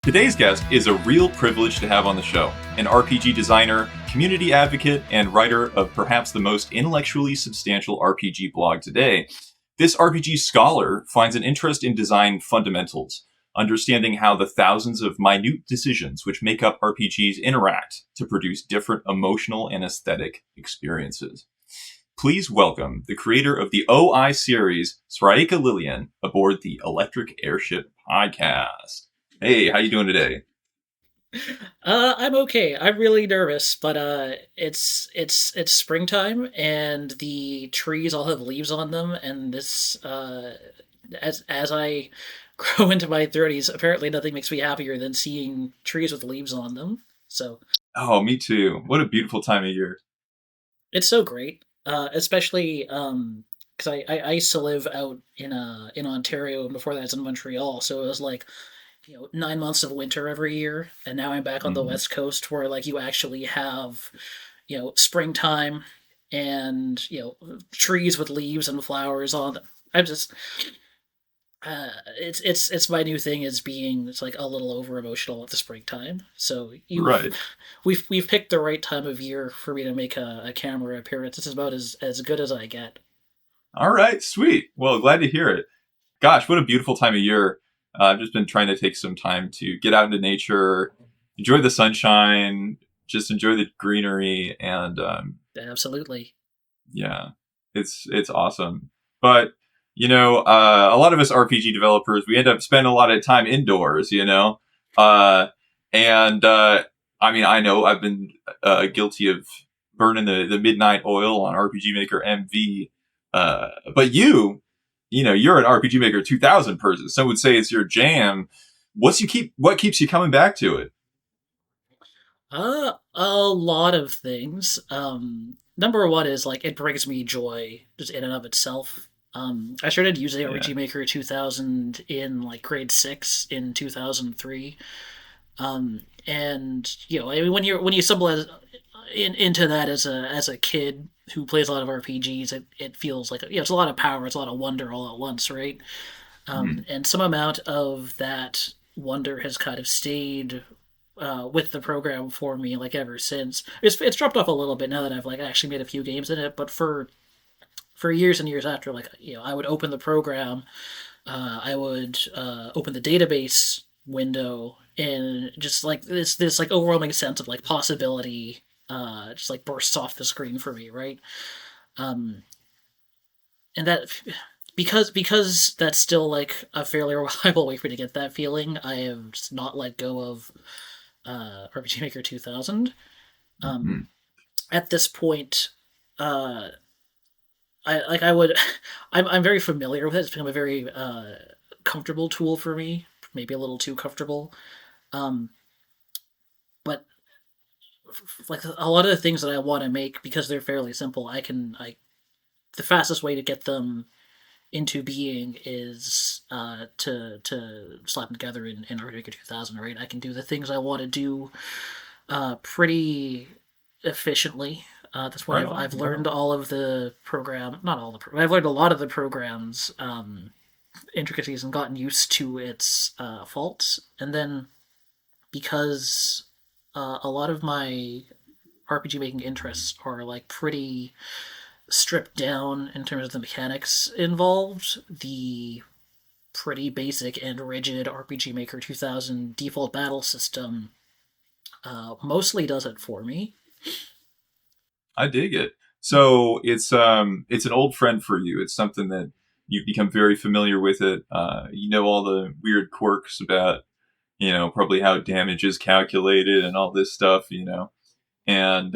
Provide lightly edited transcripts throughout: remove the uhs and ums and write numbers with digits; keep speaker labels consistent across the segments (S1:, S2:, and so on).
S1: Today's guest is a real privilege to have on the show. An RPG designer, community advocate, and writer of perhaps the most intellectually substantial RPG blog today. This RPG scholar finds an interest in design fundamentals, understanding how the thousands of minute decisions which make up RPGs interact to produce different emotional and aesthetic experiences. Please welcome the creator of the OI series, Sraëka Lillian, aboard the Electric Airship podcast. Hey, how you doing today?
S2: I'm okay. I'm really nervous, but it's springtime and the trees all have leaves on them, and this as I grow into my 30s, apparently nothing makes me happier than seeing trees with leaves on them. So
S1: Oh, me too. What a beautiful time of year.
S2: it's so great, especially because I used to live out in Ontario, and before that, I was in Montreal. So it was like 9 months of winter every year, and now I'm back on the
S1: Mhm.
S2: West Coast where like you actually have springtime and trees with leaves and flowers on them. I'm just it's my new thing is being it's like a little over emotional at the springtime. So
S1: Right.
S2: we've picked the right time of year for me to make a camera appearance. It's about as good as I get.
S1: All right, sweet. Well, glad to hear it. Gosh, what a beautiful time of year. I've just been trying to take some time to get out into nature, enjoy the sunshine, just enjoy the greenery, and
S2: Absolutely.
S1: yeah, it's awesome. But a lot of us RPG developers, we end up spending a lot of time indoors. Uh, and I mean, I know I've been guilty of burning the midnight oil on RPG Maker MV. But you're an RPG Maker 2000 person. Some would say it's your jam. What keeps you coming back to it?
S2: A lot of things. Number one is like it brings me joy just in and of itself. I started using
S1: Yeah.
S2: RPG Maker 2000 in like grade 6 in 2003. And I mean, when you stumble into that as a kid who plays a lot of RPGs, it feels like it's a lot of power, it's a lot of wonder all at once, right?
S1: Mhm.
S2: And some amount of that wonder has kind of stayed with the program for me like ever since. It's dropped off a little bit now that I've like actually made a few games in it, but for years and years after, like I would open the program, I would open the database window, and just like this like overwhelming sense of like possibility just like bursts off the screen for me, right? Um, and that because that's still like a fairly reliable way for me to get that feeling, I have just not let go of RPG Maker 2000. Um,
S1: Mhm.
S2: at this point, uh, I would I'm very familiar with it. It's become a very comfortable tool for me, maybe a little too comfortable. Um, but like a lot of the things that I want to make because they're fairly simple, I the fastest way to get them into being is to slap them together in Arctic 2000, right? I can do the things I want to do pretty efficiently. That's when
S1: Right
S2: I've,
S1: on.
S2: I've
S1: Right
S2: learned
S1: on.
S2: all of the program, not all the, I've learned a lot of the program's intricacies and gotten used to its faults. And then because a lot of my RPG making interests are like pretty stripped down in terms of the mechanics involved, the pretty basic and rigid RPG Maker 2000 default battle system mostly does it for me.
S1: I dig it. So it's an old friend for you. It's something that you've become very familiar with it. You know all the weird quirks about probably how damage is calculated and all this stuff. And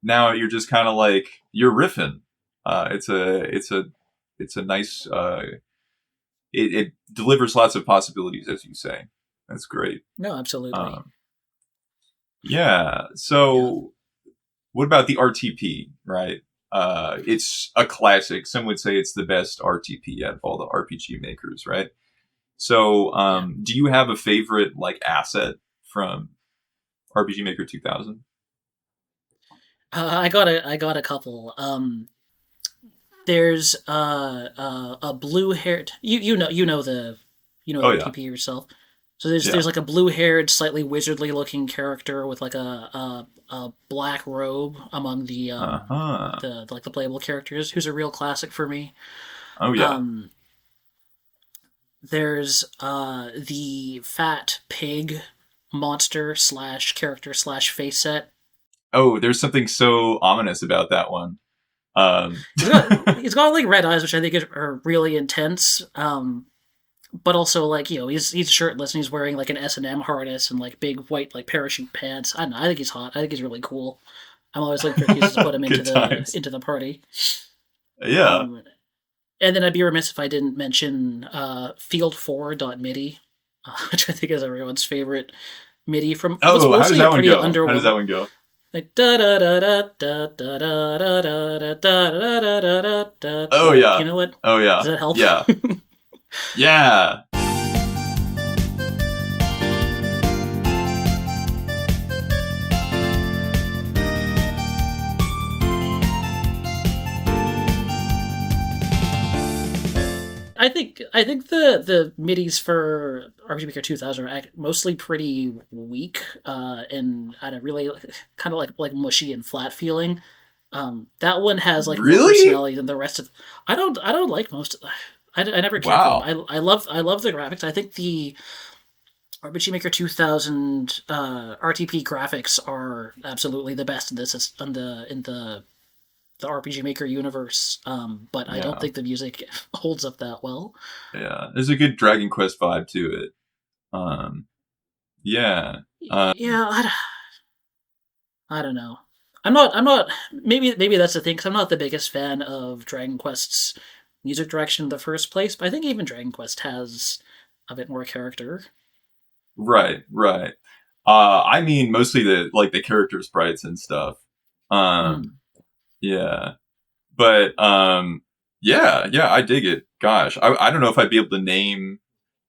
S1: now you're just kind of like you're riffing. It's a nice. It delivers lots of possibilities, as you say. That's great.
S2: No, absolutely.
S1: Um, yeah.
S2: Yeah.
S1: So what about the RTP, right? It's a classic. Some would say it's the best RTP out of all the RPG makers, right? So,
S2: Yeah.
S1: do you have a favorite like asset from RPG Maker 2000?
S2: I got a couple. There's a blue haired you know the
S1: Oh yeah,
S2: RTP yourself. So there's
S1: Yeah.
S2: there's like a blue-haired, slightly wizardly looking character with like a black robe among
S1: Uh-huh.
S2: the playable characters, who's a real classic for me.
S1: Oh yeah.
S2: Um, there's the fat pig monster slash character slash face set.
S1: Oh, there's something so ominous about that one.
S2: He's got like red eyes, which I think are really intense. But also like he's shirtless and he's wearing like an S&M harness and like big white like parachute pants. I don't know. I think he's hot. I think he's really cool. I'm always looking for excuses to put him into
S1: Good times.
S2: the party.
S1: Yeah.
S2: And then I'd be remiss if I didn't mention field4.midi, which I think is everyone's favorite MIDI from what's
S1: Oh, how does
S2: mostly
S1: that
S2: a
S1: one
S2: pretty
S1: go? How does that
S2: underwhelming.
S1: one go?
S2: Like da da da da da da da da da da da da da da
S1: Oh
S2: da.
S1: yeah.
S2: You know what?
S1: Oh yeah.
S2: Does that help?
S1: Yeah. Yeah.
S2: I think the midis for RPG Maker 2000 are mostly pretty weak, and I don't really kind of like mushy and flat feeling. That one has like more
S1: Really?
S2: personality than the rest of. I don't like most. I never cared for
S1: Wow.
S2: them. I love the graphics. I think the RPG Maker 2000 RTP graphics are absolutely the best in this in the RPG Maker universe. But I don't
S1: Yeah.
S2: think the music holds up that well.
S1: Yeah. There's a good Dragon Quest vibe to it. Um. Yeah.
S2: Yeah, I don't know. I'm not. Maybe that's the thing. Because I'm not the biggest fan of Dragon Quest's music direction in the first place. But I think even Dragon Quest has a bit more character.
S1: Right. Right. I mean, mostly the character sprites and stuff. Um.
S2: Mm.
S1: Yeah. But yeah, yeah, I dig it. Gosh, I don't know if I'd be able to name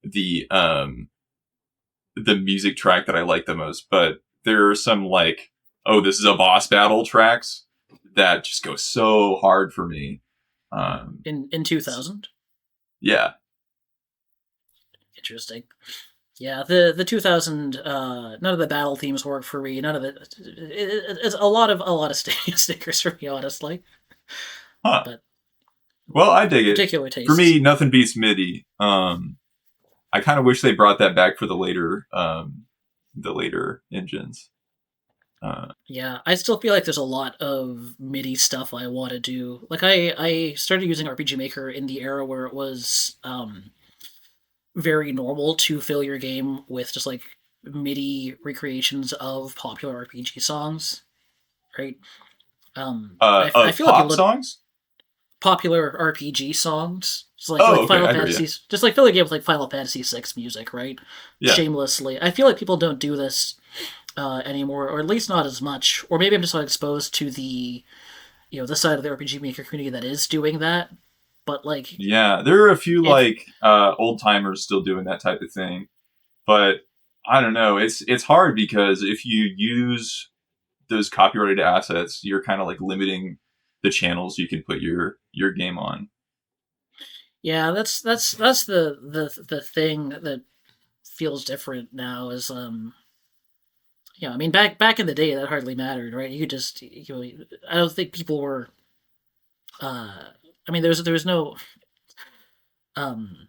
S1: the the music track that I like the most, but there are some like, oh, this is a boss battle tracks that just go so hard for me.
S2: In 2000.
S1: Yeah,
S2: Interesting. Yeah, the 2000 none of the battle themes work for me. None of it's a lot of stickers for me, honestly.
S1: huh.
S2: But
S1: Well, I dig it.
S2: particular
S1: For
S2: tastes.
S1: me, nothing beats MIDI. I kind of wish they brought that back for the later engines.
S2: Yeah, I still feel like there's a lot of MIDI stuff I want to do. Like I started using RPG Maker in the era where it was very normal to fill your game with just like MIDI recreations of popular RPG songs, right? I
S1: Of
S2: feel like
S1: pop
S2: people
S1: songs.
S2: popular RPG songs. Just
S1: Oh, okay,
S2: Final
S1: I hear you.
S2: Fantasy, just like fill a game with like Final Fantasy VI music, right?
S1: Yeah.
S2: Shamelessly, I feel like people don't do this anymore, or at least not as much. Or maybe I'm just not exposed to the the side of the RPG Maker community that is doing that. But like,
S1: Yeah, there are a few
S2: if
S1: like old timers still doing that type of thing, but I don't know. It's hard because if you use those copyrighted assets, you're kind of like limiting the channels you can put your game on.
S2: yeah, that's the thing that feels different now is I mean back in the day that hardly mattered, right? You could just I don't think people were I mean there was no um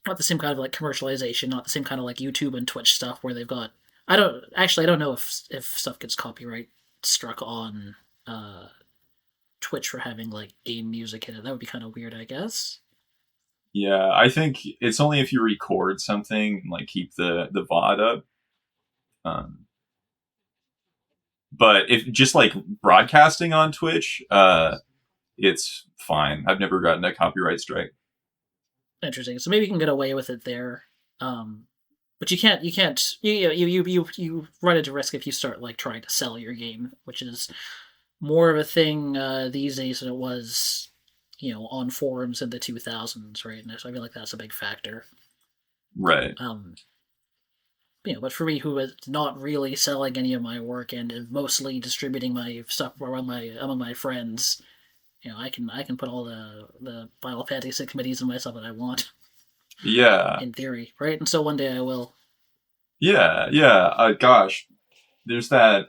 S2: not the same kind of like commercialization, not the same kind of like YouTube and Twitch stuff where they've got I don't know if stuff gets copyright struck on Twitch for having like game music in it. That would be kind of weird, I guess.
S1: Yeah, I think it's only if you record something and like keep the VOD up. Um, but if just like broadcasting on Twitch, it's fine. I've never gotten a copyright strike.
S2: Interesting. So maybe you can get away with it there. Um, but you run into risk if you start like trying to sell your game, which is more of a thing these days than it was, on forums in the 2000s, right? And so I feel like that's a big factor.
S1: Right.
S2: Um, but for me, who is not really selling any of my work and mostly distributing my stuff among my friends, I can put all the Final Fantasy VI committees in myself that I want.
S1: Yeah.
S2: in theory, right? And so one day I will.
S1: Yeah. Gosh, there's that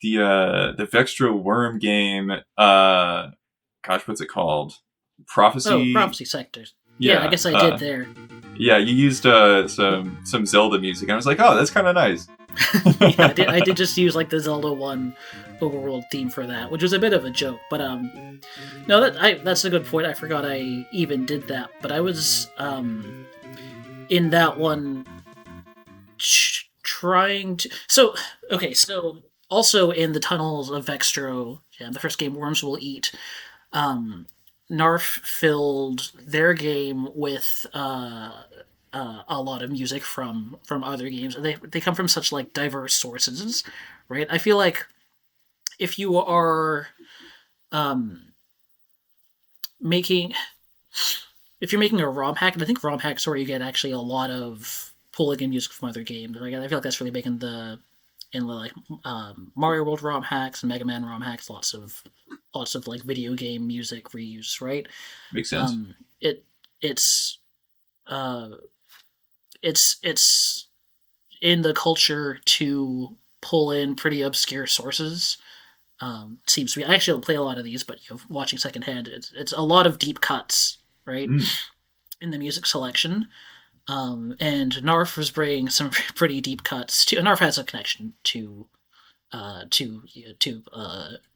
S1: the Vextro Worm game. Gosh, what's it called?
S2: Oh,
S1: Prophecy.
S2: prophecy sectors. Yeah, I
S1: Yeah.
S2: guess I did there.
S1: Yeah, you used some Zelda music, and I was like, oh, that's kind of nice.
S2: Yeah, I did just use like the Zelda 1 overworld theme for that, which was a bit of a joke. But no, that's a good point. I forgot I even did that. But I was in that one trying to. So okay, so also in the tunnels of Vextro, yeah, the first game Worms Will Eat. Narf filled their game with a lot of music from other games. They come from such like diverse sources, right? I feel like if you are making if you're making a ROM hack, and I think ROM hacks where you get actually a lot of pulling in music from other games. Like, I feel like that's really big in the like Mario World ROM hacks and Mega Man ROM hacks. Lots of like video game music reuse, right?
S1: Makes sense.
S2: It's uh it's in the culture to pull in pretty obscure sources. Seems to be. I actually don't play a lot of these, but watching secondhand, it's a lot of deep cuts, right, in the music selection. And Narf was bringing some pretty deep cuts too. Narf has a connection to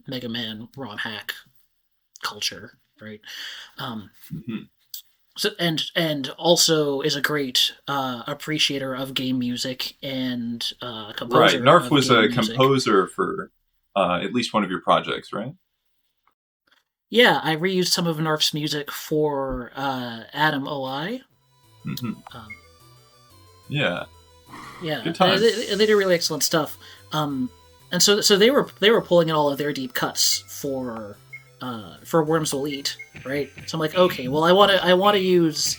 S2: Mega Man ROM hack culture, right? So and also is a great appreciator of game music and composer.
S1: Right, Narf
S2: of
S1: was
S2: game
S1: a
S2: music.
S1: composer for at least one of your projects, right?
S2: Yeah, I reused some of Narf's music for Adam OI.
S1: Yeah.
S2: Yeah,
S1: Good times.
S2: they do really excellent stuff. And so they were pulling in all of their deep cuts for Worms Will Eat, right? So I'm like, okay, well, I want to use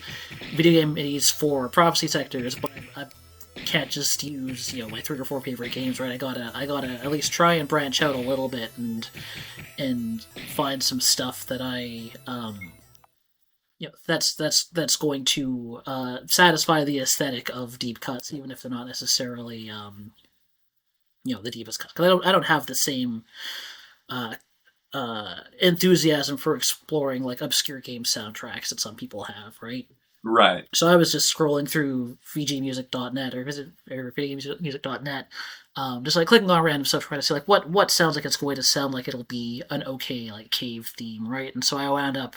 S2: video game MIDIs for prophecy sectors, but I can't just use my 3 or 4 favorite games, right? I gotta at least try and branch out a little bit and find some stuff that I that's going to satisfy the aesthetic of deep cuts, even if they're not necessarily the deepest cuts. Because I don't have the same enthusiasm for exploring like obscure game soundtracks that some people have, right?
S1: Right.
S2: So I was just scrolling through vgmusic.net or videomusic.net, just like clicking on random stuff trying to see like what sounds like it's going to sound like it'll be an okay like cave theme, right? And so I wound up,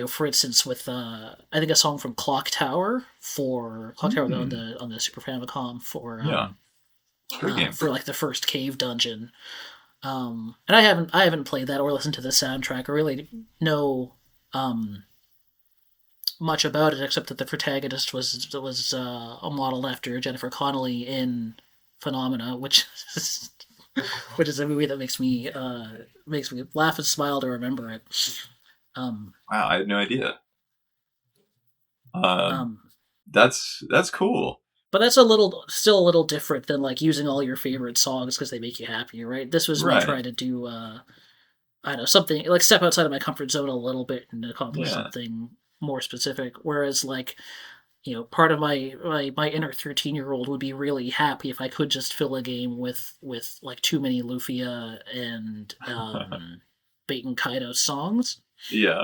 S2: for instance, with I think a song from Clock Tower on the Super Famicom for for like the first cave dungeon. And I haven't played that or listened to the soundtrack or really know much about it, except that the protagonist was modeled after Jennifer Connelly in Phenomena, which is a movie that makes me laugh and smile to remember it.
S1: Wow, I had no idea. That's cool.
S2: But that's still a little different than like using all your favorite songs because they make you happy, right? This was me trying to do I don't know, something like step outside of my comfort zone a little bit and accomplish something more specific. Whereas like part of my inner 13-year-old would be really happy if I could just fill a game with like Too Many Lufia and Baten Kaido songs.
S1: Yeah.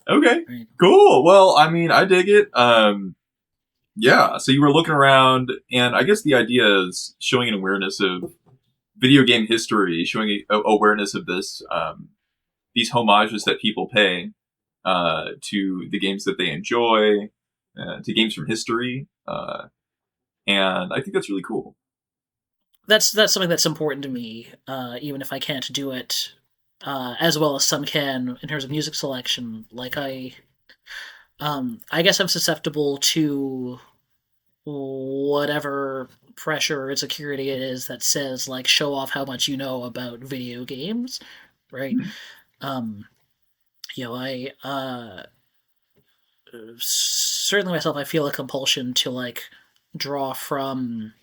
S1: Okay.
S2: Right.
S1: Cool. Well, I mean, I dig it. Yeah. So you were looking around, and I guess the idea is showing an awareness of video game history, showing awareness of this, these homages that people pay to the games that they enjoy, to games from history, and I think that's really cool.
S2: That's something that's important to me, even if I can't do it as well as some can in terms of music selection. Like I guess I'm susceptible to whatever pressure or insecurity it is that says like show off how much you know about video games, right? I certainly myself I feel a compulsion to like draw from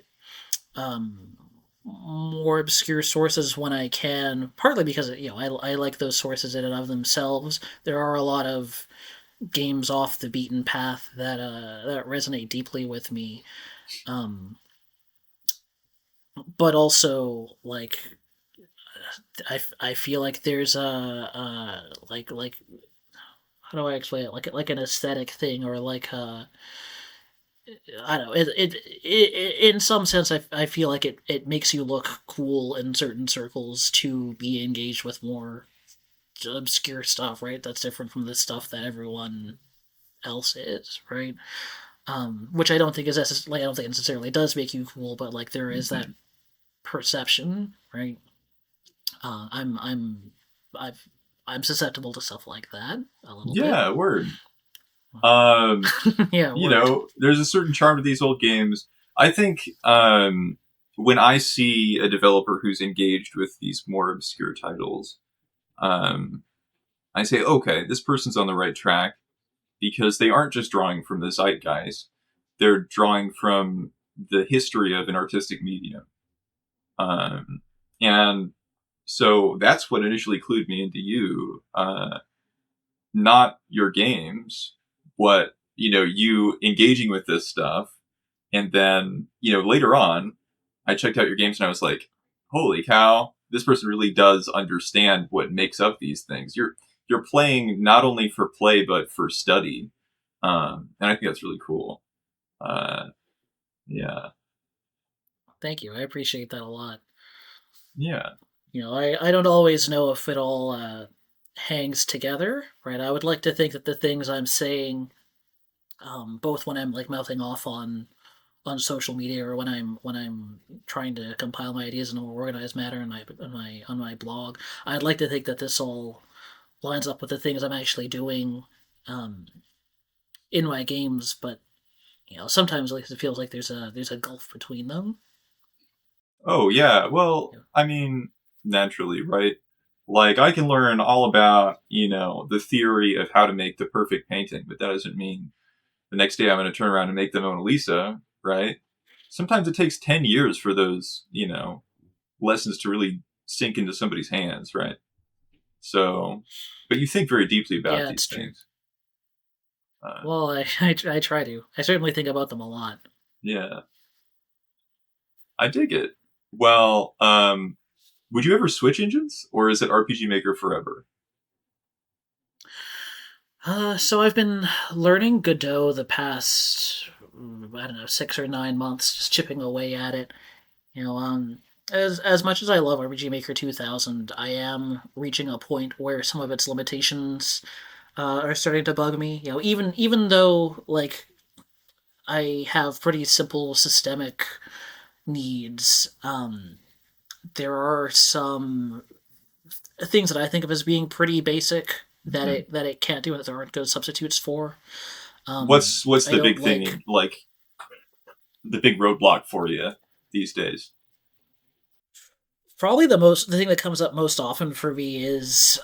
S2: more obscure sources when I can, partly because I like those sources in and of themselves. There are a lot of games off the beaten path that resonate deeply with me. Um, but also like I feel like there's like how do I explain it, like an aesthetic thing, or like I don't know, in some sense I feel like it makes you look cool in certain circles to be engaged with more obscure stuff, right? That's different from the stuff that everyone else is, right? Which I don't think is like I don't think it necessarily does make you cool, but like there is that
S1: Mhm.
S2: perception, right? I'm I've I'm susceptible to stuff like that a little bit.
S1: Yeah, word. Um,
S2: Yeah, word.
S1: there's a certain charm to these old games. I think when I see a developer who's engaged with these more obscure titles, um, I say, okay, this person's on the right track because they aren't just drawing from the zeitgeist; they're drawing from the history of an artistic medium. Um, and so that's what initially clued me into you. Not your games, but you engaging with this stuff, and then later on, I checked out your games and I was like, holy cow, this person really does understand what makes up these things. You're playing not only for play but for study, and I think that's really cool. Uh, yeah,
S2: Thank you. I appreciate that a lot.
S1: yeah.
S2: I don't always know if it all hangs together, right? I would like to think that the things I'm saying, both when I'm like mouthing off on social media or when I'm trying to compile my ideas in a more organized manner on my blog, I'd like to think that this all lines up with the things I'm actually doing um, in my games, but sometimes like it feels like there's a gulf between them.
S1: Oh yeah. Well,
S2: Yeah.
S1: I mean, naturally, right? Like I can learn all about, the theory of how to make the perfect painting, but that doesn't mean the next day I'm going to turn around and make the Mona Lisa, right? Sometimes it takes 10 years for those, lessons to really sink into somebody's hands, right? So, but you think very deeply about
S2: Yeah,
S1: these
S2: it's true.
S1: things. Uh,
S2: Well, I try to. I certainly think about them a lot.
S1: yeah, I dig it. Well, would you ever switch engines or is it RPG Maker forever?
S2: So I've been learning Godot the past, I don't know, 6 or 9 months, just chipping away at it. You know, as much as I love RPG Maker 2000, I am reaching a point where some of its limitations are starting to bug me. Even though like I have pretty simple systemic needs, there are some things that I think of as being pretty basic
S1: Mhm.
S2: that it can't do and that there aren't good substitutes for.
S1: What's
S2: I
S1: the
S2: don't
S1: big
S2: like
S1: thing, like the big roadblock for you these days?
S2: probably the thing that comes up most often for me is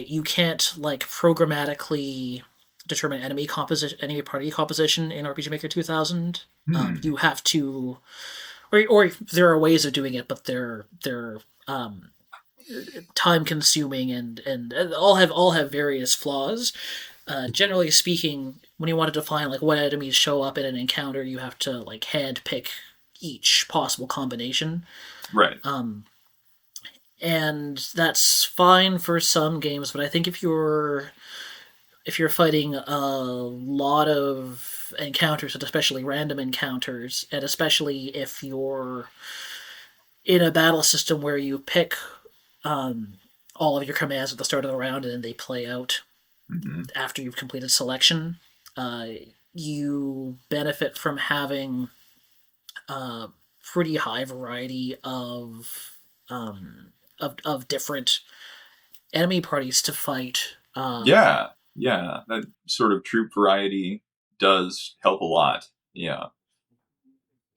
S2: you can't like programmatically determine enemy party composition in RPG Maker 2000.
S1: Hmm.
S2: You have to, or there are ways of doing it, but they're time consuming and all have various flaws. Generally speaking, when you want to define like what enemies show up in an encounter, you have to like hand pick each possible combination.
S1: Right.
S2: And that's fine for some games, but I think if you're fighting a lot of encounters, and especially random encounters, and especially if you're in a battle system where you pick um, all of your commands at the start of the round and then they play out
S1: Hmm.
S2: after you've completed selection, uh, you benefit from having a pretty high variety of different enemy parties to fight.
S1: Yeah. Yeah. That sort of troop variety does help a lot. Yeah.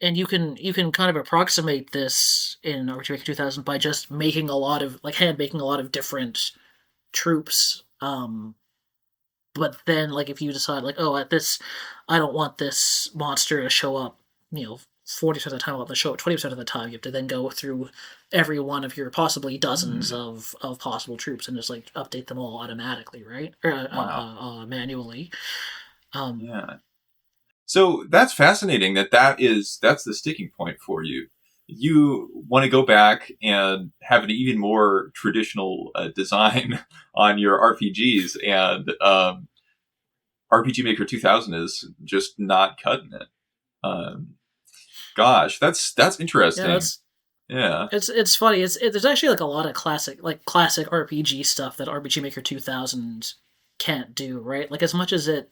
S2: And you can kind of approximate this in Overwatch 2000 by just making a lot of like hand making a lot of different troops. But then like if you decide like, oh, at this I don't want this monster to show up, 40% of the time on the show, 20% of the time you have to then go through every one of your possibly dozens of possible troops and just like update them all automatically, right? Or manually.
S1: Yeah. So that's fascinating that's the sticking point for you. You want to go back and have an even more traditional design on your RPGs, and RPG Maker 2000 is just not cutting it. Gosh, that's interesting. Yeah,
S2: it's funny. There's actually like a lot of classic RPG stuff that RPG Maker 2000 can't do, right? Like as much as it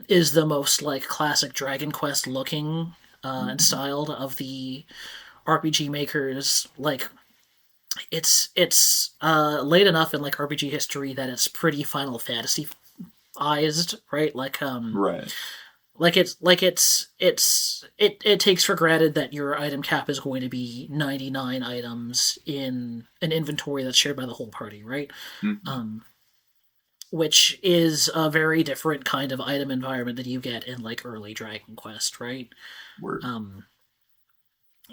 S2: is the most like classic Dragon Quest looking and styled of the RPG makers, like it's late enough in like RPG history that it's pretty Final Fantasy-ized, right? Like
S1: right.
S2: It takes for granted that your item cap is going to be 99 items in an inventory that's shared by the whole party, right?
S1: Mm-hmm.
S2: Which is a very different kind of item environment that you get in like early Dragon Quest, right?
S1: Word.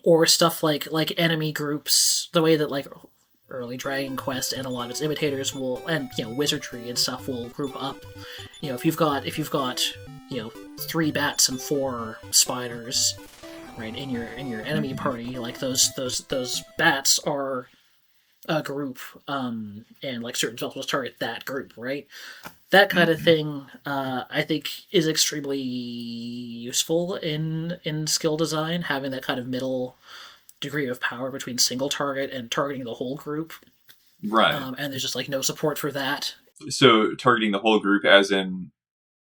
S2: Or stuff like enemy groups, the way that like early Dragon Quest and a lot of its imitators will, and wizardry and stuff will group up. If you've got 3 bats and 4 spiders, right, in your enemy party, like those bats are a group, and like certain spells will target that group, right? That kind of thing, I think, is extremely useful in skill design, having that kind of middle degree of power between single target and targeting the whole group.
S1: Right.
S2: And there's just like no support for that.
S1: So targeting the whole group as in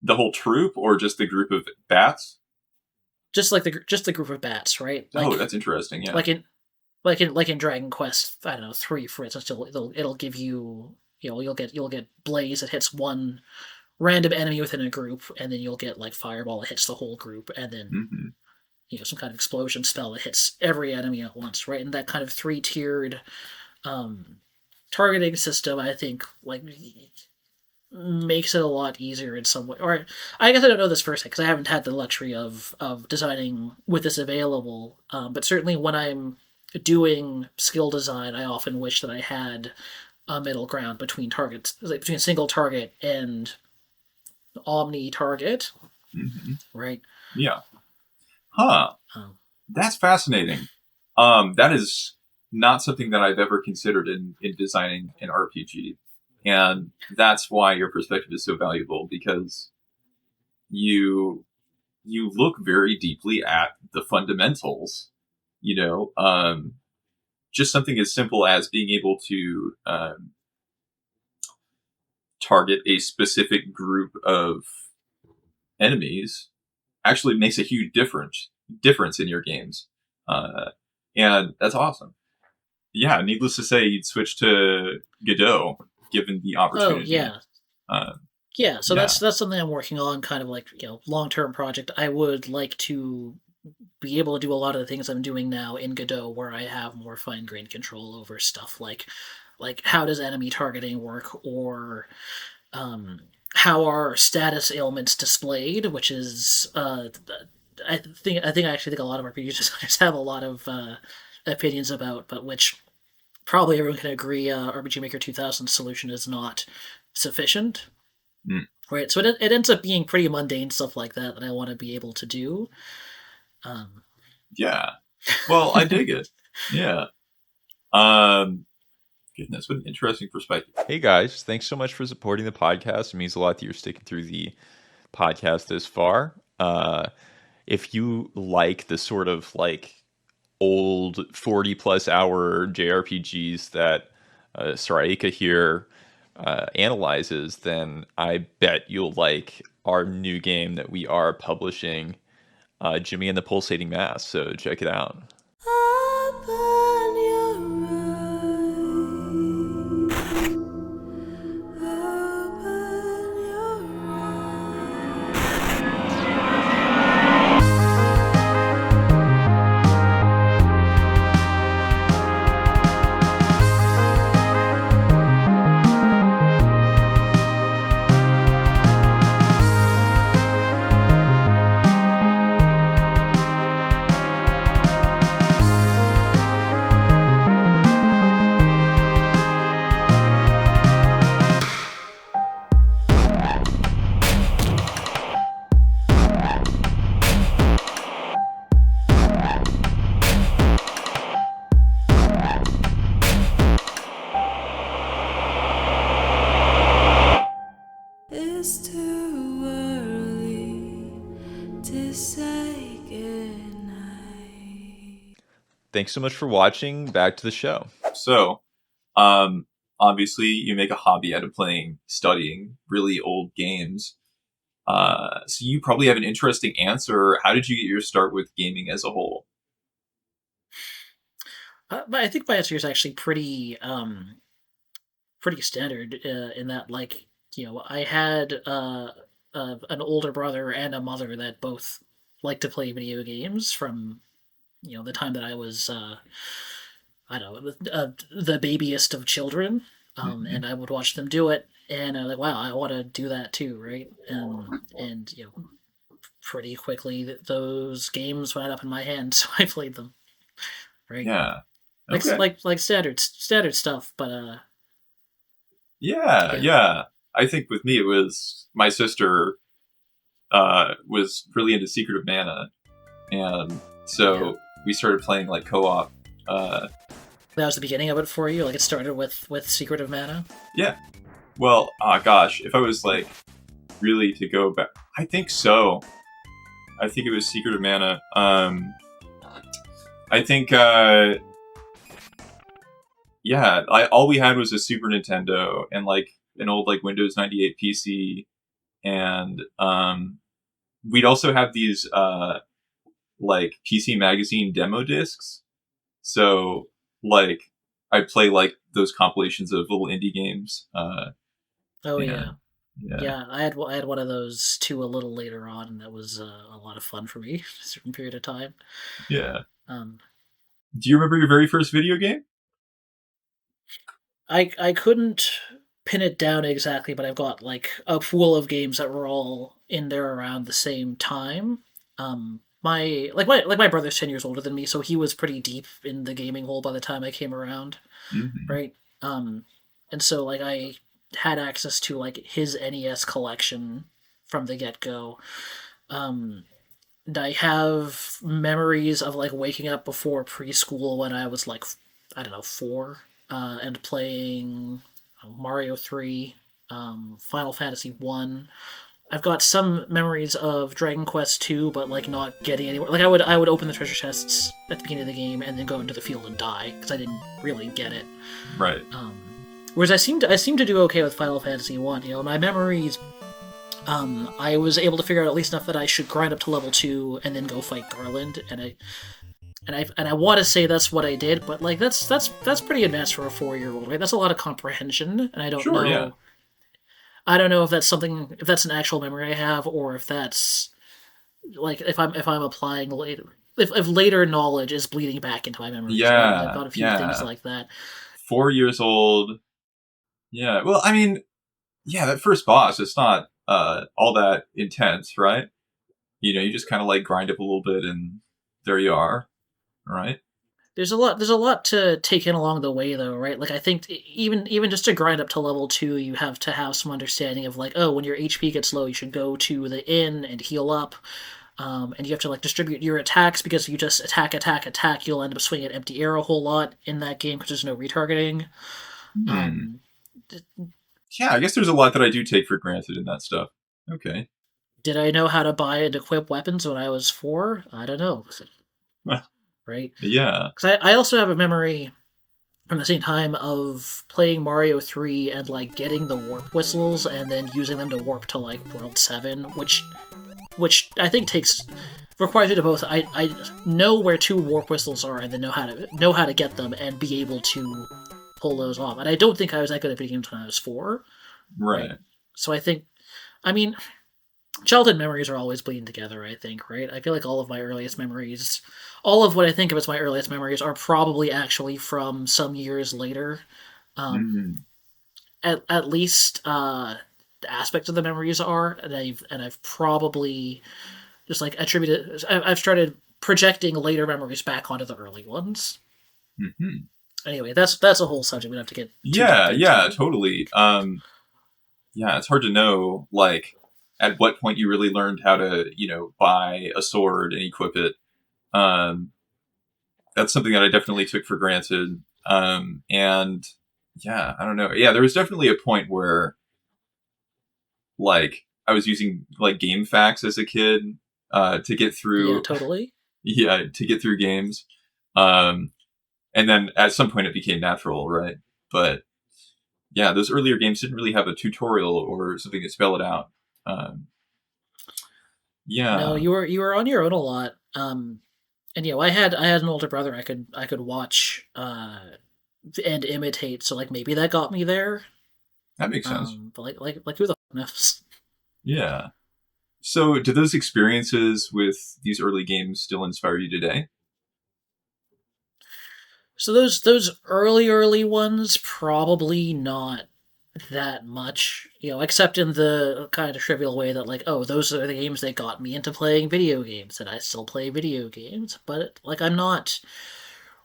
S1: the whole troop, or just the group of bats?
S2: Just the group of bats, right?
S1: Like, that's interesting. Yeah.
S2: Like in Dragon Quest, I don't know, 3, for instance, it'll give you, you'll get Blaze that hits one random enemy within a group, and then you'll get like Fireball that hits the whole group, and then some kind of explosion spell that hits every enemy at once, right? And that kind of 3-tiered targeting system, I think, like makes it a lot easier in some way. Or I guess I don't know this firsthand because I haven't had the luxury of designing with this available. But certainly when I'm doing skill design, I often wish that I had a middle ground between targets, like between single target and omni target. Right?
S1: Yeah. Huh. That's fascinating. That is not something that I've ever considered in designing an RPG. And that's why your perspective is so valuable, because you look very deeply at the fundamentals, just something as simple as being able to target a specific group of enemies actually makes a huge difference in your games. And that's awesome. Yeah, needless to say, you'd switch to Godot given the opportunity.
S2: Oh, yeah. So that's something I'm working on, kind of like, long-term project. I would like to be able to do a lot of the things I'm doing now in Godot, where I have more fine-grained control over stuff like how does enemy targeting work, or how are status ailments displayed, which is I actually think a lot of RPG designers have a lot of opinions about, but which probably everyone can agree RPG Maker 2000 solution is not sufficient. Right, so it ends up being pretty mundane stuff like that I want to be able to do.
S1: Yeah. Well, I dig it. Yeah. Goodness, what an interesting perspective. Hey guys, thanks so much for supporting the podcast. It means a lot that you're sticking through the podcast this far. If you like the sort of like old 40+ hour JRPGs that Sraëka here analyzes, then I bet you'll like our new game that we are publishing, Jimmy and the Pulsating Mass. So check it out. Thanks so much for watching. Back to the show. So, obviously, you make a hobby out of studying really old games. So you probably have an interesting answer. How did you get your start with gaming as a whole?
S2: But I think my answer is actually pretty standard in that, like, I had an older brother and a mother that both liked to play video games from the time that I was I don't know, the babyest of children, and I would watch them do it, and I'm like, wow, I want to do that too, right? And pretty quickly those games went up in my hand, so I played them, right?
S1: Yeah. Okay.
S2: Like standard stuff, but
S1: yeah. I think with me it was my sister was really into Secret of Mana, and so we started playing like co-op.
S2: That was the beginning of it for you. Like, it started with Secret of Mana.
S1: Yeah. Well, gosh, if I was like really to go back, I think so. I think it was Secret of Mana. I think all we had was a Super Nintendo and like an old like Windows 98 PC, and we'd also have these like PC Magazine demo discs. So like I'd play like those compilations of little indie games.
S2: Yeah. I had one of those too a little later on, and that was a lot of fun for me a certain period of time.
S1: Yeah. Do you remember your very first video game?
S2: I couldn't pin it down exactly, but I've got like a pool of games that were all in there around the same time. My brother's 10 years older than me, so he was pretty deep in the gaming hole by the time I came around, right? And so like I had access to like his NES collection from the get-go. And I have memories of like waking up before preschool when I was like, I don't know, 4, and playing Mario 3, Final Fantasy 1. I've got some memories of Dragon Quest 2, but like not getting anywhere. Like I would open the treasure chests at the beginning of the game and then go into the field and die because I didn't really get it.
S1: Right.
S2: Whereas I seem to do okay with Final Fantasy 1. My memories, I was able to figure out at least enough that I should grind up to level 2 and then go fight Garland, and I want to say that's what I did, but like that's pretty advanced for a 4-year-old, right? That's a lot of comprehension, and I don't know.
S1: Yeah.
S2: I don't know if that's an actual memory I have, or if that's like if I'm applying later, if later knowledge is bleeding back into my memory.
S1: Yeah,
S2: right? I've got a few things like that.
S1: 4 years old. Yeah, well, I mean, yeah, that first boss, it's not all that intense, right? You just kind of like grind up a little bit, and there you are, right?
S2: There's a lot to take in along the way, though, right? Like, I think even just to grind up to level 2, you have to have some understanding of like, oh, when your HP gets low, you should go to the inn and heal up, and you have to like distribute your attacks, because if you just attack, you'll end up swinging an empty air a whole lot in that game because there's no retargeting.
S1: Yeah, I guess there's a lot that I do take for granted in that stuff. Okay.
S2: Did I know how to buy and equip weapons when I was 4? I don't know. Right?
S1: Yeah.
S2: Because I also have a memory from the same time of playing Mario 3 and like getting the warp whistles and then using them to warp to like World 7, which I think requires you to both I know where 2 warp whistles are and then know how to get them and be able to pull those off. And I don't think I was that good at video games when I was 4.
S1: Right.
S2: So I think, I mean, childhood memories are always bleeding together, I think, right? I feel like all of my earliest memories, all of what I think of as my earliest memories, are probably actually from some years later. At least aspects of the memories are, and I've probably just like attributed. I've started projecting later memories back onto the early ones. Anyway, that's a whole subject we have to get.
S1: Yeah, totally. Yeah, it's hard to know like at what point you really learned how to, buy a sword and equip it. That's something that I definitely took for granted. And yeah, I don't know. Yeah, there was definitely a point where like I was using like game facts as a kid. to get
S2: Yeah,
S1: through.
S2: totally.
S1: Yeah, to get through games. And then at some point it became natural, right? But yeah, those earlier games didn't really have a tutorial or something to spell it out. Um,
S2: No,
S1: yeah,
S2: you were on your own a lot. And I had an older brother I could watch and imitate, so like maybe that got me there.
S1: that makes sense.
S2: But like who the fuck knows?
S1: Yeah. So, do those experiences with these early games still inspire you today?
S2: So those early ones probably not that much, except in the kind of trivial way that like, oh, those are the games that got me into playing video games, and I still play video games. But like, I'm not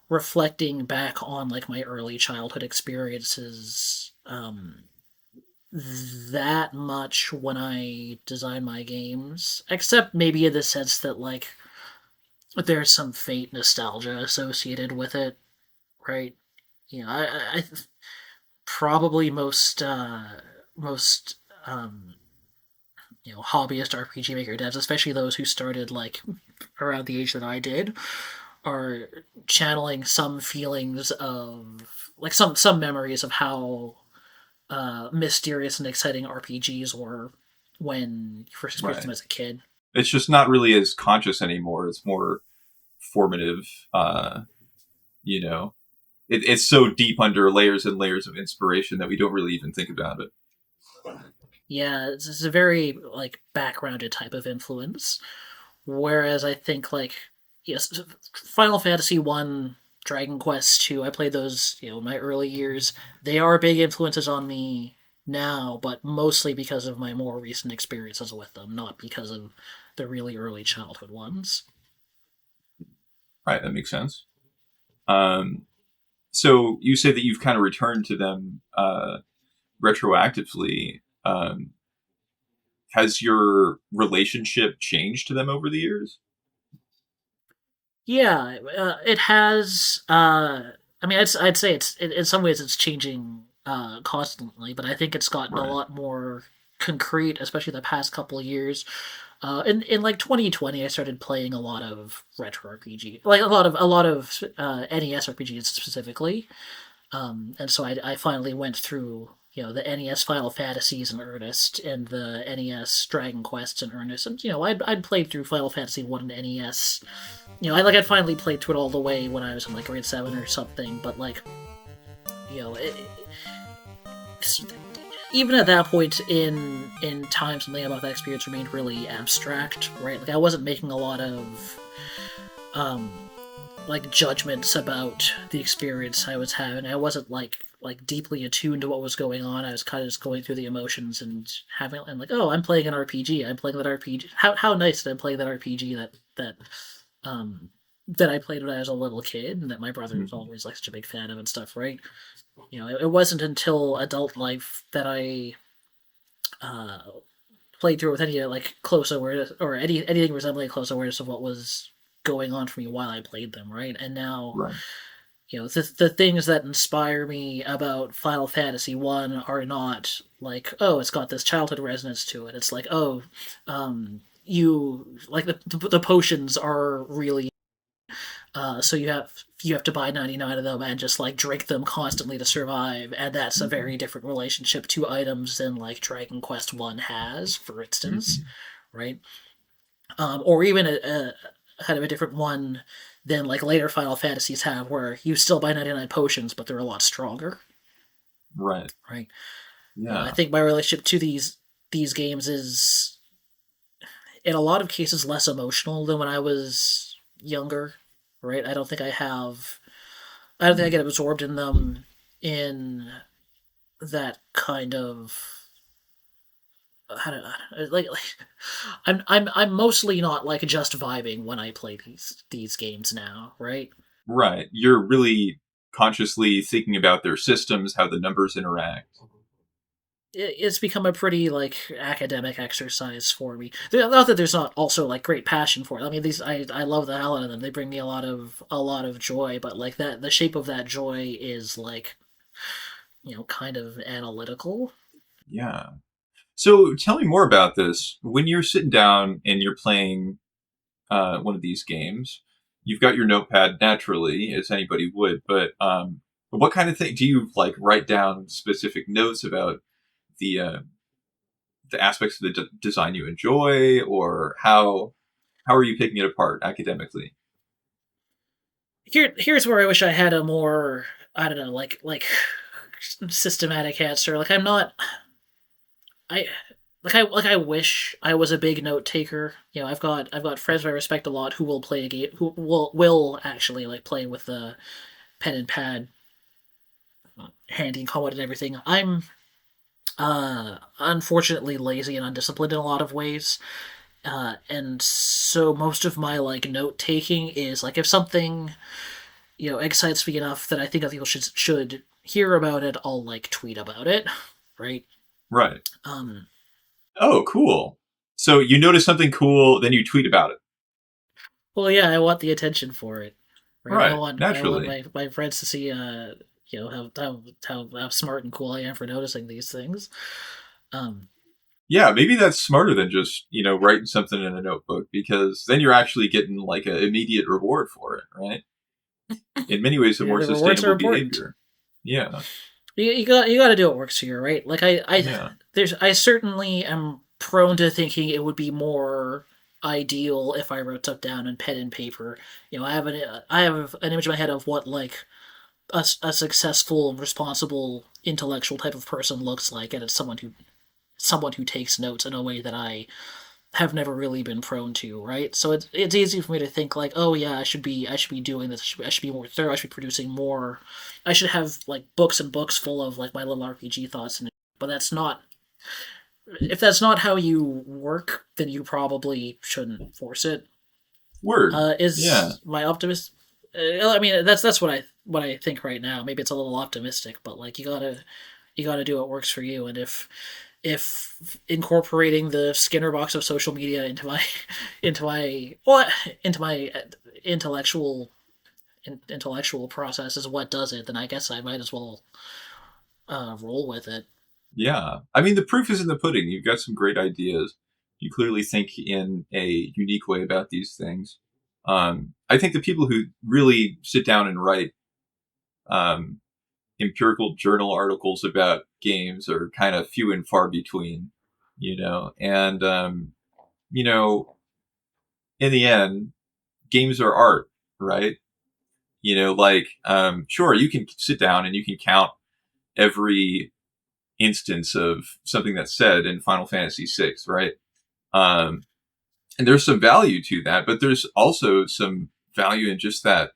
S2: reflecting back on like my early childhood experiences that much when I design my games, except maybe in the sense that like there's some faint nostalgia associated with it, right? I probably most hobbyist RPG Maker devs, especially those who started like around the age that I did, are channeling some feelings of like some memories of how mysterious and exciting RPGs were when you first experienced
S1: Right.
S2: them as a kid.
S1: It's just not really as conscious anymore. It's more formative. You know, it's so deep under layers and layers of inspiration that we don't really even think about it.
S2: Yeah, it's a very like backgrounded type of influence. Whereas I think like yes, Final Fantasy One, Dragon Quest Two, I played those in my early years. They are big influences on me now, but mostly because of my more recent experiences with them, not because of the really early childhood ones.
S1: Right. That makes sense. Um, so you say that you've kind of returned to them retroactively. Has your relationship changed to them over the years?
S2: Yeah, it has. I mean, I'd say it's in some ways it's changing constantly, but I think it's gotten a
S1: Right.
S2: lot more concrete, especially the past couple of years. In like 2020, I started playing a lot of retro RPG, like a lot of NES RPGs specifically. And so I finally went through the NES Final Fantasies in earnest and the NES Dragon Quests in earnest, and I'd played through Final Fantasy One and NES. I'd finally played through it all the way when I was in like grade 7 or something. But like you know, it, even at that point in time, something about that experience remained really abstract, right? Like I wasn't making a lot of um like judgments about the experience I was having. I wasn't like deeply attuned to what was going on. I was kind of just going through the emotions and having and like, oh, I'm playing an RPG. I'm playing that RPG. How nice that I'm playing that RPG um that I played when I was a little kid and that my brother was
S1: Mhm.
S2: always like such a big fan of and stuff, right? It wasn't until adult life that I uh played through with any like close awareness or anything resembling close awareness of what was going on for me while I played them, right? And now
S1: Right.
S2: the things that inspire me about Final Fantasy One are not like, oh, it's got this childhood resonance to it. It's like, oh, you like the potions are really so you have to buy 99 of them and just like drink them constantly to survive, and that's a
S1: Mhm.
S2: very different relationship to items than like Dragon Quest One has, for instance,
S1: Mhm.
S2: right? Or even a kind of a different one than like later Final Fantasies have, where you still buy 99 potions, but they're a lot stronger,
S1: Right.
S2: right? I
S1: Yeah.
S2: think my relationship to these games is in a lot of cases less emotional than when I was younger, right? I don't think I get absorbed in them in that kind of like I'm mostly not like just vibing when I play these games now, right?
S1: Right. You're really consciously thinking about their systems, how the numbers interact.
S2: It's become a pretty like academic exercise for me. Not that there's not also like great passion for it. I mean, these I love the hell out of them. They bring me a lot of joy, but like that the shape of that joy is like kind of analytical.
S1: Yeah. So tell me more about this. When you're sitting down and you're playing one of these games, you've got your notepad naturally, as anybody would. But what kind of thing do you like? Write down specific notes about the the aspects of the design you enjoy, or how are you picking it apart academically?
S2: Here's where I wish I had a more, I don't know, systematic answer. Like I'm not I I wish I was a big note taker. You know, I've got friends I respect a lot who will play a game, who will actually like play with the pen and pad handy and combat and everything. I'm unfortunately lazy and undisciplined in a lot of ways. And so most of my like note taking is like if something, you know, excites me enough that I think other people should hear about it, I'll like tweet about it, right?
S1: Right.
S2: Um,
S1: Oh, cool. So you notice something cool, then you tweet about it.
S2: well, yeah, I want the attention for it, right?
S1: Right.
S2: I want
S1: Naturally.
S2: my friends to see, you know, how smart and cool I am for noticing these things. Um,
S1: Yeah, maybe that's smarter than just, writing something in a notebook, because then you're actually getting like an immediate reward for it, right? In many ways, a
S2: yeah,
S1: more
S2: the rewards are
S1: sustainable
S2: important.
S1: behavior. Yeah.
S2: You got to do what works for you, right? Like
S1: Yeah.
S2: I certainly am prone to thinking it would be more ideal if I wrote stuff down in pen and paper. You know, I have an image in my head of what like a successful, responsible, intellectual type of person looks like, and it's someone who takes notes in a way that I have never really been prone to, right? So it's easy for me to think like, oh yeah, I should be doing this. I should be more thorough. I should be producing more. I should have like books and books full of like my little RPG thoughts. And but that's not. If that's not how you work, then you probably shouldn't force it.
S1: Word. Yeah.
S2: Is my optimist? I mean, that's what I think right now. Maybe it's a little optimistic, but like you gotta do what works for you. And if incorporating the Skinner box of social media into my into my what into my intellectual intellectual process is what does it, then I guess I might as well roll with it.
S1: Yeah. I mean, the proof is in the pudding. You've got some great ideas. You clearly think in a unique way about these things. I think the people who really sit down and write um, empirical journal articles about games are kind of few and far between, and, you know, in the end, games are art, right? Sure, you can sit down and you can count every instance of something that's said in Final Fantasy VI, right? Um, and there's some value to that, but there's also some value in just that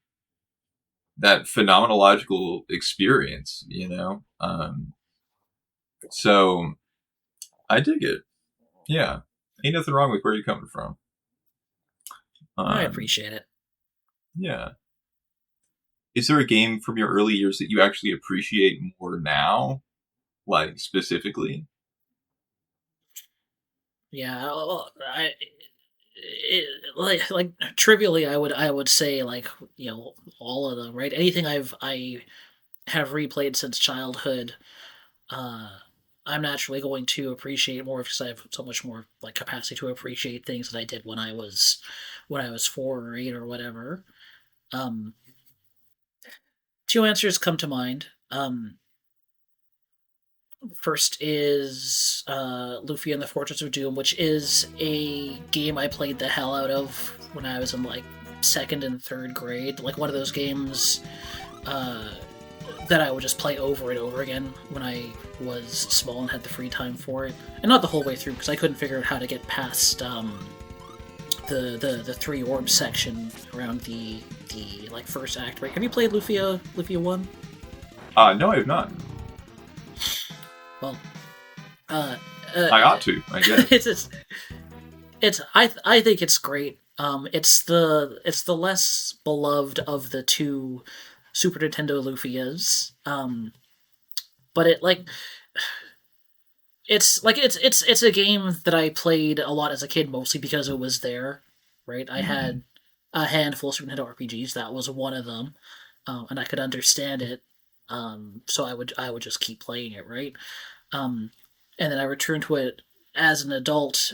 S1: phenomenological experience, So I dig it. Yeah, ain't nothing wrong with where you're coming from.
S2: I
S1: Um,
S2: appreciate it.
S1: yeah. Is there a game from your early years that you actually appreciate more now, like specifically?
S2: Yeah, like trivially, I would say like you know all of them, right? Anything I have replayed since childhood, uh, I'm naturally going to appreciate more because I have so much more like capacity to appreciate things that I did when I was 4 or 8 or whatever. Um, two answers come to mind. First is Luffy and the Fortress of Doom, which is a game I played the hell out of when I was in like second and third grade. Like one of those games uh, that I would just play over and over again when I was small and had the free time for it, and not the whole way through because I couldn't figure out how to get past the three orb section around the like first act. Right? Have you played Lufia 1?
S1: No, I have not.
S2: Well, uh, uh,
S1: I ought to, I guess.
S2: I think it's great. It's the less beloved of the two Super Nintendo Lufias. But it's a game that I played a lot as a kid, mostly because it was there. Right, I
S1: Mhm.
S2: had a handful of Super Nintendo RPGs. That was one of them, and I could understand it. So I would just keep playing it. Right. Um, and then I returned to it as an adult.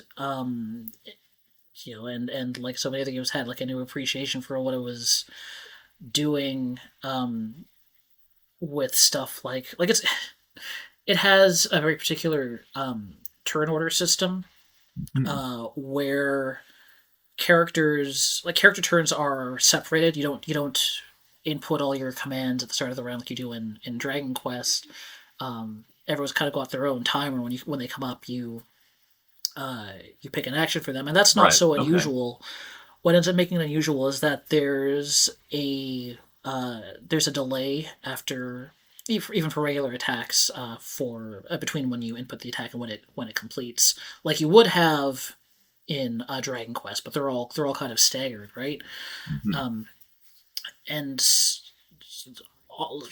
S2: and like so many other games had like a new appreciation for what it was doing, with stuff like it has a very particular turn order system, where character turns are separated. You don't input all your commands at the start of the round like you do in Dragon Quest. Everyone's kind of got their own timer. When they come up, you pick an action for them, and that's not
S1: Right.
S2: so
S1: Okay.
S2: unusual. What ends up making it unusual is that there's a delay after, even for regular attacks, for between when you input the attack and when it completes, like you would have in Dragon Quest, but they're all kind of staggered, right?
S1: Mm-hmm.
S2: And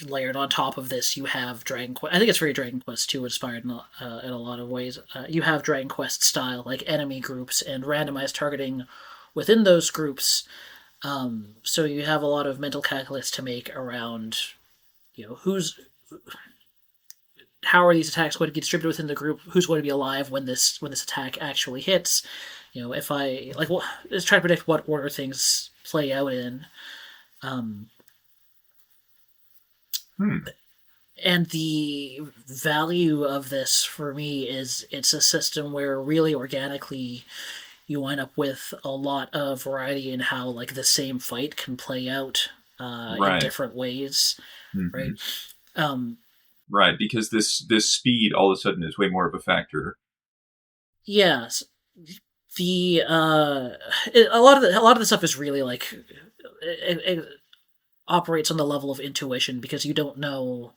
S2: layered on top of this, you have Dragon Quest. I think it's very Dragon Quest 2 inspired in a lot of ways. You have Dragon Quest style like enemy groups and randomized targeting within those groups. So you have a lot of mental calculus to make around, how are these attacks going to get distributed within the group? Who's going to be alive when this attack actually hits? If I let's try to predict what order things play out in. And the value of this for me is it's a system where really organically you wind up with a lot of variety in how like the same fight can play out in different ways, right?
S1: Right, because this speed all of a sudden is way more of a factor.
S2: Yes, a lot of the stuff is really like it operates on the level of intuition, because you don't know.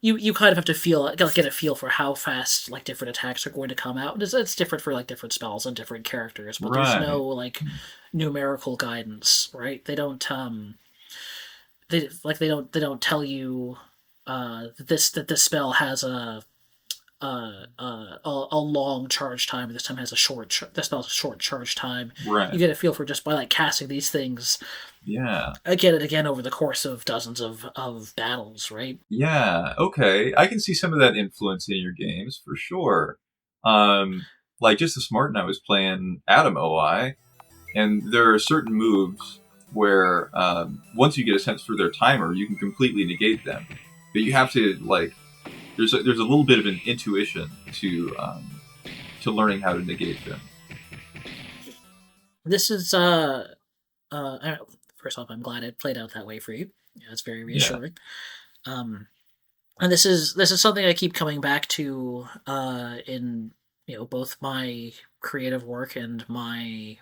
S2: You kind of have to get a feel for how fast like different attacks are going to come out. It's different for like different spells and different characters, but there's no like numerical guidance, right? They don't they don't tell you that this spell has a long charge time. This time has this spell has a short charge time.
S1: Right.
S2: You get a feel for just by like casting these things.
S1: Yeah.
S2: Again and again over the course of dozens of battles, right?
S1: Yeah. Okay. I can see some of that influence in your games for sure. Like just this morning I was playing Atom OI, and there are certain moves where once you get a sense for their timer, you can completely negate them. But you have to like there's a little bit of an intuition to learning how to negate them.
S2: This is first off, I'm glad it played out that way for you. Yeah, it's very reassuring. Yeah. And this is something I keep coming back to in both my creative work and my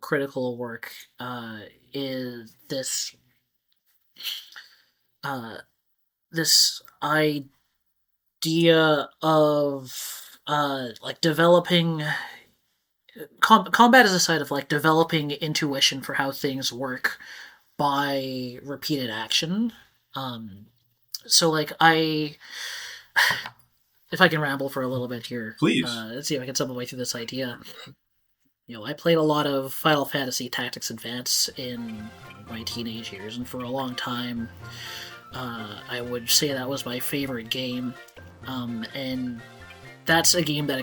S2: critical work, is this this idea of like developing combat as a side of like developing intuition for how things work by repeated action. So like if I can ramble for a little bit here,
S1: please.
S2: Let's see if I can stumble my way through this idea. I played a lot of Final Fantasy Tactics Advance in my teenage years, and for a long time, I would say that was my favorite game. And that's a game that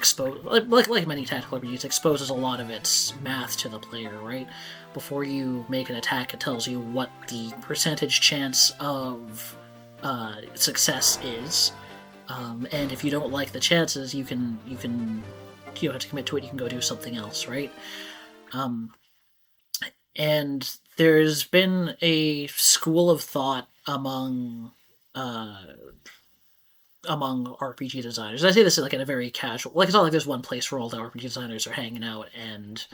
S2: like many tactical RPGs, exposes a lot of its math to the player, right? Before you make an attack, it tells you what the percentage chance of success is, and if you don't like the chances, you don't have to commit to it. You can go do something else, right? And there's been a school of thought among RPG designers. I say this like in a very casual, like it's not like there's one place where all the RPG designers are hanging out and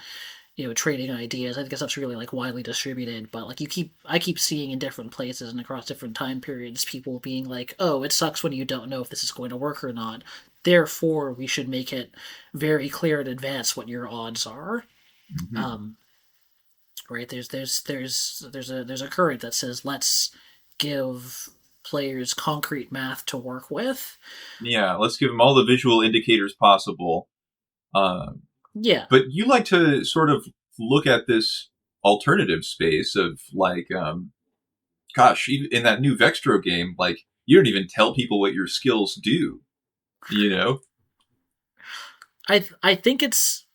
S2: trading ideas. I think stuff's really like widely distributed, but like I keep seeing in different places and across different time periods people being like, "Oh, it sucks when you don't know if this is going to work or not. Therefore, we should make it very clear in advance what your odds are." Mm-hmm. Right? There's a current that says let's give players concrete math to work with.
S1: Yeah, let's give them all the visual indicators possible.
S2: Yeah.
S1: But you like to sort of look at this alternative space of like, gosh, even in that new Vextro game, like you don't even tell people what your skills do.
S2: I think it's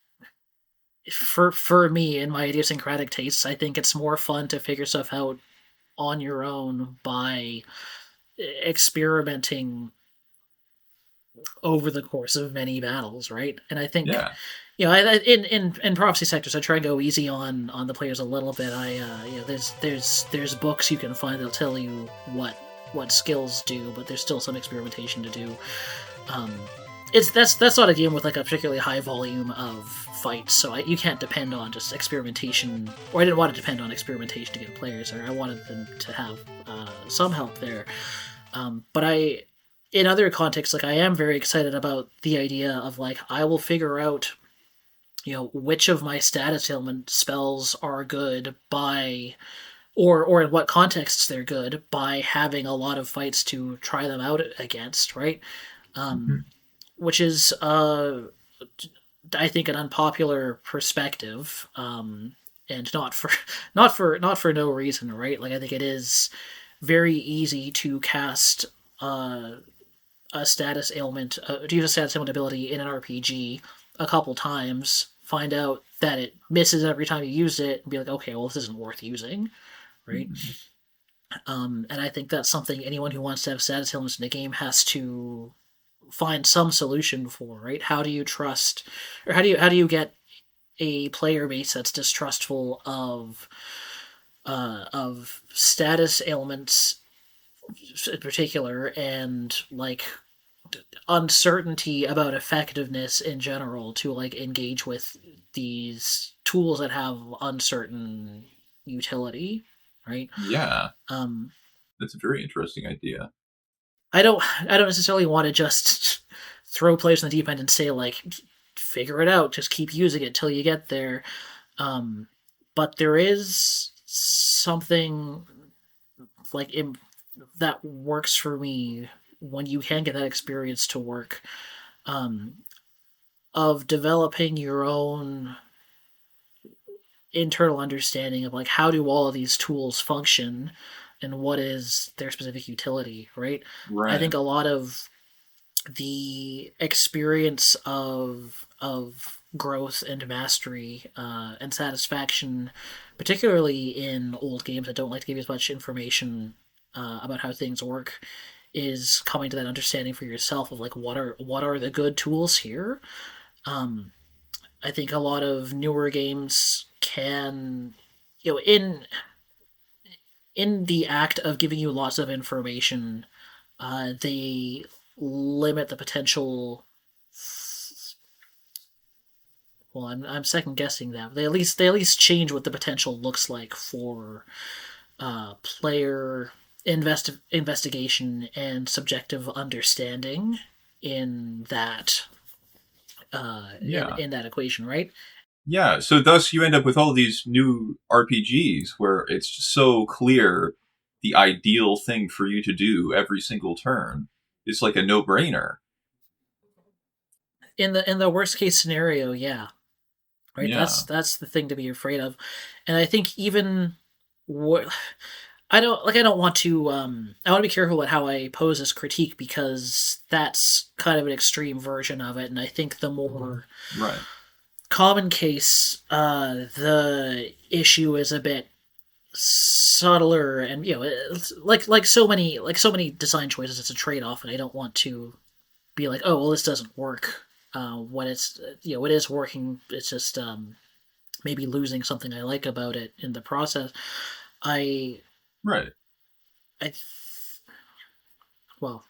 S2: for me and my idiosyncratic tastes, I think it's more fun to figure stuff out on your own by experimenting over the course of many battles, right? And I think,
S1: Yeah.
S2: in prophecy sectors, I try and go easy on the players a little bit. There's books you can find that'll tell you what skills do, but there's still some experimentation to do. Um, that's not a game with like a particularly high volume of fights, so you can't depend on just experimentation. Or I didn't want to depend on experimentation to get players, or I wanted them to have some help there. But in other contexts, like I am very excited about the idea of like I will figure out, which of my status ailment spells are good by, or in what contexts they're good by having a lot of fights to try them out against, right?
S1: Mm-hmm.
S2: Which is, I think, an unpopular perspective, and not for no reason, right? Like I think it is very easy to cast a status ailment, to use a status ailment ability in an RPG a couple times, find out that it misses every time you use it, and be like, okay, well, this isn't worth using, right? And I think that's something anyone who wants to have status ailments in a game has to find some solution for, right? How do you trust, or how do you get a player base that's distrustful of status ailments in particular, and like uncertainty about effectiveness in general, to like engage with these tools that have uncertain utility, right?
S1: Yeah.
S2: Um,
S1: That's a very interesting idea.
S2: I don't necessarily want to just throw players in the deep end and say like figure it out, just keep using it till you get there. Um, but there is something like that works for me when you can get that experience to work, um, of developing your own internal understanding of like how do all of these tools function and what is their specific utility, right? I
S1: Right.
S2: think a lot of the experience of growth and mastery, and satisfaction, particularly in old games that don't like to give you as much information about how things work, is coming to that understanding for yourself of like what are the good tools here. Um, I think a lot of newer games can, in the act of giving you lots of information, they limit the potential. Well, I'm second guessing that. They at least change what the potential looks like for player investigation and subjective understanding in that
S1: Yeah.
S2: in that equation, right?
S1: Yeah. So thus you end up with all these new RPGs where it's just so clear the ideal thing for you to do every single turn. It's like a no-brainer.
S2: In the worst case scenario, yeah, right. That's
S1: Yeah.
S2: that's the thing to be afraid of, and I think even what I don't want to I want to be careful about how I pose this critique, because that's kind of an extreme version of it, and I think the more
S1: Right.
S2: common case, the issue is a bit subtler, and it's like so many design choices, it's a trade-off, and I don't want to be like, oh well, this doesn't work, when it's, it is working. It's just maybe losing something I like about it in the process. I
S1: Right.
S2: I well,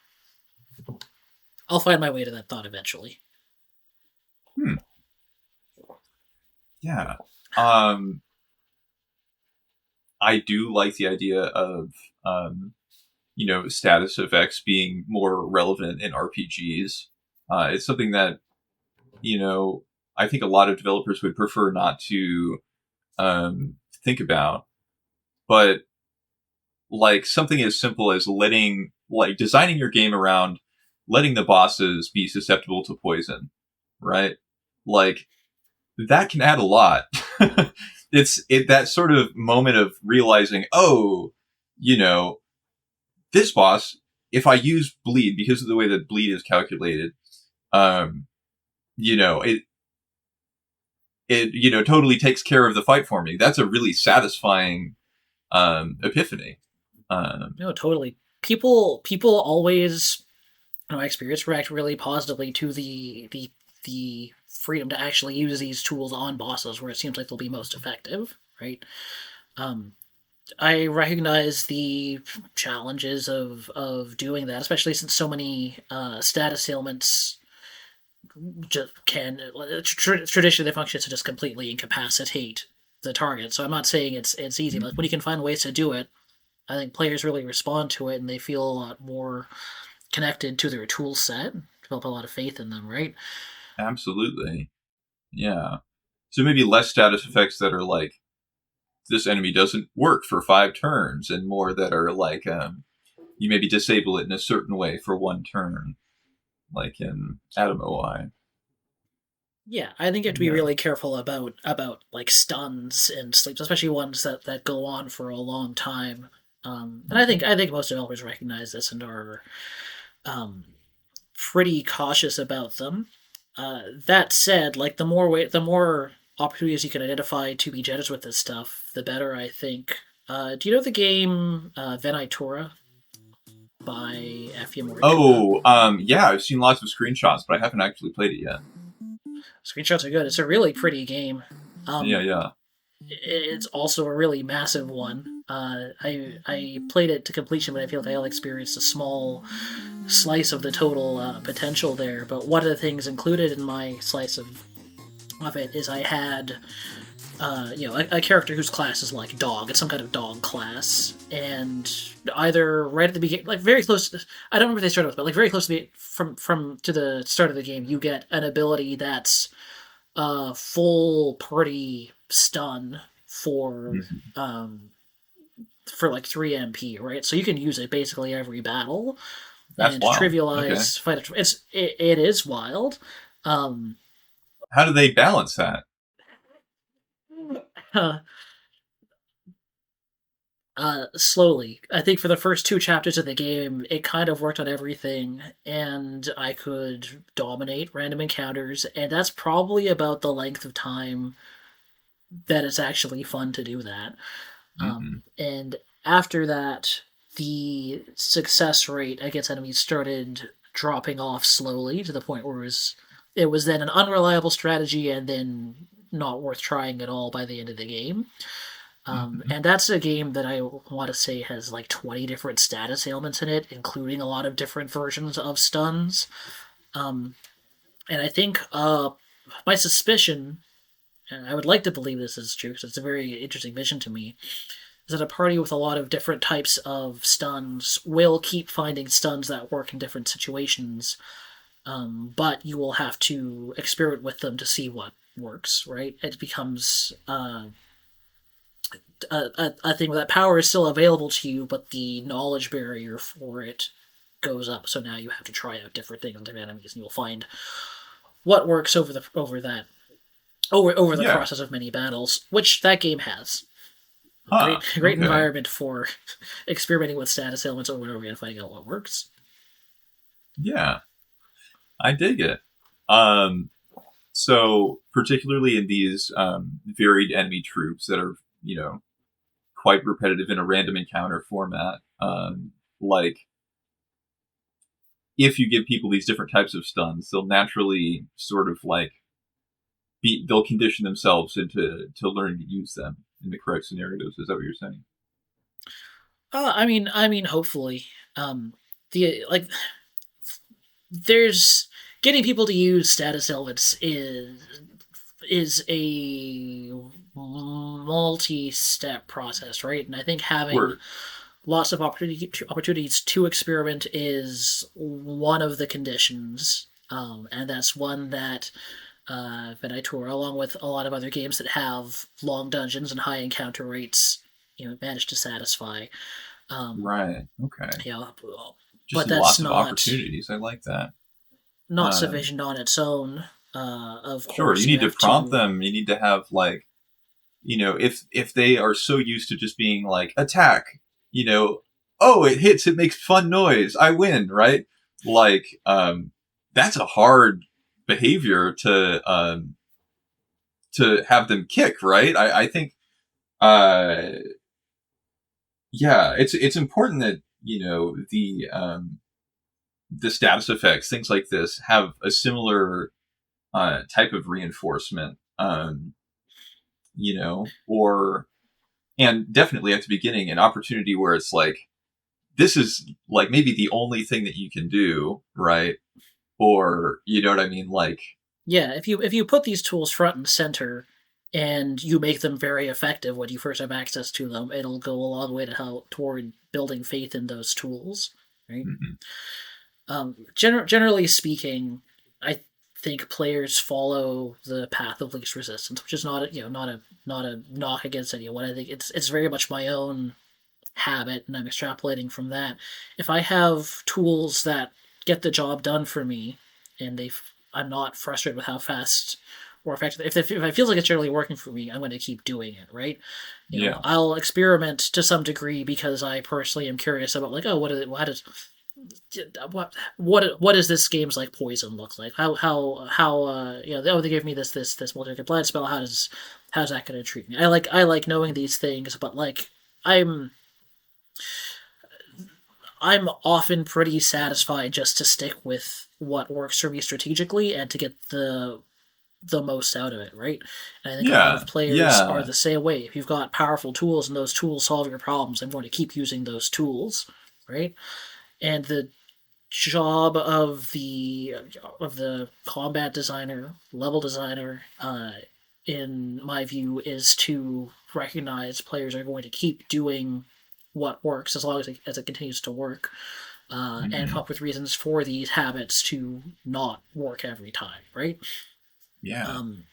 S2: I'll find my way to that thought eventually.
S1: Hmm. Yeah. Um, I do like the idea of, um, status effects being more relevant in RPGs. It's something that, I think a lot of developers would prefer not to think about. But like something as simple as designing your game around letting the bosses be susceptible to poison, right? Like that can add a lot. It's that sort of moment of realizing, oh, you know, this boss, if I use bleed because of the way that bleed is calculated, um, you know, it totally takes care of the fight for me. That's a really satisfying epiphany.
S2: No, totally. People always, in my experience, react really positively to the freedom to actually use these tools on bosses where it seems like they'll be most effective, right? I recognize the challenges of doing that, especially since so many status ailments just can traditionally they function to just completely incapacitate the target. So I'm not saying it's easy, but when you can find ways to do it, I think players really respond to it and they feel a lot more connected to their tool set, develop a lot of faith in them, right?
S1: Absolutely. Yeah. So maybe less status effects that are like, this enemy doesn't work for 5 turns, and more that are like, you maybe disable it in a certain way for 1 turn, like in Atom OI.
S2: Yeah, I think you have to be really careful about like stuns and sleeps, especially ones that go on for a long time. And I think most developers recognize this and are pretty cautious about them. That said, like the more opportunities you can identify to be generous with this stuff, the better. I think. Do you know the game Venitura by Aveyond?
S1: Oh, yeah, I've seen lots of screenshots, but I haven't actually played it yet.
S2: Screenshots are good. It's a really pretty game.
S1: Yeah.
S2: It's also a really massive one. I played it to completion, but I feel like I only experienced a small slice of the total potential there. But one of the things included in my slice of it is I had a character whose class is like dog. It's some kind of dog class, and either right at the beginning, like very close to, I don't remember what they started with, but like very close to from to the start of the game, you get an ability that's full party stun for like 3 MP, right? So you can use it basically every battle.
S1: That's
S2: and
S1: wild.
S2: Trivialize fight. It is wild.
S1: How do they balance that?
S2: Slowly. I think for the first 2 chapters of the game, it kind of worked on everything, and I could dominate random encounters, and that's probably about the length of time that it's actually fun to do that. And after that, the success rate against enemies started dropping off slowly to the point where it was then an unreliable strategy and then not worth trying at all by the end of the game. And that's a game that I want to say has like 20 different status ailments in it, including a lot of different versions of stuns. And I think my suspicion, and I would like to believe this is true because it's a very interesting vision to me, is that a party with a lot of different types of stuns will keep finding stuns that work in different situations, but you will have to experiment with them to see what works, right? It becomes a thing that power is still available to you, but the knowledge barrier for it goes up. So now you have to try out different things on different enemies, and you'll find what works over the process of many battles, which that game has. Great environment for experimenting with status ailments over and over again and finding out what works.
S1: Yeah, I dig it. So particularly in these varied enemy troops that are, quite repetitive in a random encounter format, like if you give people these different types of stuns, they'll naturally sort of like they'll condition themselves into learning to use them in the correct scenarios. Is that what you're saying?
S2: I mean, hopefully, there's getting people to use status ailments is a multi-step process, right? And I think having lots of opportunities to experiment is one of the conditions, and that's one that Venitura, along with a lot of other games that have long dungeons and high encounter rates, managed to satisfy.
S1: Right. Okay.
S2: But that's
S1: lots
S2: not
S1: of opportunities. I like that.
S2: Not sufficient on its own. Of course,
S1: sure, you need to prompt them. You need to have like, if they are so used to just being like attack, oh, it hits, it makes fun noise, I win, right? Like, that's a hard behavior to to have them kick, right? I think, uh, yeah, it's important that, the status effects, things like this, have a similar type of reinforcement, or, and definitely at the beginning, an opportunity where it's like, this is like maybe the only thing that you can do, right? Or, you know what I mean? Like,
S2: Yeah, if you put these tools front and center, and you make them very effective when you first have access to them, it'll go a long way to help toward building faith in those tools, right?
S1: mhm.
S2: Generally speaking, I think players follow the path of least resistance, which is not a knock against anyone. I think it's very much my own habit, and I'm extrapolating from that. If I have tools that get the job done for me, and I'm not frustrated with how fast or effective. If it feels like it's generally working for me, I'm going to keep doing it, right?
S1: Yeah.
S2: I'll experiment to some degree because I personally am curious about like, oh, what does this game's like poison look like? They gave me this multi blind spell. How's that going to treat me? I like knowing these things, but like I'm I'm often pretty satisfied just to stick with what works for me strategically and to get the most out of it, right? And I think a lot
S1: Yeah.
S2: of players are
S1: Yeah.
S2: the same way. If you've got powerful tools and those tools solve your problems, I'm going to keep using those tools, right? And the job of the combat designer, level designer, in my view, is to recognize players are going to keep doing what works as long as it continues to work, and come
S1: Mhm.
S2: up with reasons for these habits to not work every time, right?
S1: Yeah.
S2: Um,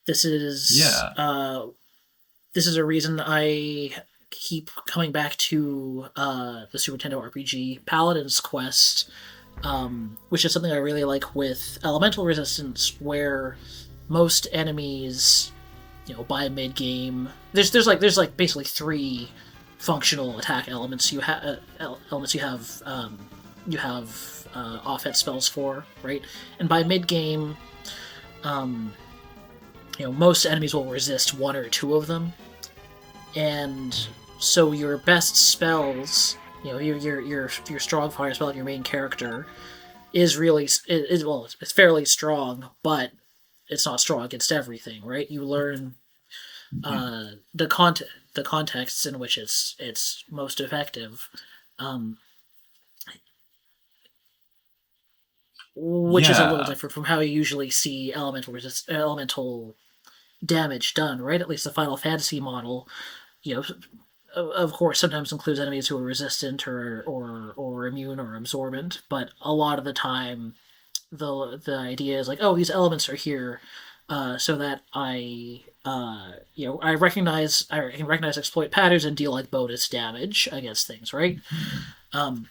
S2: this is
S1: Yeah.
S2: uh, this is a reason I keep coming back to the Super Nintendo RPG Paladin's Quest, which is something I really like with elemental resistance, where most enemies, by mid game, there's basically three functional attack elements you have offense spells for, right? And by mid game, um, most enemies will resist one or two of them, and so your best spells, your strong fire spell of your main character is really it's fairly strong, but it's not strong against everything, right? You learn
S1: Mhm.
S2: the contexts in which it's most effective, um, which is a little
S1: Yeah.
S2: different from how you usually see elemental damage done, right? At least the Final Fantasy model, you know, of course, sometimes includes enemies who are resistant or immune or absorbent, but a lot of the time, the idea is like, oh, these elements are here, so that I can recognize exploit patterns and deal like bonus damage against things, right?
S1: Mhm.
S2: Um,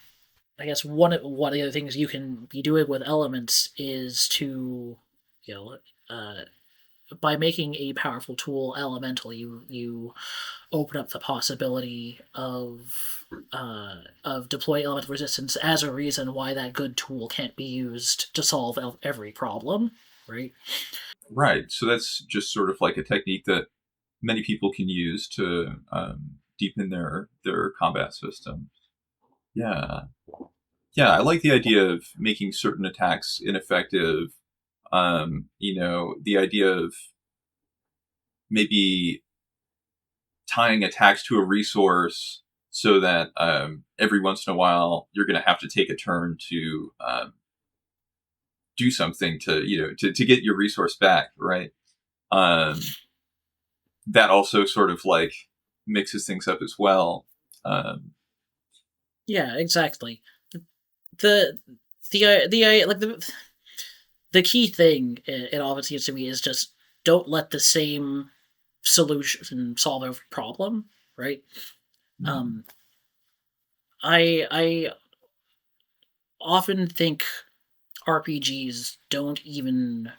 S2: I guess one of the other things you can be doing with elements is to, you know, by making a powerful tool elemental, you open up the possibility of deploying elemental resistance as a reason why that good tool can't be used to solve every problem, right?
S1: Right. So that's just sort of like a technique that many people can use to deepen their combat system. Yeah. Yeah. I like the idea of making certain attacks ineffective. The idea of maybe tying attacks to a resource so that every once in a while you're going to have to take a turn to do something to get your resource back, right? Um, that also sort of like mixes things up as well. Um,
S2: Yeah, exactly. The the key thing it always seems to me is just don't let the same solution solve every problem, right?
S1: mm,
S2: Um, I often think RPGs don't even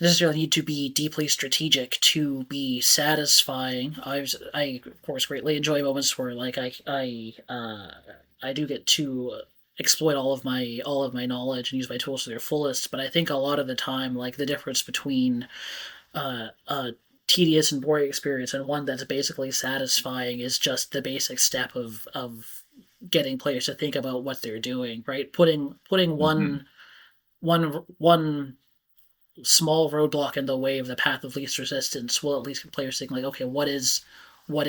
S2: necessarily need to be deeply strategic to be satisfying. I of course greatly enjoy moments where like I do get to exploit all of my knowledge and use my tools to their fullest. But I think a lot of the time, like the difference between a tedious and boring experience and one that's basically satisfying is just the basic step of getting players to think about what they're doing, right? Putting
S1: Mm-hmm.
S2: one small roadblock in the way of the path of least resistance will at least get players thinking like, okay, what is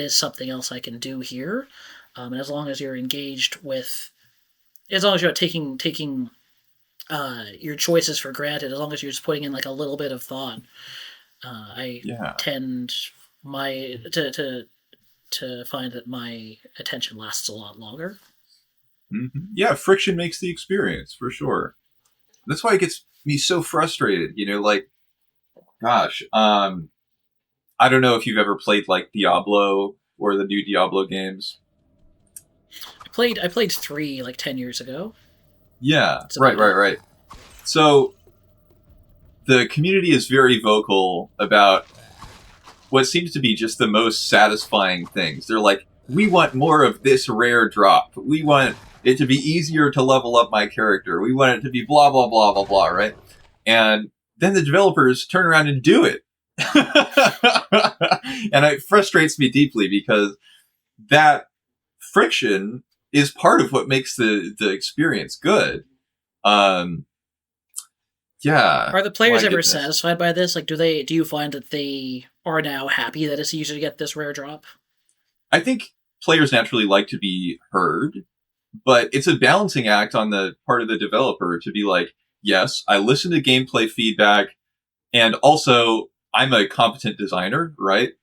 S2: something else I can do here? And as long as you're engaged with, as long as you're not taking your choices for granted, as long as you're just putting in like a little bit of thought, I
S1: Yeah.
S2: tend my to find that my attention lasts a lot longer.
S1: Mm-hmm. Yeah, friction makes the experience for sure. That's why it gets me so frustrated. Like, gosh, I don't know if you've ever played like Diablo or the new Diablo games.
S2: I played 3 like 10 years ago.
S1: Yeah,
S2: That's
S1: right,
S2: about
S1: right,
S2: it.
S1: right. So the community is very vocal about what seems to be just the most satisfying things. They're like, we want more of this rare drop. We want it to be easier to level up my character. We want it to be blah, blah, blah, blah, blah, right? And then the developers turn around and do it. And it frustrates me deeply because that friction is part of what makes the experience good. Um, yeah,
S2: Are the players
S1: my
S2: ever
S1: goodness.
S2: satisfied by this? Like, do you find that they are now happy that it's easier to get this rare drop?
S1: I think players naturally like to be heard, but it's a balancing act on the part of the developer to be like, yes, I listen to gameplay feedback, and also I'm a competent designer, right?
S2: Mm-hmm.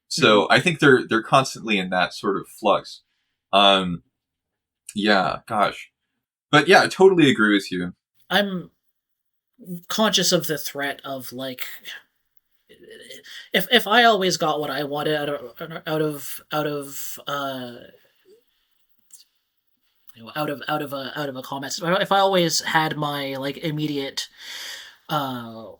S1: So I think they're constantly in that sort of flux. Um, yeah, gosh, but yeah, I totally agree with you.
S2: I'm conscious of the threat of like, if I always got what I wanted out of a comment, if I always had my like immediate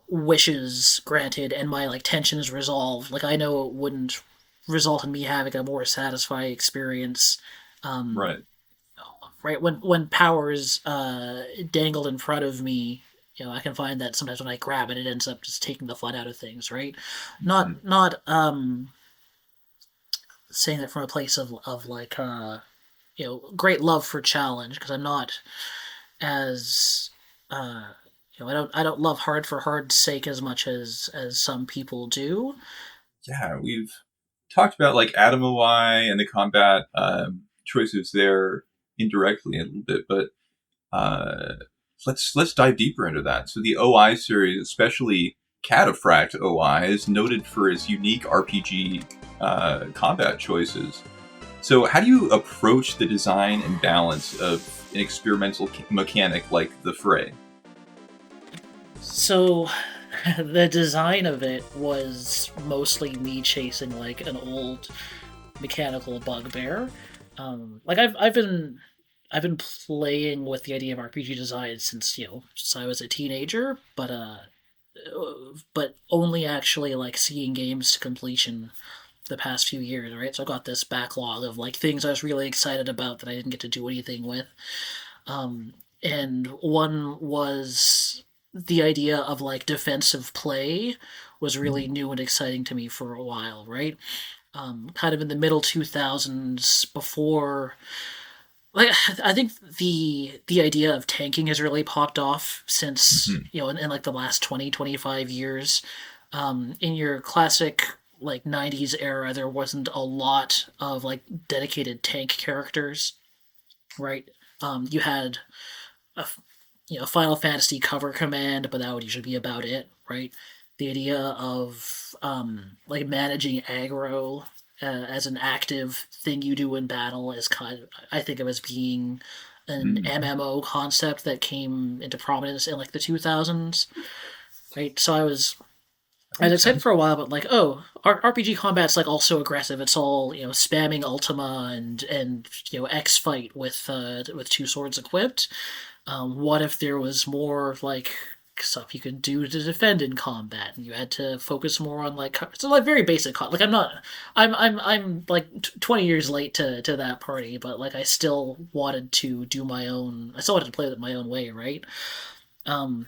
S2: wishes granted and my like tensions resolved, like I know it wouldn't result in me having a more satisfying experience. Um,
S1: Right.
S2: right when power is dangled in front of me, I can find that sometimes when I grab it, it ends up just taking the fun out of things. Right,
S1: Mhm.
S2: not saying that from a place of like great love for challenge, because I'm not as I don't love hard for hard's sake as much as some people do.
S1: Yeah, we've talked about like Atom OI and the combat choices there indirectly a little bit, but uh, let's dive deeper into that. So the OI series, especially Cataphract OI, is noted for its unique RPG combat choices. So how do you approach the design and balance of an experimental mechanic like the Fray?
S2: So the design of it was mostly me chasing like an old mechanical bugbear. Like I've been playing with the idea of RPG design since I was a teenager, but only actually like seeing games to completion the past few years, right? So I got this backlog of like things I was really excited about that I didn't get to do anything with. Um, and one was the idea of like defensive play was really new and exciting to me for a while, right? Kind of in the middle 2000s before, like I think the idea of tanking has really popped off since
S1: Mm-hmm.
S2: in like the last 20-25 years. In your classic like 90s era, there wasn't a lot of like dedicated tank characters, right? You had a Final Fantasy cover command, but that would usually be about it, right? The idea of like managing aggro as an active thing you do in battle is kind of, I think of as being an
S1: Mm-hmm.
S2: MMO concept that came into prominence in like the 2000s, right? So
S1: That
S2: I was
S1: makes
S2: excited
S1: sense.
S2: for a while, but like, oh, RPG combat's like also aggressive. It's all spamming Ultima and X fight with two swords equipped. What if there was more like stuff you could do to defend in combat, and you had to focus more on like so like very basic like I'm not I'm like 20 years late to that party, but like I still wanted to do my own. I still wanted to play it my own way, right? Um,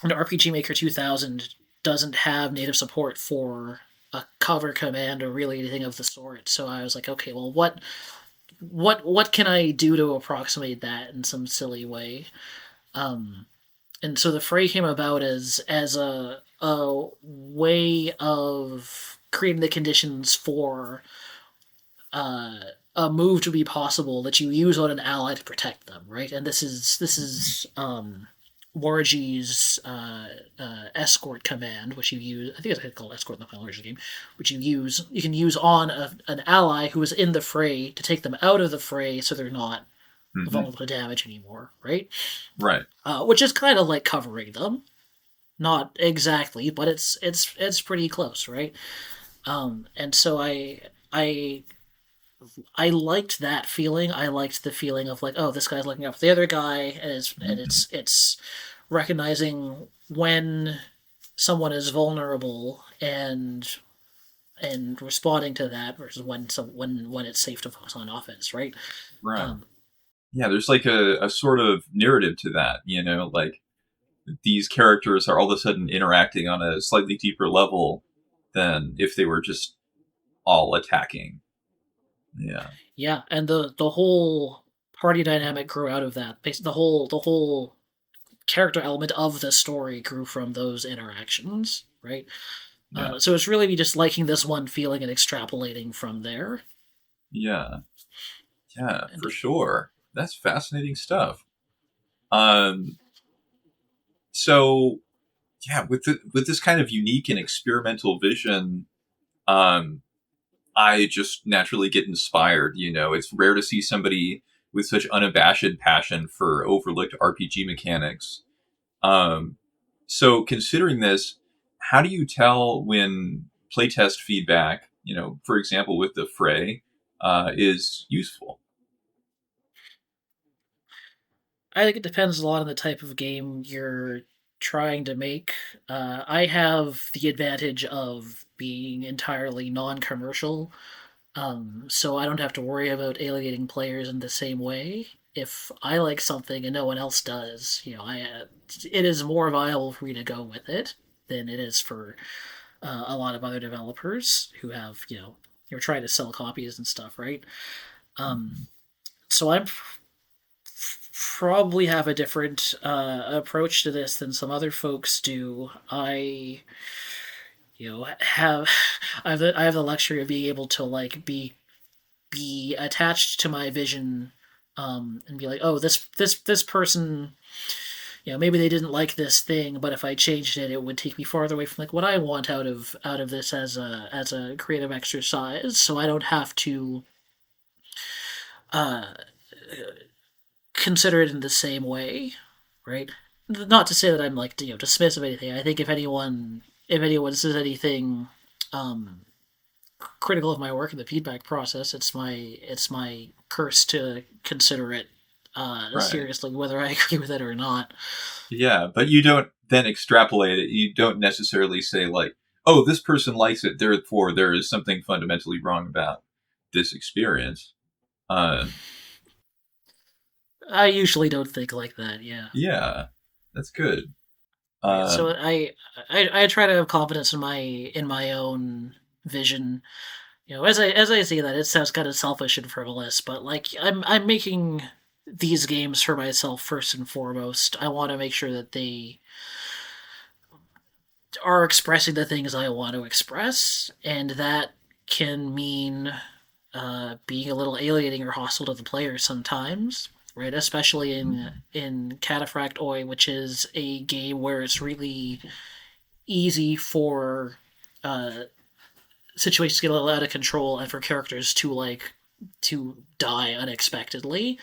S2: and RPG Maker 2000 doesn't have native support for a cover command or really anything of the sort. So I was like, okay, well, what can I do to approximate that in some silly way? And so the fray came about as a way of creating the conditions for a move to be possible that you use on an ally to protect them, right? And this is Warji's escort command, which you use. I think it's called escort in the final version of the game, which you can use on an ally who is in the fray to take them out of the fray, so they're not vulnerable to damage anymore, right?
S1: Right.
S2: Which is kind of like covering them, not exactly, but it's pretty close, right? And so I liked that feeling. I liked the feeling of like, oh, this guy's looking out for the other guy, and it's recognizing when someone is vulnerable and responding to that versus when it's safe to focus on offense, right?
S1: Right. Yeah, there's like a sort of narrative to that, like these characters are all of a sudden interacting on a slightly deeper level than if they were just all attacking. Yeah.
S2: Yeah, and the whole party dynamic grew out of that. The whole character element of the story grew from those interactions, right?
S1: Yeah.
S2: So it's really just liking this one feeling and extrapolating from there.
S1: Yeah. Yeah, for sure. That's fascinating stuff. So yeah, with this kind of unique and experimental vision, I just naturally get inspired. It's rare to see somebody with such unabashed passion for overlooked RPG mechanics. So considering this, how do you tell when playtest feedback, for example, with the Fray, is useful?
S2: I think it depends a lot on the type of game you're trying to make. I have the advantage of being entirely non-commercial, so I don't have to worry about alienating players in the same way. If I like something and no one else does, it is more viable for me to go with it than it is for a lot of other developers who have, you're trying to sell copies and stuff, right? So I'm probably have a different approach to this than some other folks do. I have I have the luxury of being able to like be attached to my vision, and be like, oh, this person, maybe they didn't like this thing, but if I changed it, it would take me farther away from like what I want out of this as a creative exercise. So I don't have to uh, consider it in the same way, right? Not to say that I'm like dismissive of anything. I think if anyone says anything critical of my work in the feedback process, it's my curse to consider it
S1: Right.
S2: seriously, whether I agree with it or not.
S1: Yeah, but you don't then extrapolate it. You don't necessarily say like, "Oh, this person likes it, therefore there is something fundamentally wrong about this experience." Uh,
S2: I usually don't think like that. Yeah.
S1: yeah, that's good.
S2: Right. So
S1: Um,
S2: I try to have confidence in my own vision. As I say that, it sounds kind of selfish and frivolous, but like I'm making these games for myself first and foremost. I want to make sure that they are expressing the things I want to express, and that can mean being a little alienating or hostile to the player sometimes, right? Especially in Cataphract OI, which is a game where it's really easy for situations to get a little out of control and for characters to die unexpectedly,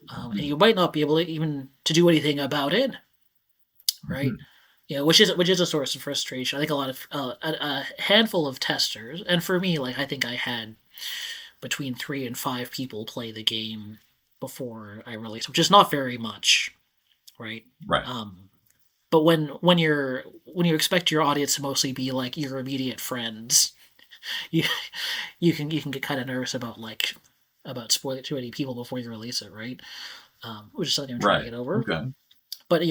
S2: and you might not be able to even to do anything about it, right? Which is a source of frustration. I think a lot of a handful of testers, and for me, like I think I had between 3 and 5 people play the game before I released, which is not very much, right?
S1: right.
S2: But when you expect your audience to mostly be like your immediate friends, you you can get kind of nervous about spoiling it to any people before you release it, right? Which is something I'm trying to
S1: Right.
S2: get over.
S1: Okay.
S2: But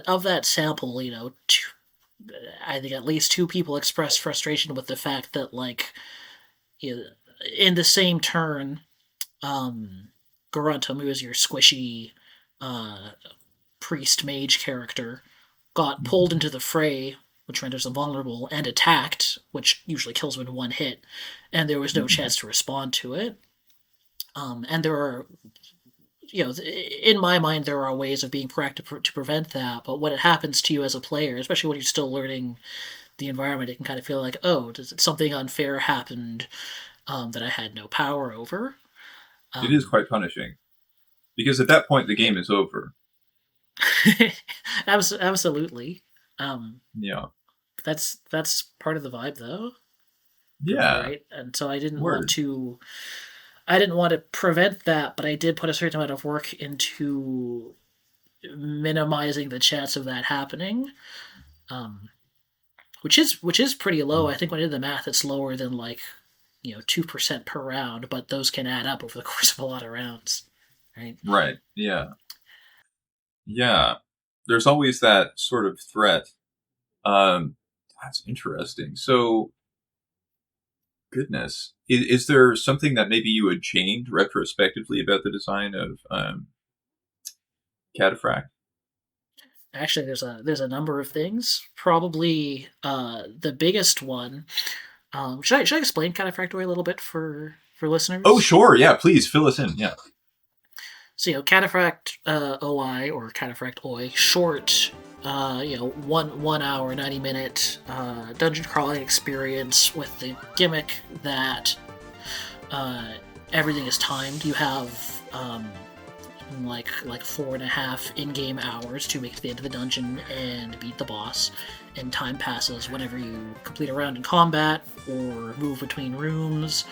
S2: of that sample, I think at least two people expressed frustration with the fact that, like, in the same turn, Gruntum, who is your squishy uh, priest mage character, got pulled into the fray, which renders them vulnerable, and attacked, which usually kills them in one hit, and there was no chance to respond to it. And there are, in my mind, there are ways of being proactive to prevent that, but when it happens to you as a player, especially when you're still learning the environment, it can kind of feel like, oh, does something unfair happened that I had no power over?
S1: It is quite punishing. Because at that point, the game is over.
S2: Absolutely.
S1: Yeah.
S2: That's part of the vibe, though.
S1: Yeah.
S2: Right. And so I didn't
S1: Word.
S2: want to. I didn't want to prevent that, but I did put a certain amount of work into minimizing the chance of that happening, which is pretty low. I think when I did the math, it's lower than 2% per round, but those can add up over the course of a lot of rounds, right?
S1: Right. Yeah. Yeah. There's always that sort of threat. That's interesting. So, goodness, is there something that maybe you would change retrospectively about the design of Cataphract?
S2: Actually, there's a number of things. Probably the biggest one. Should I explain Cataphract OI a little bit for listeners?
S1: Oh, sure. Yeah, please fill us in. Yeah.
S2: So Cataphract OI or Cataphract OI, short, 1 hour 90-minute dungeon crawling experience with the gimmick that everything is timed. You have like 4.5 in-game hours to make it to the end of the dungeon and beat the boss, and time passes whenever you complete a round in combat or move between rooms,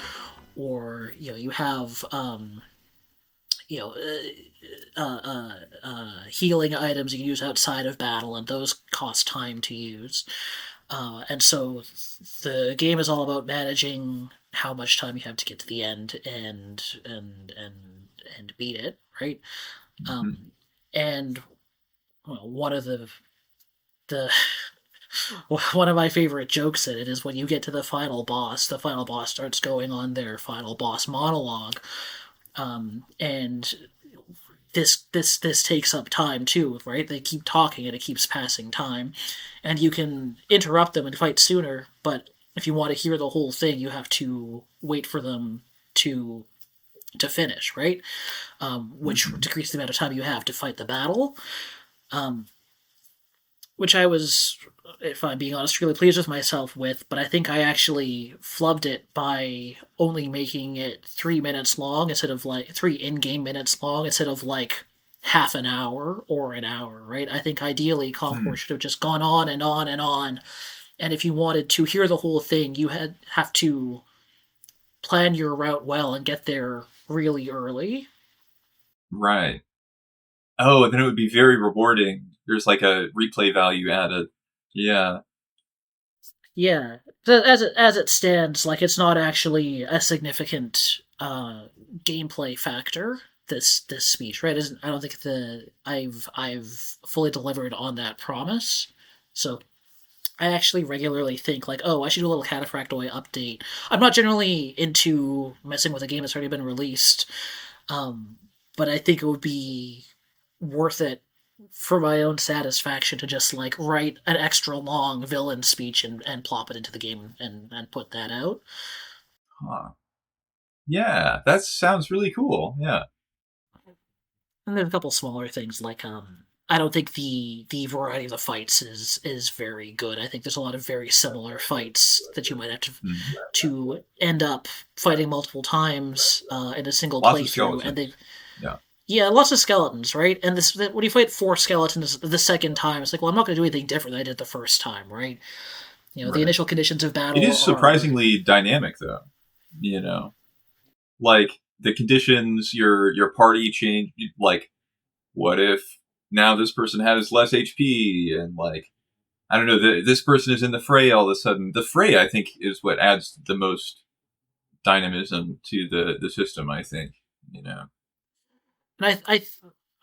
S2: or you have healing items you can use outside of battle, and those cost time to use. And so the game is all about managing how much time you have to get to the end and beat it, right? And one of the one of my favorite jokes in it is when you get to the final boss starts going on their final boss monologue, and this takes up time too, right? They keep talking and it keeps passing time, and you can interrupt them and fight sooner, but if you want to hear the whole thing, you have to wait for them to finish, right? Which decreases the amount of time you have to fight the battle. Which I was, if I'm being honest, really pleased with myself with, but I think I actually flubbed it by only making it 3 minutes long instead of 3 in-game minutes long instead of half an hour or an hour, right? I think ideally Concord should have just gone on and on and on, and if you wanted to hear the whole thing, you have to plan your route well and get there really early.
S1: Right. Oh, and then it would be very rewarding. There's a replay value added. Yeah.
S2: Yeah. As it stands, it's not actually a significant gameplay factor. This speech, right? I don't think I've fully delivered on that promise. So I actually regularly think oh, I should do a little Cataphract OI update. I'm not generally into messing with a game that's already been released, but I think it would be worth it for my own satisfaction to just write an extra long villain speech and plop it into the game and put that out.
S1: Huh. Yeah, that sounds really cool. Yeah.
S2: And there's a couple smaller things I don't think the variety of the fights is very good. I think there's a lot of very similar fights that you might have to end up fighting multiple times in a single playthrough, and yeah, lots of skeletons, right? And when you fight 4 skeletons the second time, it's well, I'm not going to do anything different than I did the first time, right?
S1: Right.
S2: The initial conditions of battle.
S1: It is surprisingly dynamic, though. The conditions, your party change. What if now this person has less HP, and I don't know, this person is in the fray all of a sudden. The fray, I think, is what adds the most dynamism to the system. I think,
S2: And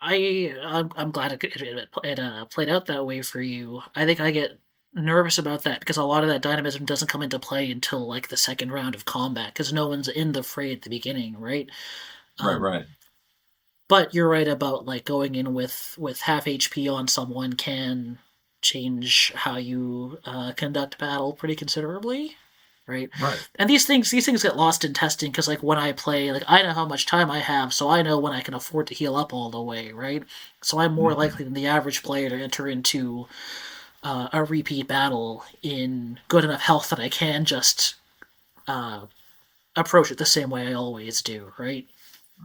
S2: I'm glad it played out that way for you. I think I get nervous about that because a lot of that dynamism doesn't come into play until like the second round of combat because no one's in the fray at the beginning, right?
S1: Right,
S2: Um,
S1: right.
S2: but you're right about like going in with half HP on someone can change how you conduct battle pretty considerably, right?
S1: Right.
S2: And these things get lost in testing because like when I play, like I know how much time I have, so I know when I can afford to heal up all the way, right? So I'm more
S1: Hmm.
S2: likely than the average player to enter into a repeat battle in good enough health that I can just uh, approach it the same way I always do, right?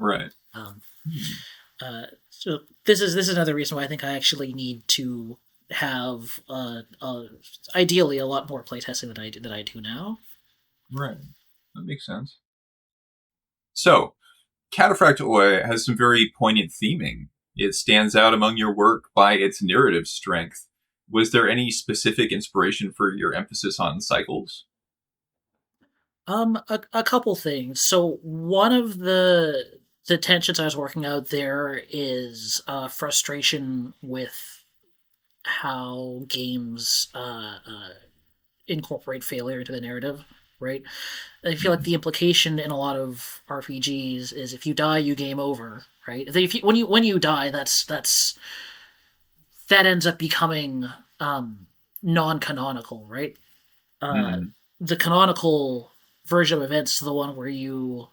S1: Right.
S2: Um,
S1: Hmm.
S2: so this is another reason why I think I actually need to have ideally a lot more playtesting than I do now.
S1: Right. That makes sense. So, Cataphract OI has some very poignant theming. It stands out among your work by its narrative strength. Was there any specific inspiration for your emphasis on cycles?
S2: A couple things. So one of the tensions I was working out there is frustration with how games incorporate failure into the narrative, right? I feel like
S1: Mhm.
S2: the implication in a lot of RPGs is if you die, you game over, right? If you, when you die, that ends up becoming non-canonical, right? Uh,
S1: Mhm.
S2: the canonical version of events is the one where you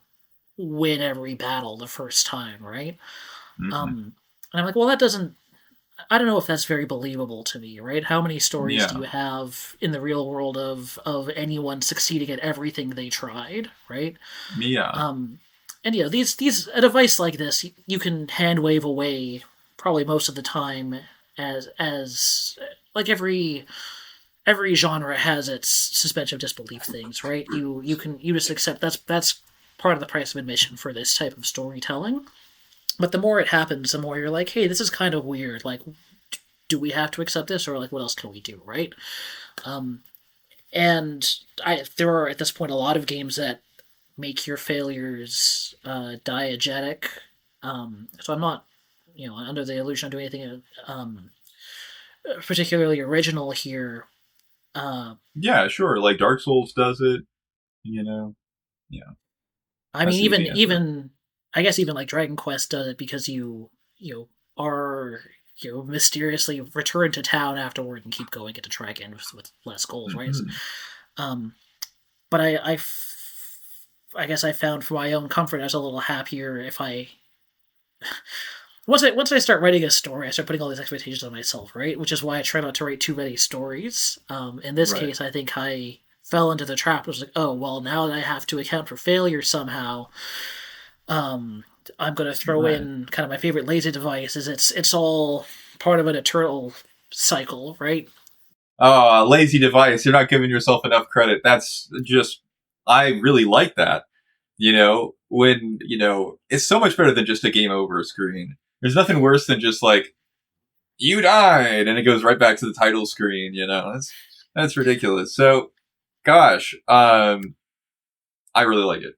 S2: win every battle the first time, right?
S1: Mhm.
S2: And I'm like, well, that doesn't. I don't know if that's very believable to me, right? How many stories do
S1: Yeah.
S2: you have in the real world of anyone succeeding at everything they tried, right?
S1: Yeah.
S2: Um, and these a device like this you can hand wave away probably most of the time as like every genre has its suspension of disbelief things, right? You just accept that's part of the price of admission for this type of storytelling. But the more it happens, the more you're like, hey, this is kind of weird. Like, do we have to accept this, or like, what else can we do, right? Um, and there are at this point a lot of games that make your failures diegetic. So I'm not, under the illusion of doing anything particularly original here. Uh,
S1: Yeah, sure. Like Dark Souls does it, you know? Yeah.
S2: I
S1: I
S2: mean,
S1: see
S2: even
S1: the answer.
S2: even I guess even like Dragon Quest does it because you are mysteriously return to town afterward and keep going, get to try again with less goals, right?
S1: Mhm.
S2: Um, but I guess I found for my own comfort I was a little happier if I once I start writing a story, I start putting all these expectations on myself, right? Which is why I try not to write too many stories. In this
S1: Right.
S2: case, I think I fell into the trap. It was like, oh well, now that I have to account for failure somehow, um, I'm going to throw
S1: Right.
S2: in kind of my favorite lazy device. Is it's all part of an eternal cycle, right?
S1: Oh, lazy device. You're not giving yourself enough credit. That's just, I really like that. It's so much better than just a game over screen. There's nothing worse than just like, you died, and it goes right back to the title screen. That's ridiculous. So, gosh, I really like it.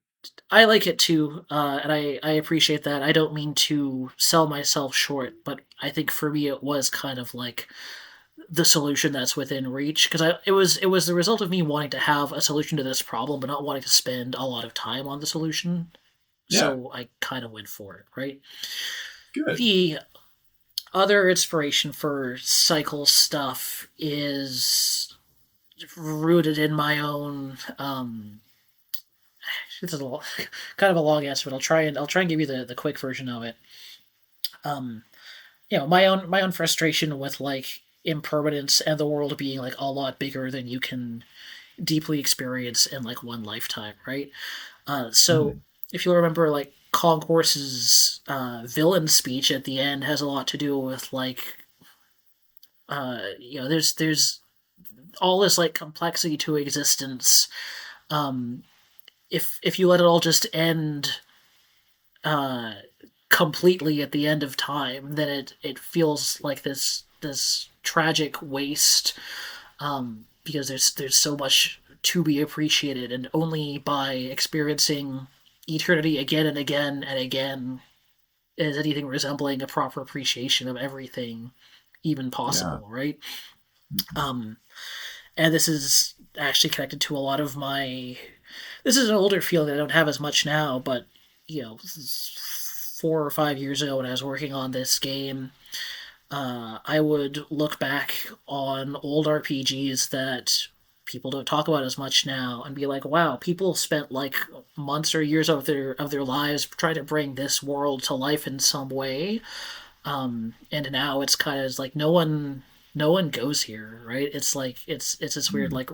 S2: I like it too, and I appreciate that. I don't mean to sell myself short, but I think for me it was kind of like the solution that's within reach because it was the result of me wanting to have a solution to this problem, but not wanting to spend a lot of time on the solution.
S1: Yeah,
S2: So I kind of went for it, right?
S1: good.
S2: The other inspiration for cycle stuff is rooted in my own it's a little, kind of a long answer, but I'll try and give you the quick version of it. Um, my own frustration with like impermanence and the world being like a lot bigger than you can deeply experience in like one lifetime, right? So
S1: Mhm.
S2: if you'll remember, like Concourse's villain speech at the end has a lot to do with like there's all this like complexity to existence. Um, if you let it all just end uh, completely at the end of time, then it feels like this tragic waste because there's so much to be appreciated, and only by experiencing eternity again and again and again is anything resembling a proper appreciation of everything even
S1: Yeah.
S2: possible, right?
S1: Mhm.
S2: Um, and this is actually connected to a lot of my. This is an older feeling that I don't have as much now, but 4 or 5 years ago when I was working on this game, I would look back on old RPGs that people don't talk about as much now and be like, wow, people spent like months or years of their lives trying to bring this world to life in some way. And now it's kind of like no one goes here, right? It's like it's this weird like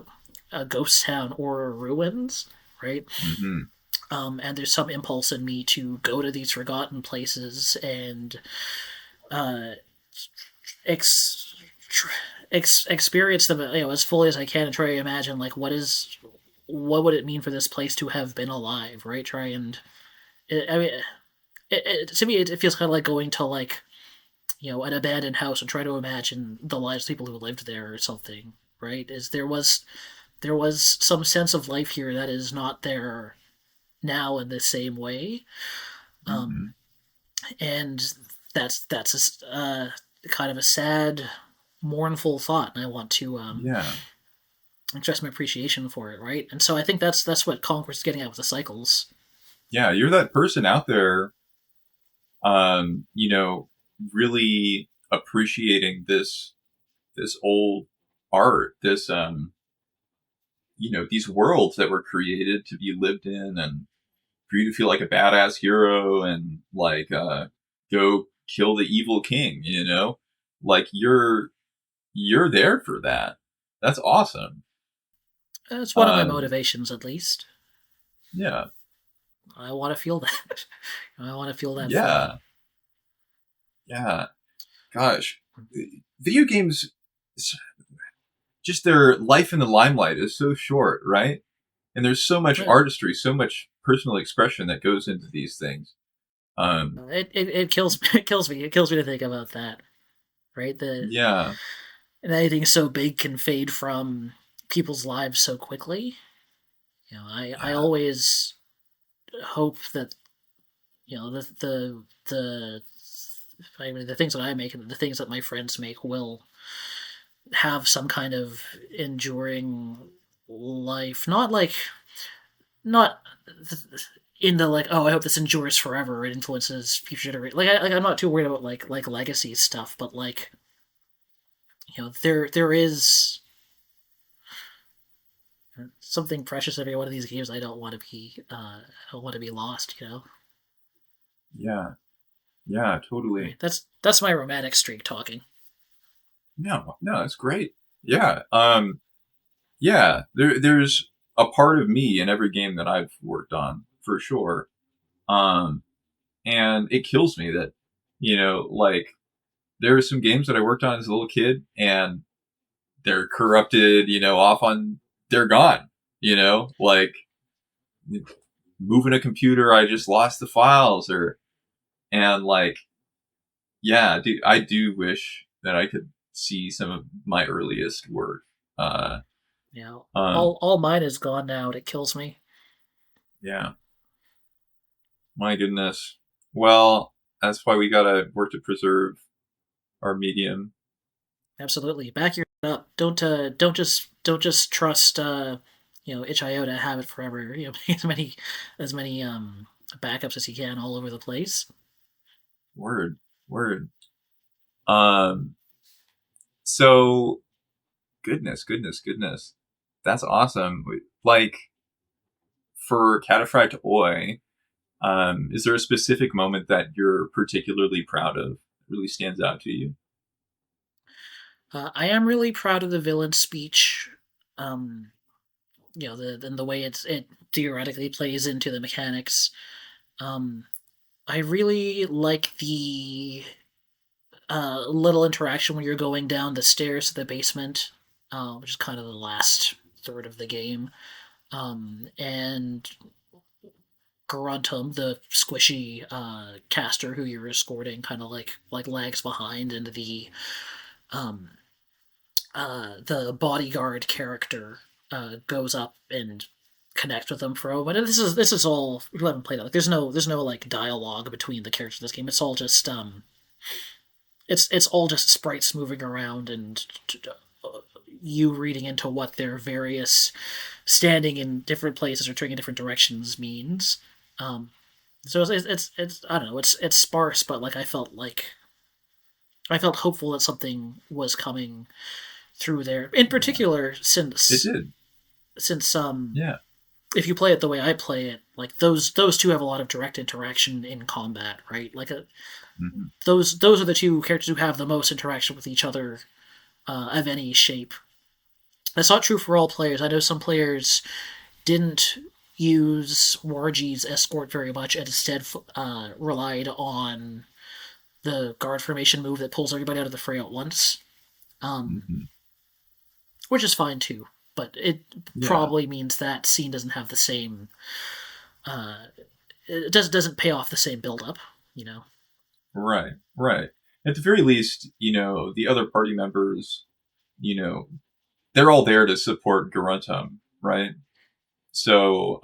S2: a ghost town or ruins, right?
S1: Mm-hmm.
S2: And there's some impulse in me to go to these forgotten places and uh, ex- experience them, as fully as I can, and try to imagine like what would it mean for this place to have been alive, right? Try and I mean, to me, it feels kind of like going to like an abandoned house and try to imagine the lives of people who lived there or something, right? Is there was some sense of life here that is not there now in the same way,
S1: Mm-hmm.
S2: and that's kind of a sad, mournful thought, and I want to
S1: Yeah.
S2: express my appreciation for it, right? And so I think that's what Conquer's getting at with the cycles.
S1: Yeah. You're that person out there, you know, really appreciating this old art, this these worlds that were created to be lived in, and for you to feel like a badass hero and like go kill the evil king, like you're there for that. That's awesome.
S2: It's one of my
S1: Um,
S2: motivations, at least.
S1: yeah,
S2: I want to feel that. I want to feel that fully.
S1: yeah, yeah. Gosh, video games, just their life in the limelight is so short, right? And there's so much
S2: Yeah.
S1: artistry, so much personal expression that goes into these things. Um,
S2: It kills it kills me. It kills me to think about that. Right?
S1: yeah,
S2: And anything so big can fade from people's lives so quickly. I
S1: yeah,
S2: always hope that the I mean the things that I make and the things that my friends make will have some kind of enduring life. Not like not in the like, oh, I hope this endures forever. It influences future generations. I'm not too worried about like legacy stuff, but like there is something precious in every one of these games. I don't want to be lost.
S1: yeah, yeah, totally.
S2: Right? That's my romantic streak talking.
S1: No, no, that's great. Yeah, yeah. There's a part of me in every game that I've worked on for sure. Um, and it kills me that like there are some games that I worked on as a little kid, and they're corrupted. Off on they're gone. Like moving a computer, I just lost the files, and like I do wish that I could see some of my earliest work. Uh, um,
S2: All mine is gone now, and it kills me.
S1: yeah, my goodness. Well, that's why we gotta work to preserve our medium.
S2: Absolutely, back your up. Don't just trust itch.io to have it forever. As many backups as you can all over the place.
S1: Word, word. Um, so goodness, goodness, goodness. That's awesome. Like for Cataphract OI, is there a specific moment that you're particularly proud of? Really stands out to you?
S2: I am really proud of the villain speech. Um, the way it theoretically plays into the mechanics. Um, I really like the little interaction when you're going down the stairs to the basement, which is kind of the last third of the game. And Gruntum, the squishy caster who you're escorting, kind of like lags behind, and um, the bodyguard character goes up and connects with them for a moment. And this is all who haven't played it. Like there's no like dialogue between the characters in this game. It's all just it's all just sprites moving around and you reading into what their various standing in different places or turning in different directions means. So it's I don't know, it's sparse, but like I felt hopeful that something was coming through there. In particular, since
S1: It did.
S2: Since
S1: Yeah.
S2: if you play it the way I play it, like those two have a lot of direct interaction in combat, right? Like those are the two characters who have the most interaction with each other of any shape. That's not true for all players. I know some players didn't use Warji's escort very much and instead relied on the guard formation move that pulls everybody out of the fray at once. Which is fine too, but it probably means that scene doesn't have the same. It doesn't pay off the same build up, you know.
S1: Right. At the very least, you know, the other party members, you know, they're all there to support Garuntum, right? So,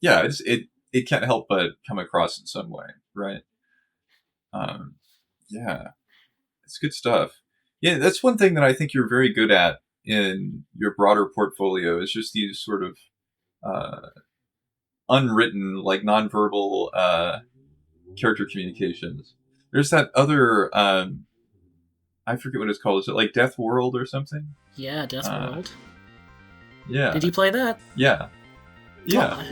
S1: yeah, it can't help but come across in some way, right? Yeah, it's good stuff. Yeah, that's one thing that I think you're very good at in your broader portfolio is just these sort of unwritten, like nonverbal character communications. There's that other, I forget what it's called. Is it like Death World or something?
S2: Yeah, Death World.
S1: Yeah.
S2: Did you play that?
S1: Yeah. Yeah.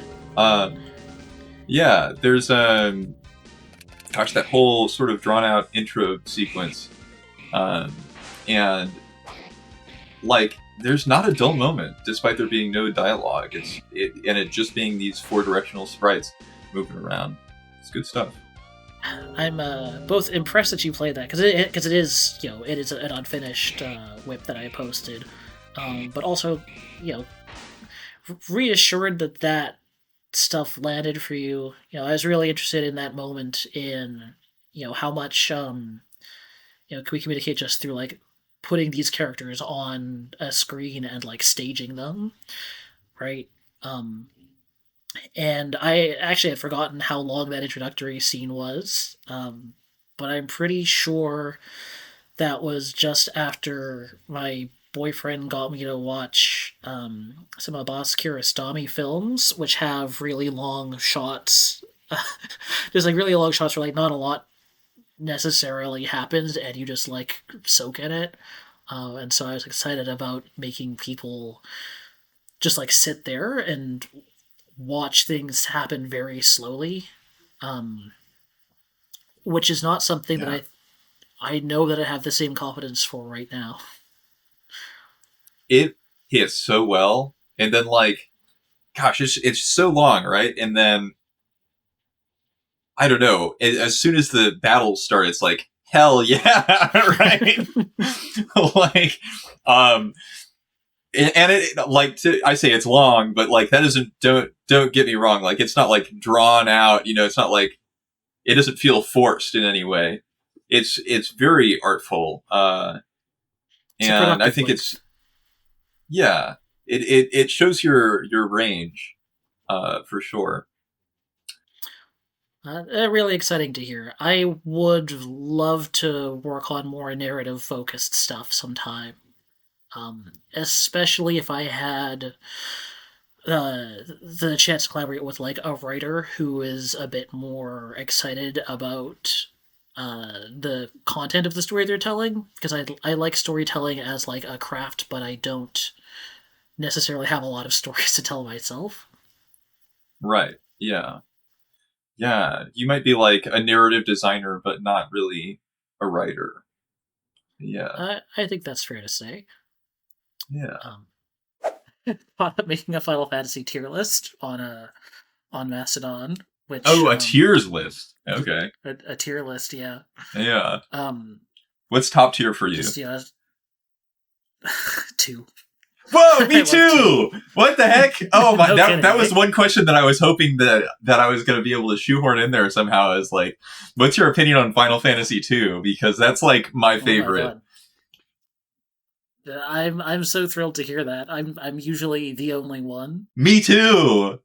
S1: There's gosh, that whole sort of drawn out intro sequence, and like there's not a dull moment despite there being no dialogue. It just being these 4-directional sprites moving around. It's good stuff.
S2: I'm both impressed that you played that because it is, you know, it is an unfinished whip that I posted, but also, you know, reassured that stuff landed for you. You know, I was really interested in that moment in, you know, how much you know, can we communicate just through like putting these characters on a screen and like staging them, right? And I actually had forgotten how long that introductory scene was, but I'm pretty sure that was just after my boyfriend got me to watch some Abbas Kiarostami films, which have really long shots. There's like really long shots where like not a lot necessarily happens, and you just like soak in it. And so I was excited about making people just like sit there and watch things happen very slowly, which is not something that I know that I have the same confidence for right now.
S1: It hits so well, and then like, gosh, it's so long, right? And then I don't know. As soon as the battle starts, it's like hell yeah, right? Like, and it like I say it's long, but like that isn't. Don't get me wrong. Like it's not like drawn out. You know, it's not like it doesn't feel forced in any way. It's very artful, and I think it's it shows your range, for sure.
S2: Really exciting to hear. I would love to work on more narrative-focused stuff sometime. Especially if I had the chance to collaborate with like a writer who is a bit more excited about the content of the story they're telling, because I like storytelling as like a craft, but I don't necessarily have a lot of stories to tell myself.
S1: Right. Yeah. You might be like a narrative designer, but not really a writer. Yeah.
S2: I think that's fair to say.
S1: Yeah.
S2: Thought of making a Final Fantasy tier list on Mastodon. Which,
S1: a tiers list. Okay.
S2: A tier list, yeah.
S1: Yeah. What's top tier for you?
S2: Just, 2.
S1: Whoa, me too! What the heck? Oh my,
S2: No
S1: that was one question that I was hoping that I was going to be able to shoehorn in there somehow, is like, what's your opinion on Final Fantasy 2? Because that's like my favorite.
S2: I'm so thrilled to hear that. I'm usually the only one.
S1: Me too.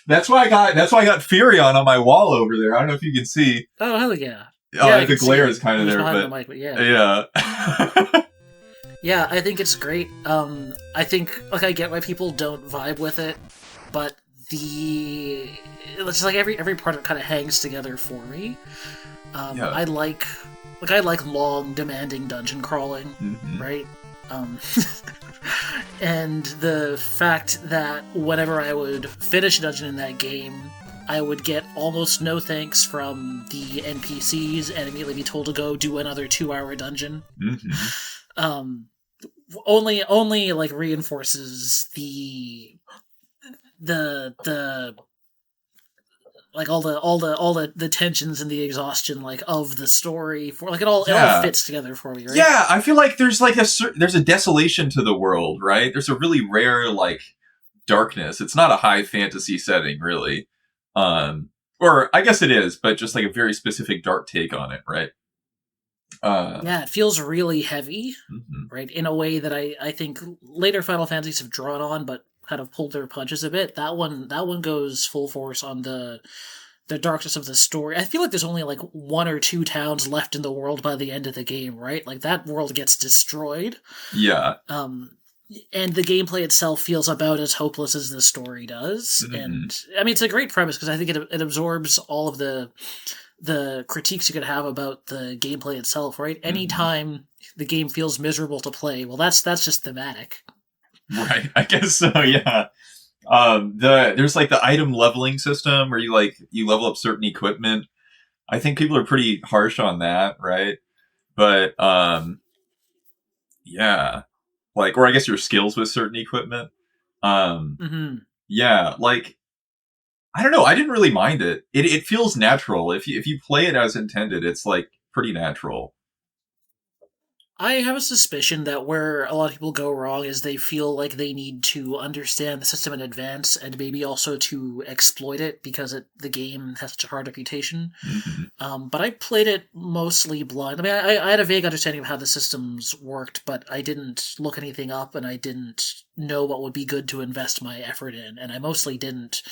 S1: That's why I got Furion on my wall over there. I don't know if you can see.
S2: Oh hell yeah!
S1: Oh, yeah, the glare is kind of there,
S2: but
S1: yeah.
S2: Yeah, I think it's great. I think like I get why people don't vibe with it, but it's like every part of it kind of hangs together for me.
S1: Yeah.
S2: I like long, demanding dungeon crawling,
S1: Hmm.
S2: right? Um, and the fact that whenever I would finish a dungeon in that game, I would get almost no thanks from the NPCs and immediately be told to go do another 2-hour dungeon.
S1: Hmm.
S2: Um, only like reinforces the like all the tensions and the exhaustion like of the story for like it all
S1: Yeah.
S2: fits together for me, right?
S1: Yeah, I feel like there's like there's a desolation to the world, right? There's a really rare like darkness. It's not a high fantasy setting, really. Or I guess it is, but just like a very specific dark take on it, right? Uh,
S2: Yeah, it feels really heavy,
S1: mhm.
S2: right? In a way that I think later Final Fantasies have drawn on, but kind of pulled their punches a bit. That one goes full force on the darkness of the story. I feel like there's only like 1 or 2 towns left in the world by the end of the game, right? Like that world gets destroyed.
S1: Yeah.
S2: Um, and the gameplay itself feels about as hopeless as the story does.
S1: Hmm.
S2: And I mean, it's a great premise because I think it absorbs all of the critiques you could have about the gameplay itself, right?
S1: Hmm.
S2: Anytime the game feels miserable to play, well, that's just thematic.
S1: Right. I guess so. Yeah. There's like the item leveling system where you level up certain equipment. I think people are pretty harsh on that, right? But yeah, like, or I guess your skills with certain equipment. Um,
S2: Hmm.
S1: yeah, like I don't know. I didn't really mind it. It feels natural. If you play it as intended, it's like pretty natural.
S2: I have a suspicion that where a lot of people go wrong is they feel like they need to understand the system in advance and maybe also to exploit it because the game has such a hard reputation.
S1: Hmm.
S2: But I played it mostly blind. I mean, I had a vague understanding of how the systems worked, but I didn't look anything up and I didn't know what would be good to invest my effort in. And I mostly didn't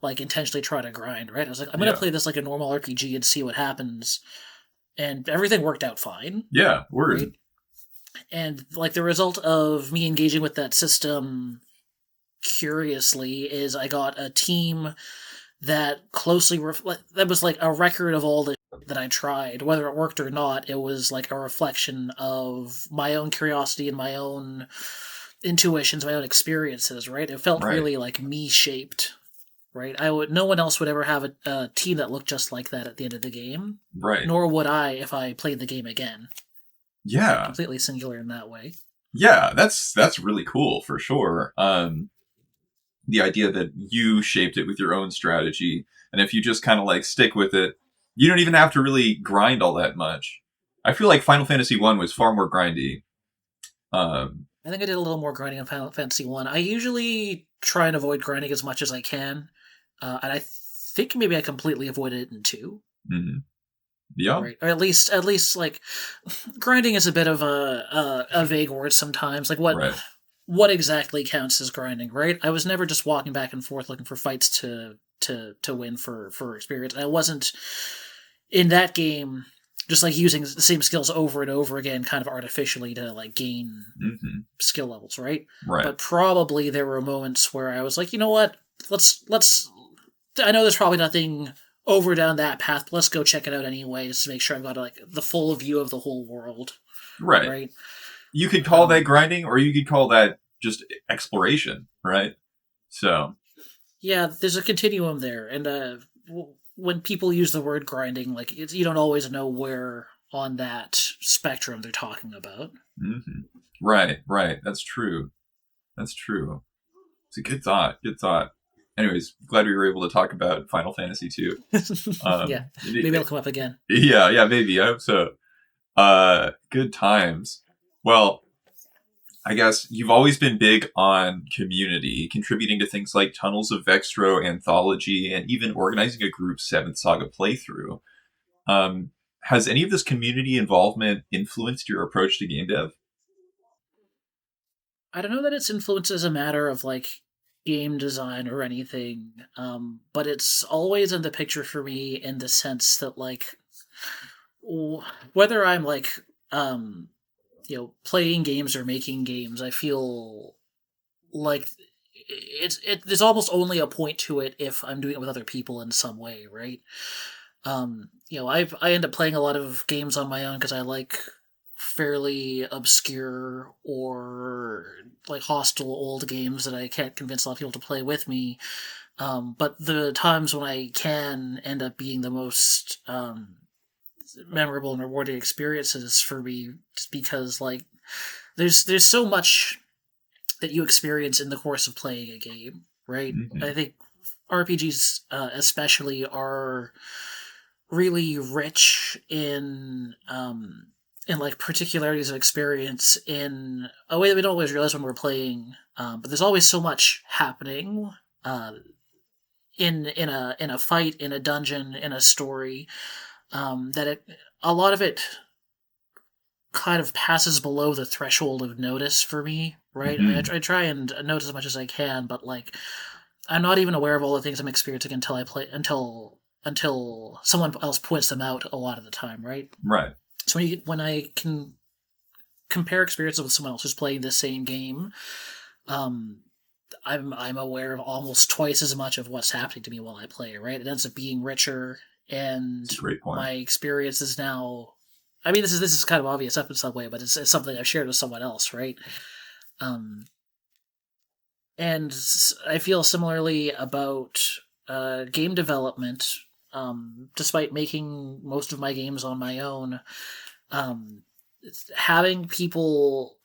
S2: like intentionally try to grind, right? I was like, I'm going to
S1: Yeah.
S2: play this like a normal RPG and see what happens. And everything worked out fine,
S1: Yeah. Word.
S2: right? And like the result of me engaging with that system curiously is I got a team that closely that was like a record of all the that I tried, whether it worked or not. It was like a reflection of my own curiosity and my own intuitions, my own experiences. Right? It felt
S1: Right.
S2: really like me shaped. Right? No one else would ever have a team that looked just like that at the end of the game.
S1: Right.
S2: Nor would I if I played the game again. Right?
S1: Yeah.
S2: Completely singular in that way.
S1: Yeah. That's really cool for sure. The idea that you shaped it with your own strategy, and if you just kind of like stick with it, you don't even have to really grind all that much. I feel like Final Fantasy One was far more grindy. Um,
S2: I think I did a little more grinding on Final Fantasy One. I usually try and avoid grinding as much as I can, and I think maybe I completely avoided it in two.
S1: mhm. Yeah.
S2: Right, or at least like grinding is a bit of a vague word sometimes. Like
S1: Right.
S2: what exactly counts as grinding, right? I was never just walking back and forth looking for fights to win for experience. And I wasn't in that game just like using the same skills over and over again, kind of artificially to like gain
S1: Hmm.
S2: skill levels, right?
S1: Right.
S2: But probably there were moments where I was like, you know what? Let's. I know there's probably nothing over down that path, but let's go check it out anyway, just to make sure I've got like the full view of the whole world,
S1: Right.
S2: right?
S1: You could call that
S2: Um,
S1: grinding, or you could call that just exploration, right? So,
S2: yeah, there's a continuum there, and when people use the word grinding, like you don't always know where on that spectrum they're talking about.
S1: mhm. Right, right. That's true. That's true. It's a good thought. Good thought. Anyways, glad we were able to talk about Final Fantasy 2.
S2: Yeah, maybe it'll come up again.
S1: Yeah, yeah, maybe. I hope so. Good times. Well, I guess you've always been big on community, contributing to things like Tunnels of Vextro anthology, and even organizing a group Seventh Saga playthrough. Um, has any of this community involvement influenced your approach to game dev?
S2: I don't know that it's influenced as a matter of like game design or anything, but it's always in the picture for me in the sense that like whether I'm like um playing games or making games, I feel like there's almost only a point to it if I'm doing it with other people in some way, right? I end up playing a lot of games on my own because I like fairly obscure or like hostile old games that I can't convince a lot of people to play with me. But the times when I can end up being the most memorable and rewarding experiences for me, just because like there's so much that you experience in the course of playing a game, right?
S1: Mm-hmm.
S2: I think RPGs especially are really rich in like particularities of experience in a way that we don't always realize when we're playing. But there's always so much happening in a fight, in a dungeon, in a story, that a lot of it kind of passes below the threshold of notice for me, right?
S1: Mm-hmm.
S2: I try and notice as much as I can, but like I'm not even aware of all the things I'm experiencing until someone else points them out a lot of the time, right?
S1: Right.
S2: So when I can compare experiences with someone else who's playing the same game, I'm aware of almost twice as much of what's happening to me while I play, right? It ends up being richer, and
S1: That's a great point.
S2: my experience is now. I mean, this is kind of obvious up in some way, but it's something I've shared with someone else, right? And I feel similarly about game development. Despite making most of my games on my own, having people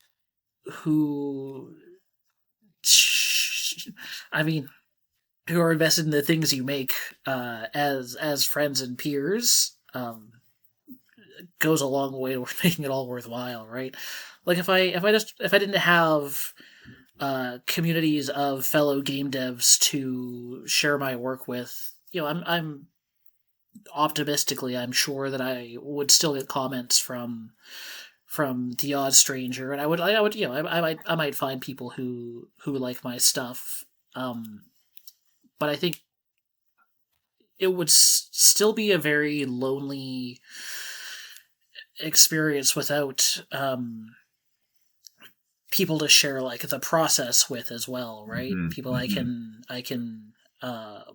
S2: who, who are invested in the things you make as friends and peers, goes a long way to making it all worthwhile, right? Like if I didn't have communities of fellow game devs to share my work with, I'm optimistically, I'm sure that I would still get comments from the odd stranger, and I might find people who like my stuff, but I think it would still be a very lonely experience without people to share like the process with as well, right?
S1: Mm-hmm.
S2: People I can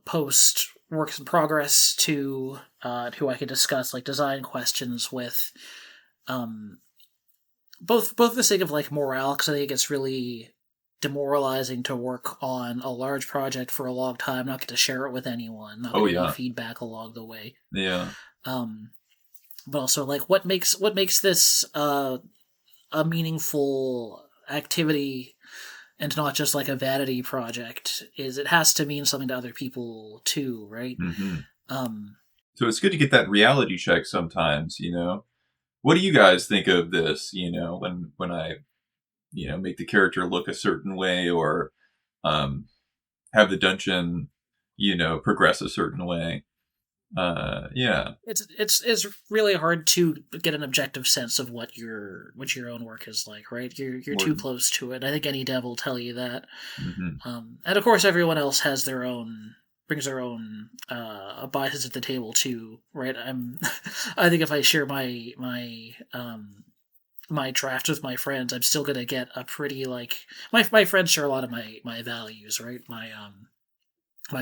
S2: post works in progress to, who I can discuss like design questions with, both for the sake of like morale, because I think it's really demoralizing to work on a large project for a long time, not get to share it with anyone, not get any feedback along the way.
S1: Yeah.
S2: But also like what makes this a meaningful activity and not just like a vanity project is it has to mean something to other people too, right?
S1: Mm-hmm. So it's good to get that reality check sometimes, What do you guys think of this, when I, make the character look a certain way or have the dungeon, progress a certain way? Yeah.
S2: It's really hard to get an objective sense of what your own work is like, right? You're too close to it. I think any dev will tell you that.
S1: Mm-hmm.
S2: And of course, everyone else has brings their own biases at the table too, right? I think if I share my draft with my friends, I'm still gonna get a pretty like my friends share a lot of my values, right? My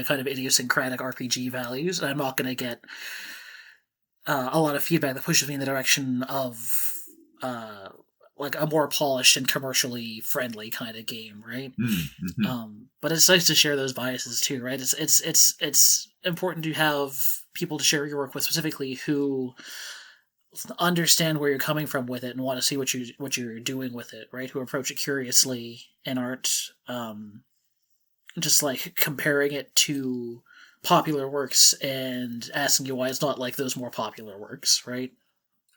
S2: kind of idiosyncratic RPG values, and I'm not going to get a lot of feedback that pushes me in the direction of like a more polished and commercially friendly kind of game, right?
S1: Mm-hmm.
S2: But it's nice to share those biases too, right? It's important to have people to share your work with specifically who understand where you're coming from with it and want to see what you're doing with it, right? Who approach it curiously and aren't just like comparing it to popular works and asking you why it's not like those more popular works, right?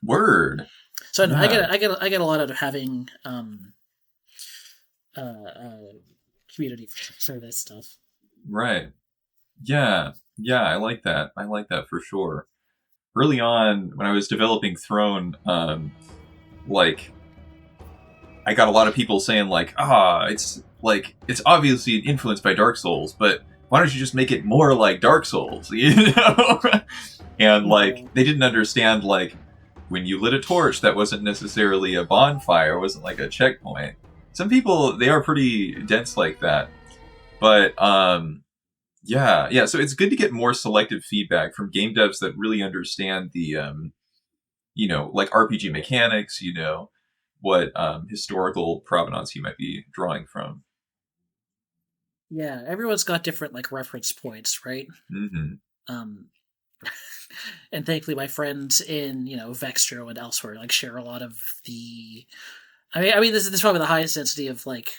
S1: Word.
S2: So yeah. I get a lot out of having community for this stuff.
S1: Right. Yeah. I like that. For sure. Early on, when I was developing Throne, like I got a lot of people saying like, it's obviously influenced by Dark Souls, but why don't you just make it more like Dark Souls, And like, they didn't understand like when you lit a torch, that wasn't necessarily a bonfire, it wasn't like a checkpoint. Some people, they are pretty dense like that. But, yeah, so it's good to get more selective feedback from game devs that really understand the, like RPG mechanics, what historical provenance he might be drawing from.
S2: Yeah, everyone's got different like reference points, right?
S1: Mm-hmm.
S2: And thankfully my friends in, Vextro and elsewhere like share a lot of the this is probably the highest density of like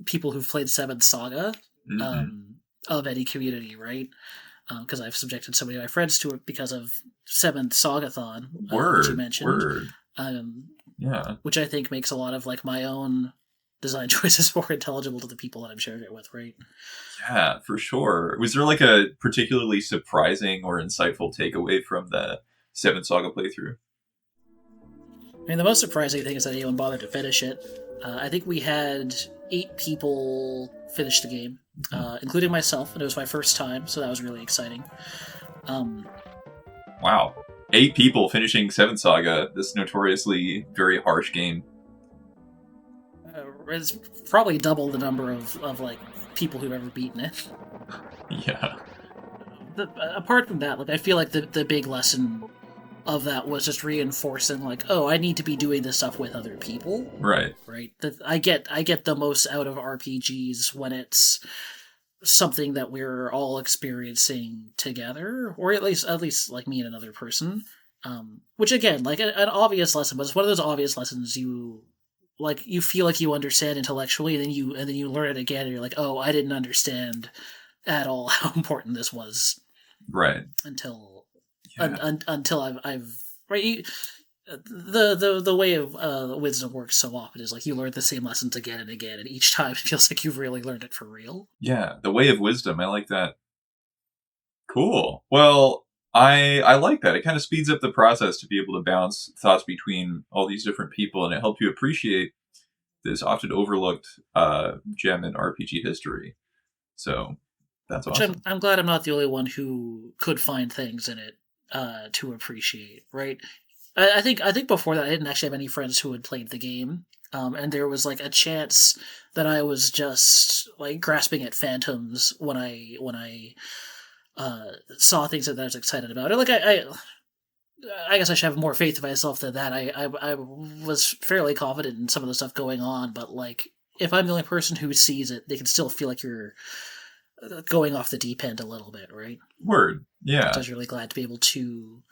S2: people who've played 7th Saga of any community, right? Because I've subjected so many of my friends to it because of 7th Sagathon, which you mentioned.
S1: Yeah.
S2: Which I think makes a lot of like my own design choices more intelligible to the people that I'm sharing it with, right?
S1: Yeah, for sure. Was there like a particularly surprising or insightful takeaway from the 7th Saga playthrough?
S2: I mean, the most surprising thing is that anyone bothered to finish it. I think we had 8 people finish the game, including myself, and it was my first time, so that was really exciting.
S1: Wow. 8 people finishing 7th Saga, this notoriously very harsh game.
S2: It's probably double the number of like people who've ever beaten it.
S1: Yeah.
S2: Apart from that, like I feel like the big lesson of that was just reinforcing like, oh, I need to be doing this stuff with other people.
S1: Right.
S2: I get the most out of RPGs when it's something that we're all experiencing together, or at least like me and another person. Which again, like an obvious lesson, but it's one of those obvious lessons you feel like you understand intellectually, and then you learn it again, and you're like, oh, I didn't understand at all how important this was.
S1: Right.
S2: Until I've right. The way of wisdom works so often is like you learn the same lessons again and again, and each time it feels like you've really learned it for real.
S1: Yeah, the way of wisdom. I like that. Cool. Well, I like that. It kind of speeds up the process to be able to bounce thoughts between all these different people, and it helps you appreciate this often overlooked gem in RPG history. So that's awesome.
S2: I'm glad I'm not the only one who could find things in it to appreciate. Right. I think before that I didn't actually have any friends who had played the game, and there was like a chance that I was just like grasping at phantoms when I saw things that I was excited about. Or like I guess I should have more faith in myself than that. I was fairly confident in some of the stuff going on, but like if I'm the only person who sees it, they can still feel like you're going off the deep end a little bit, right?
S1: Word, yeah.
S2: So I was really glad to be able to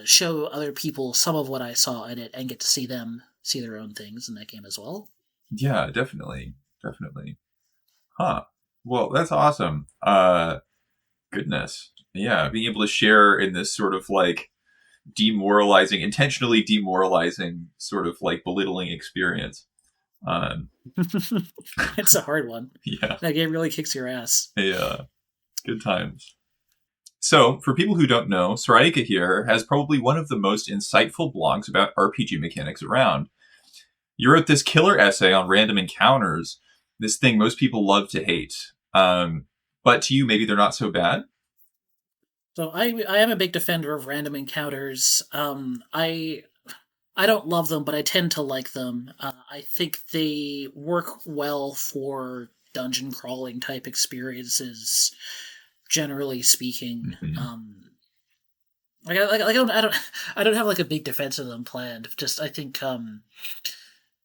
S2: show other people some of what I saw in it and get to see them see their own things in that game as well.
S1: Yeah, definitely. Huh. Well, that's awesome. Goodness. Yeah, being able to share in this sort of like intentionally demoralizing sort of like belittling experience.
S2: It's a hard one.
S1: Yeah.
S2: That game really kicks your ass.
S1: Yeah. Good times. So, for people who don't know, Sraëka here has probably one of the most insightful blogs about RPG mechanics around. You wrote this killer essay on random encounters, this thing most people love to hate. But to you, maybe they're not so bad?
S2: So I am a big defender of random encounters. I don't love them, but I tend to like them. I think they work well for dungeon crawling type experiences, generally speaking.
S1: Mm-hmm.
S2: I don't have like a big defense of them planned. Just I think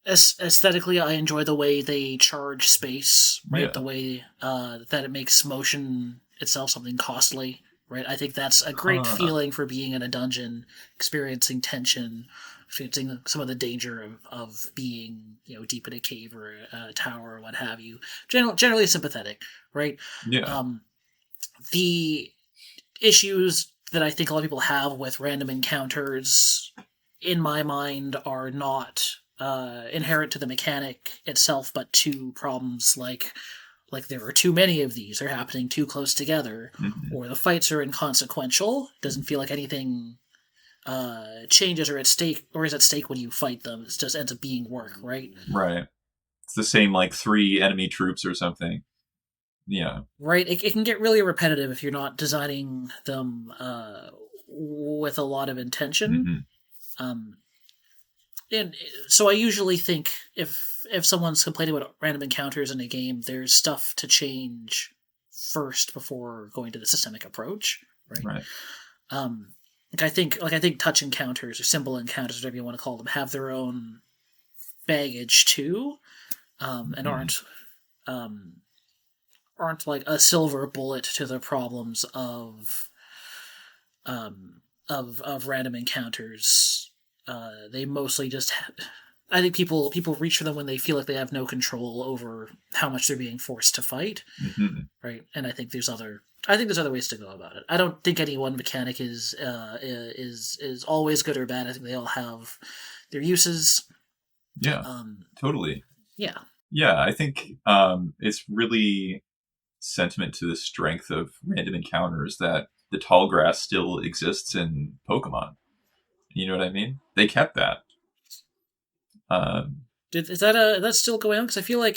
S2: aesthetically, I enjoy the way they charge space, right?
S1: Yeah.
S2: The way that it makes motion itself something costly, right? I think that's a great feeling for being in a dungeon, experiencing tension, experiencing some of the danger of being, deep in a cave or a tower or what have you. Generally sympathetic, right?
S1: Yeah.
S2: The issues that I think a lot of people have with random encounters, in my mind, are not inherent to the mechanic itself, but to problems like there are too many of these, they're happening too close together, or the fights are inconsequential. It doesn't feel like anything changes or is at stake when you fight them. It just ends up being work, right?
S1: Right. It's the same like 3 enemy troops or something. Yeah.
S2: Right. It can get really repetitive if you're not designing them with a lot of intention. And so I usually think if someone's complaining about random encounters in a game, there's stuff to change first before going to the systemic approach, right?
S1: Right.
S2: I think touch encounters or symbol encounters, whatever you want to call them, have their own baggage too, and aren't like a silver bullet to the problems of random encounters. They mostly just I think people reach for them when they feel like they have no control over how much they're being forced to fight, right? And I think there's other ways to go about it. I don't think any one mechanic is always good or bad. I think they all have their uses.
S1: Yeah, totally.
S2: Yeah.
S1: Yeah, I think it's really sentiment to the strength of random encounters that the tall grass still exists in Pokemon. You know what I mean? They kept that.
S2: Is that still going on? Because I feel like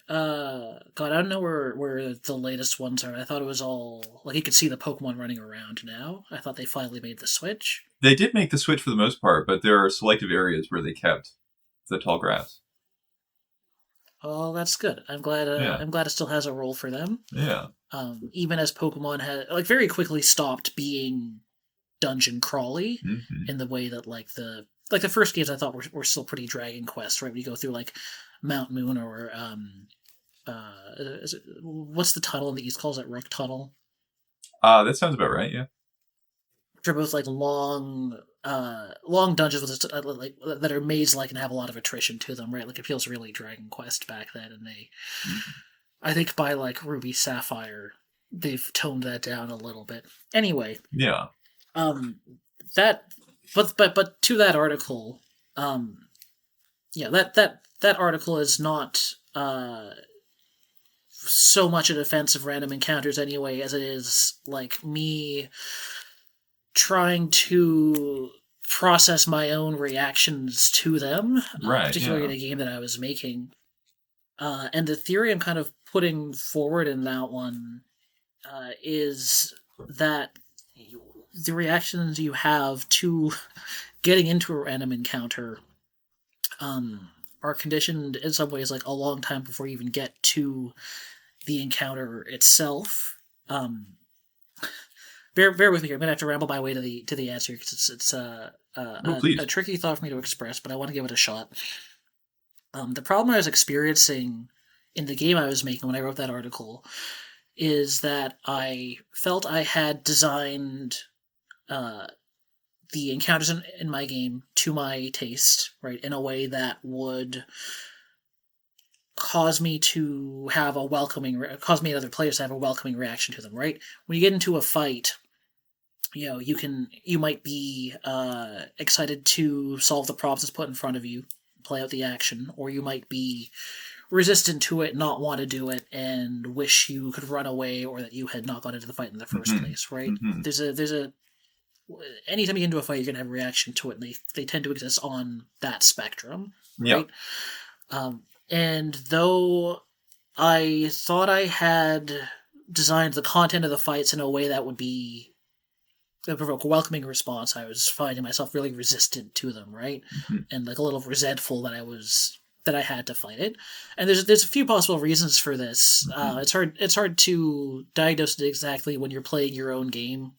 S2: God, I don't know where the latest ones are. I thought it was all like you could see the Pokemon running around now. I thought they finally made the switch.
S1: They did make the switch for the most part, but there are selective areas where they kept the tall grass.
S2: Oh, that's good. I'm glad. I'm glad it still has a role for them.
S1: Yeah.
S2: Even as Pokemon had very quickly stopped being dungeon crawly in the way that the first games I thought were still pretty Dragon Quest, right? When you go through like Mount Moon or what's the tunnel in the East calls it? Rook Tunnel.
S1: That sounds about right. Yeah.
S2: They're both like long dungeons with that are maze-like and have a lot of attrition to them, right? Like it feels really Dragon Quest back then, and they, I think by like Ruby Sapphire, they've toned that down a little bit. Anyway.
S1: Yeah.
S2: But to that article, that article is not so much a defense of random encounters anyway, as it is like me trying to process my own reactions to them, particularly in a game that I was making. And the theory I'm kind of putting forward in that one is that the reactions you have to getting into a random encounter are conditioned in some ways like a long time before you even get to the encounter itself. Bear with me here. I'm gonna have to ramble my way to the answer because it's a tricky thought for me to express, but I want to give it a shot. The problem I was experiencing in the game I was making when I wrote that article is that I felt I had designed the encounters in my game to my taste, right, in a way that would cause me and other players to have a welcoming reaction to them, right? When you get into a fight, you might be excited to solve the problems that's put in front of you, play out the action, or you might be resistant to it, not want to do it, and wish you could run away or that you had not got into the fight in the first place, right? There's a anytime you get into a fight, you're gonna have a reaction to it, and they tend to exist on that spectrum, right? And though I thought I had designed the content of the fights in a way that would provoke a welcoming response, I was finding myself really resistant to them, right? And like a little resentful that I had to fight it. And there's a few possible reasons for this. It's hard to diagnose it exactly when you're playing your own game,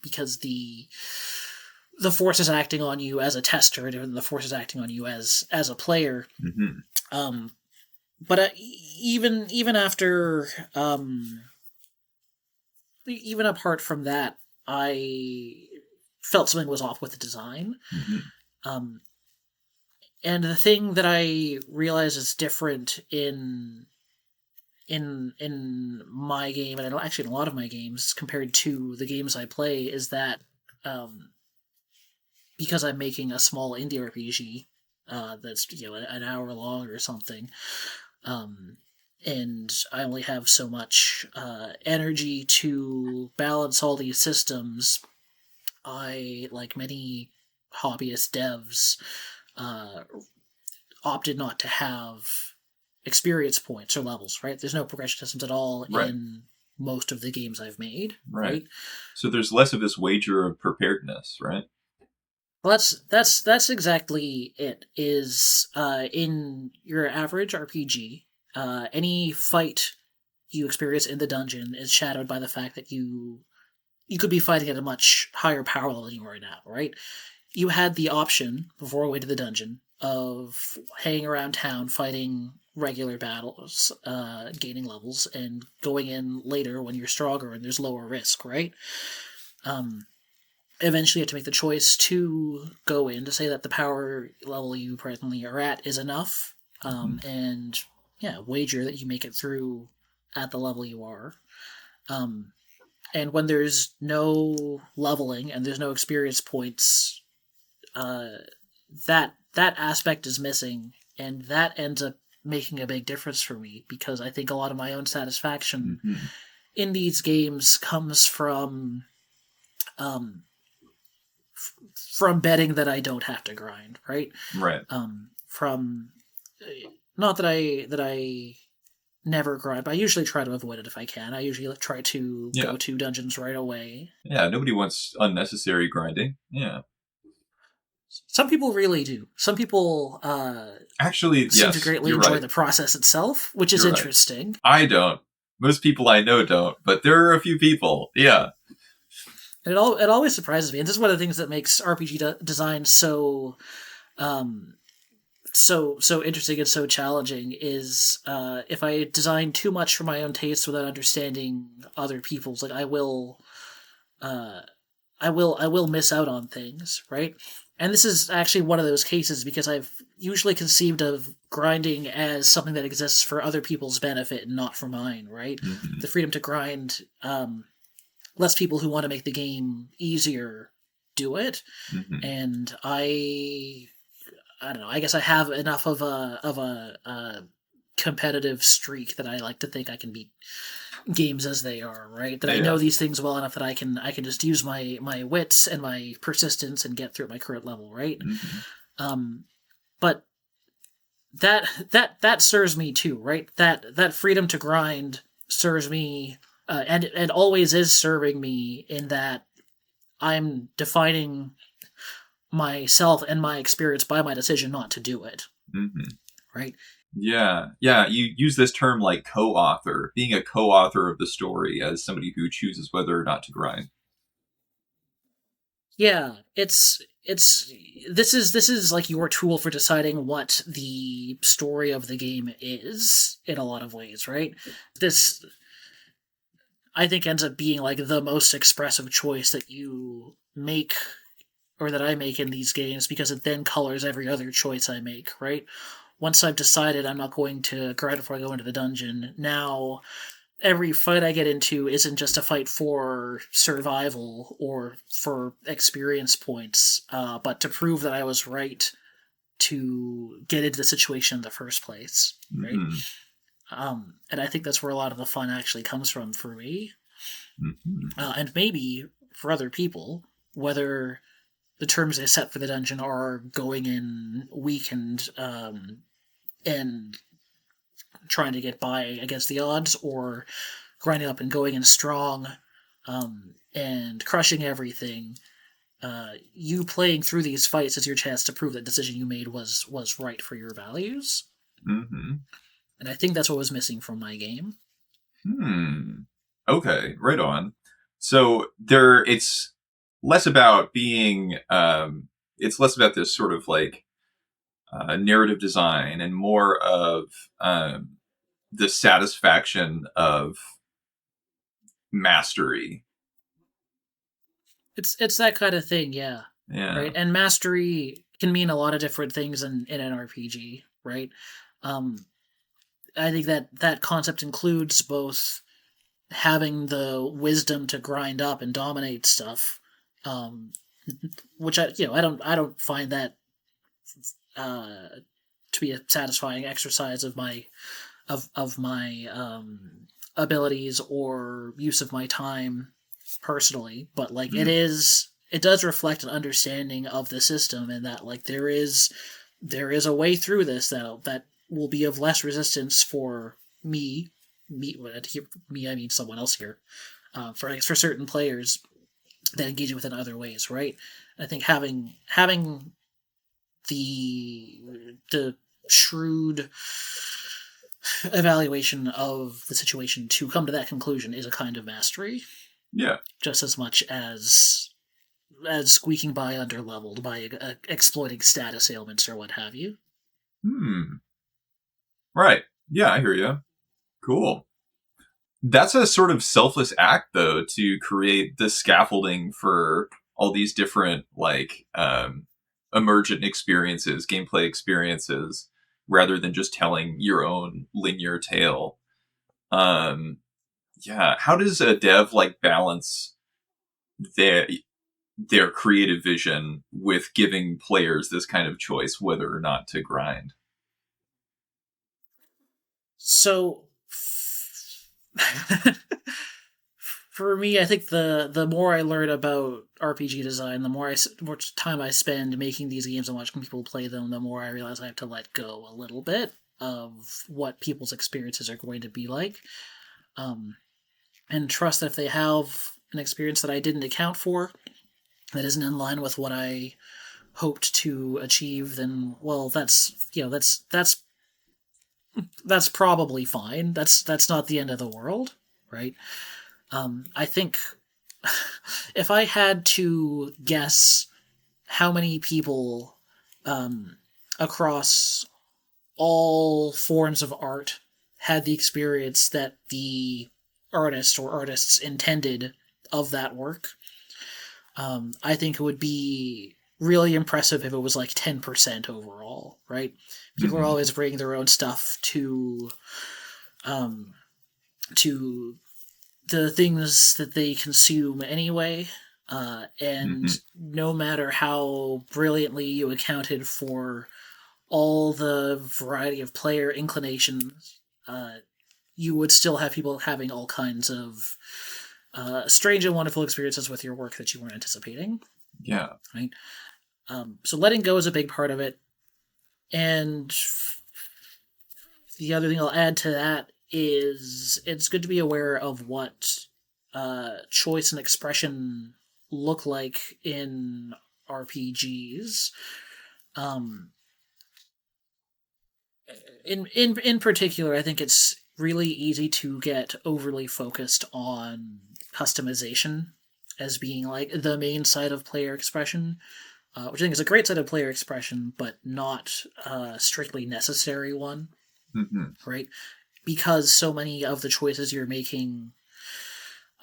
S2: because the force is acting on you as a tester and the force is acting on you as a player. But even after even apart from that, I felt something was off with the design. And the thing that I realize is different in my game, and actually in a lot of my games compared to the games I play, is that because I'm making a small indie RPG that's an hour long or something, and I only have so much energy to balance all these systems, I, like many hobbyist devs, opted not to have experience points or levels, right? There's no progression systems at all in most of the games I've made. Right.
S1: So there's less of this wager of preparedness, right?
S2: Well, that's exactly it. Is in your average RPG, any fight you experience in the dungeon is shadowed by the fact that you could be fighting at a much higher power level than you are now, right? You had the option before we went to the dungeon of hanging around town fighting regular battles, gaining levels, and going in later when you're stronger and there's lower risk, right? Um, Eventually you have to make the choice to go in to say that the power level you presently are at is enough, and yeah, wager that you make it through at the level you are. Um, and when there's no leveling and there's no experience points, uh, that aspect is missing, and that ends up making a big difference for me because I think a lot of my own satisfaction in these games comes um, from betting that I don't have to grind, right?
S1: Right.
S2: From not that I never grind, but I usually try to avoid it if I can. I usually try to go to dungeons right away.
S1: Yeah, nobody wants unnecessary grinding. Yeah.
S2: Some people really do. Some people
S1: actually
S2: seem to greatly enjoy the process itself, which is interesting.
S1: I don't. Most people I know don't, but there are a few people. Yeah.
S2: And it always surprises me, and this is one of the things that makes RPG design so so interesting and so challenging. Is if I design too much for my own taste without understanding other people's, like I will miss out on things, right? And this is actually one of those cases because I've usually conceived of grinding as something that exists for other people's benefit and not for mine, right? The freedom to grind lets people who want to make the game easier do it. And I don't know, I guess I have enough of a competitive streak that I like to think I can beat games as they are, right? That I know these things well enough that I can just use my wits and my persistence and get through at my current level, right? But that serves me too, right? That freedom to grind serves me, and always is serving me in that I'm defining myself and my experience by my decision not to do it, right?
S1: Yeah, you use this term like co-author, being a co-author of the story as somebody who chooses whether or not to grind.
S2: Yeah, this is like your tool for deciding what the story of the game is in a lot of ways, right? This, I think, ends up being like the most expressive choice that you make, or that I make in these games, because it then colors every other choice I make, right? Once I've decided I'm not going to grind before I go into the dungeon, now every fight I get into isn't just a fight for survival or for experience points, but to prove that I was right to get into the situation in the first place, right? And I think that's where a lot of the fun actually comes from for me. And maybe for other people, whether the terms they set for the dungeon are going in weak and trying to get by against the odds, or grinding up and going in strong, and crushing everything. You playing through these fights is your chance to prove that the decision you made was right for your values. And I think that's what was missing from my game.
S1: Okay, right on. So it's less about being, it's less about this sort of like narrative design and more of the satisfaction of mastery.
S2: It's that kind of thing, yeah. Right? And mastery can mean a lot of different things in an RPG, right? I think that concept includes both having the wisdom to grind up and dominate stuff, which I don't find that to be a satisfying exercise of my abilities or use of my time personally, but like it does reflect an understanding of the system, and that like there is a way through this that will be of less resistance for me, I mean someone else here, for certain players, that engage with in other ways, right? I think having the shrewd evaluation of the situation to come to that conclusion is a kind of mastery.
S1: Yeah.
S2: Just as much as squeaking by underleveled by exploiting status ailments or what have you.
S1: Right. Yeah, I hear you. Cool. That's a sort of selfless act, though, to create the scaffolding for all these different, like, emergent experiences, gameplay experiences, rather than just telling your own linear tale. Yeah. How does a dev, like, balance their creative vision with giving players this kind of choice whether or not to grind?
S2: So, for me, I think the more I learn about RPG design, the more time I spend making these games and watching people play them, the more I realize I have to let go a little bit of what people's experiences are going to be like, and trust that if they have an experience that I didn't account for, that isn't in line with what I hoped to achieve, then well, that's probably fine. That's not the end of the world, right? I think if I had to guess how many people across all forms of art had the experience that the artist or artists intended of that work, I think it would be really impressive if it was like 10% overall, right? People are always bringing their own stuff to the things that they consume anyway, and no matter how brilliantly you accounted for all the variety of player inclinations, you would still have people having all kinds of strange and wonderful experiences with your work that you weren't anticipating.
S1: Yeah.
S2: Right? So letting go is a big part of it. And the other thing I'll add to that is it's good to be aware of what choice and expression look like in RPGs. In particular, I think it's really easy to get overly focused on customization as being like the main side of player expression, which I think is a great side of player expression, but not a strictly necessary one, right? Because so many of the choices you're making,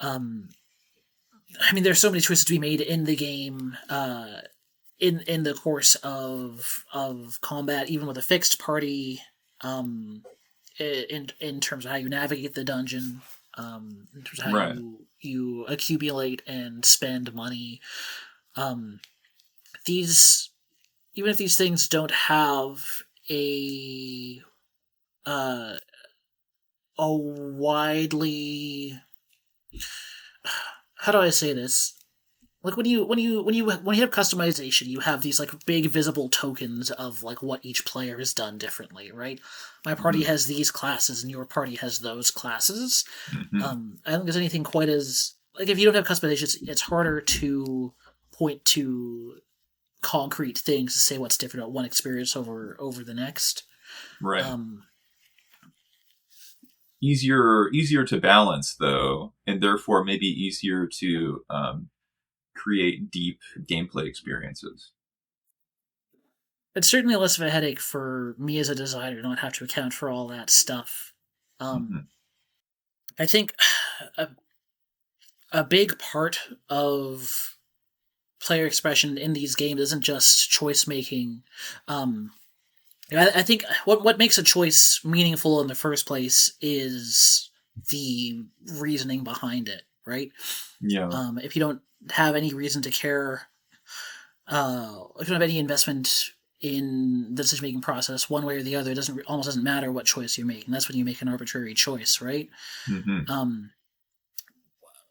S2: there's so many choices to be made in the game, in the course of combat, even with a fixed party, in terms of how you navigate the dungeon, in terms of how you accumulate and spend money. These, even if these things don't have a widely, how do I say this? Like when you have customization, you have these like big visible tokens of like what each player has done differently, right? My party has these classes, and your party has those classes. I don't think there's anything quite as like, if you don't have customization, it's harder to point to concrete things to say what's different about one experience over the next.
S1: Right. Easier to balance, though, and therefore maybe easier to create deep gameplay experiences.
S2: It's certainly less of a headache for me as a designer to not have to account for all that stuff. I think a big part of player expression in these games isn't just choice making. I think what makes a choice meaningful in the first place is the reasoning behind it, right?
S1: Yeah.
S2: If you don't have any reason to care, if you don't have any investment in the decision-making process, one way or the other, it almost doesn't matter what choice you're making. That's when you make an arbitrary choice, right?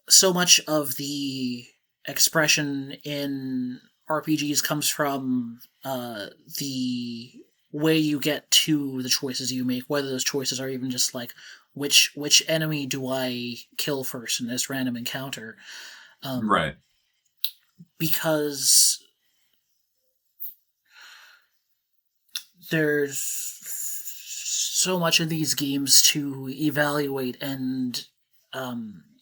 S2: So much of the expression in RPGs comes from the way you get to the choices you make, whether those choices are even just like, which enemy do I kill first in this random encounter?
S1: Right.
S2: because there's so much in these games to evaluate and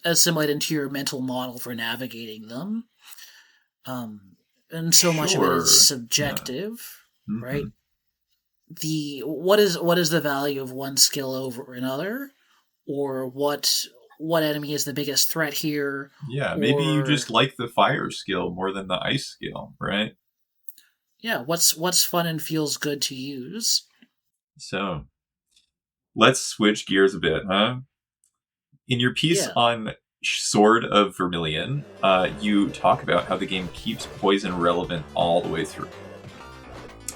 S2: assimilate into your mental model for navigating them. And so much of it is subjective,
S1: yeah.
S2: right? What is the value of one skill over another, or what enemy is the biggest threat here?
S1: Yeah, maybe you just like the fire skill more than the ice skill, right?
S2: Yeah, what's fun and feels good to use.
S1: So, let's switch gears a bit, huh? In your piece on Sword of Vermillion, you talk about how the game keeps poison relevant all the way through.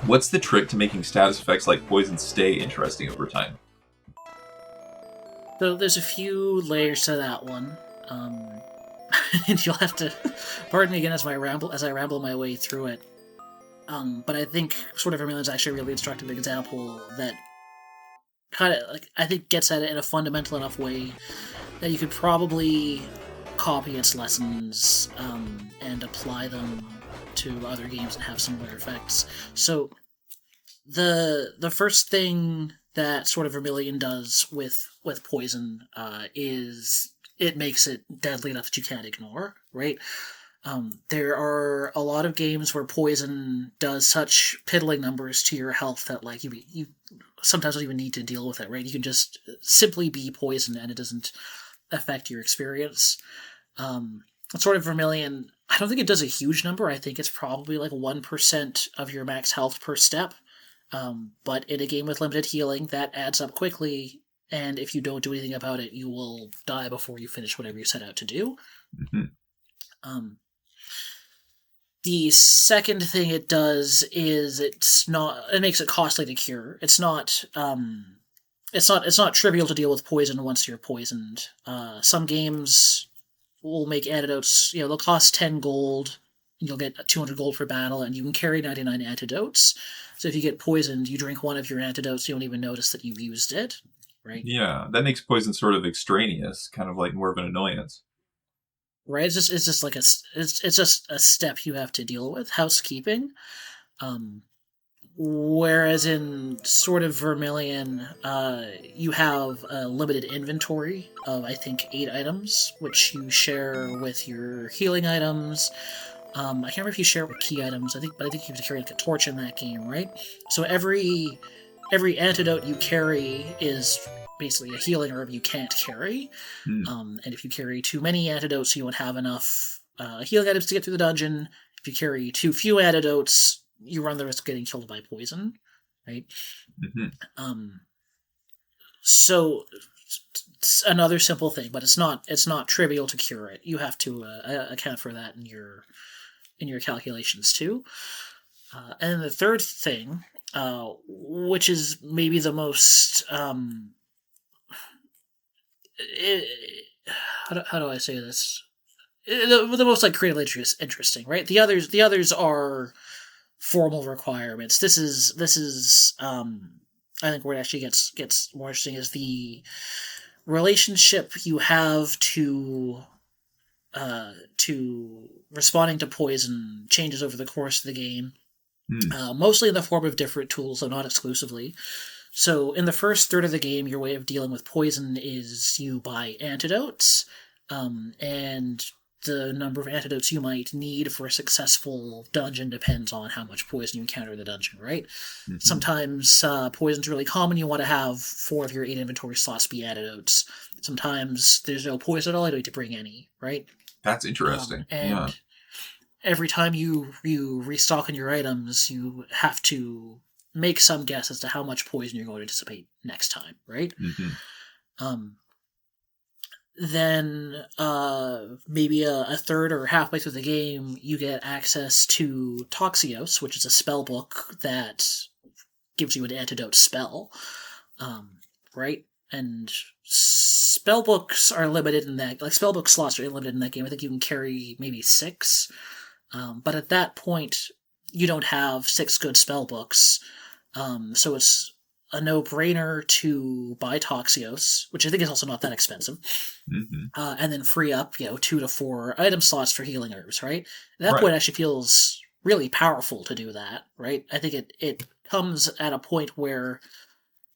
S1: What's the trick to making status effects like poison stay interesting over time?
S2: So there's a few layers to that one. And you'll have to pardon me again as I ramble my way through it. But I think Sword of Vermillion is actually a really instructive example that kind of, I think, gets at it in a fundamental enough way that you could probably copy its lessons and apply them to other games and have similar effects. So the first thing that Sword of Vermillion does with poison is it makes it deadly enough that you can't ignore, right? There are a lot of games where poison does such piddling numbers to your health that like you sometimes don't even need to deal with it, right? You can just simply be poisoned and it doesn't affect your experience. Sword of Vermillion, I don't think it does a huge number. I think it's probably like 1% of your max health per step. But in a game with limited healing, that adds up quickly, and if you don't do anything about it, you will die before you finish whatever you set out to do.
S1: Mm-hmm.
S2: The second thing it does is it makes it costly to cure. It's not trivial to deal with poison once you're poisoned. Some games will make antidotes, they'll cost 10 gold, and you'll get 200 gold for battle, and you can carry 99 antidotes. So if you get poisoned, you drink one of your antidotes, you don't even notice that you've used it, right?
S1: Yeah, that makes poison sort of extraneous, kind of like more of an annoyance.
S2: Right, it's just like it's just a step you have to deal with, housekeeping. Whereas in Sword of Vermillion, you have a limited inventory of I think 8 items, which you share with your healing items. I can't remember if you share it with key items. I think you have to carry like a torch in that game, right? So every antidote you carry is basically a healing herb you can't carry. And if you carry too many antidotes, you won't have enough healing items to get through the dungeon. If you carry too few antidotes, you run the risk of getting killed by poison, right?
S1: Mm-hmm.
S2: So another simple thing, but it's not trivial to cure it. You have to account for that in your calculations too. And then the third thing, which is maybe the most how do I say this? The most like creatively interesting, right? The others are formal requirements. This is I think where it actually gets more interesting is the relationship you have to responding to poison changes over the course of the game. Mostly in the form of different tools, though not exclusively. So in the first third of the game, your way of dealing with poison is you buy antidotes, and the number of antidotes you might need for a successful dungeon depends on how much poison you encounter in the dungeon, right? Mm-hmm. Sometimes poison's really common, you want to have 4 of your 8 inventory slots be antidotes. Sometimes there's no poison at all, you don't need to bring any, right?
S1: That's interesting.
S2: And every time you restock on your items, you have to make some guess as to how much poison you're going to dissipate next time, right? Mm-hmm. Then maybe a third or halfway through the game, you get access to Toxios, which is a spell book that gives you an antidote spell, right? And spell books are limited in that, like spell book slots are limited in that game. I think you can carry maybe 6, but at that point, you don't have 6 good spell books. So it's a no-brainer to buy Toxios, which I think is also not that expensive, and then free up 2 to 4 item slots for healing herbs. Right, at that point, it actually feels really powerful to do that. Right, I think it comes at a point where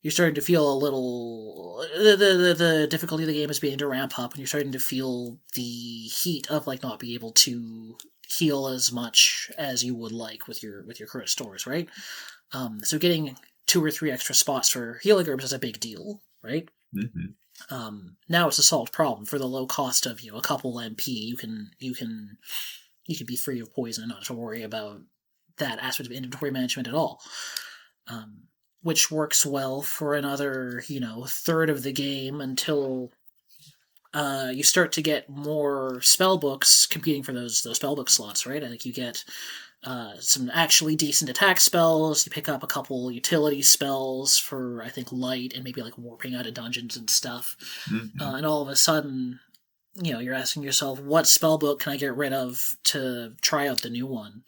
S2: you're starting to feel a little the difficulty of the game is beginning to ramp up, and you're starting to feel the heat of not being able to heal as much as you would like with your current stores, right? So getting 2 or 3 extra spots for healing herbs is a big deal, right? Now it's a solved problem. For the low cost of a couple MP, you can be free of poison and not have to worry about that aspect of inventory management at all. Which works well for another, third of the game until you start to get more spell books competing for those spell book slots, right? I think you get some actually decent attack spells. You pick up a couple utility spells for, I think, light and maybe warping out of dungeons and stuff. And all of a sudden, you're asking yourself, what spell book can I get rid of to try out the new one?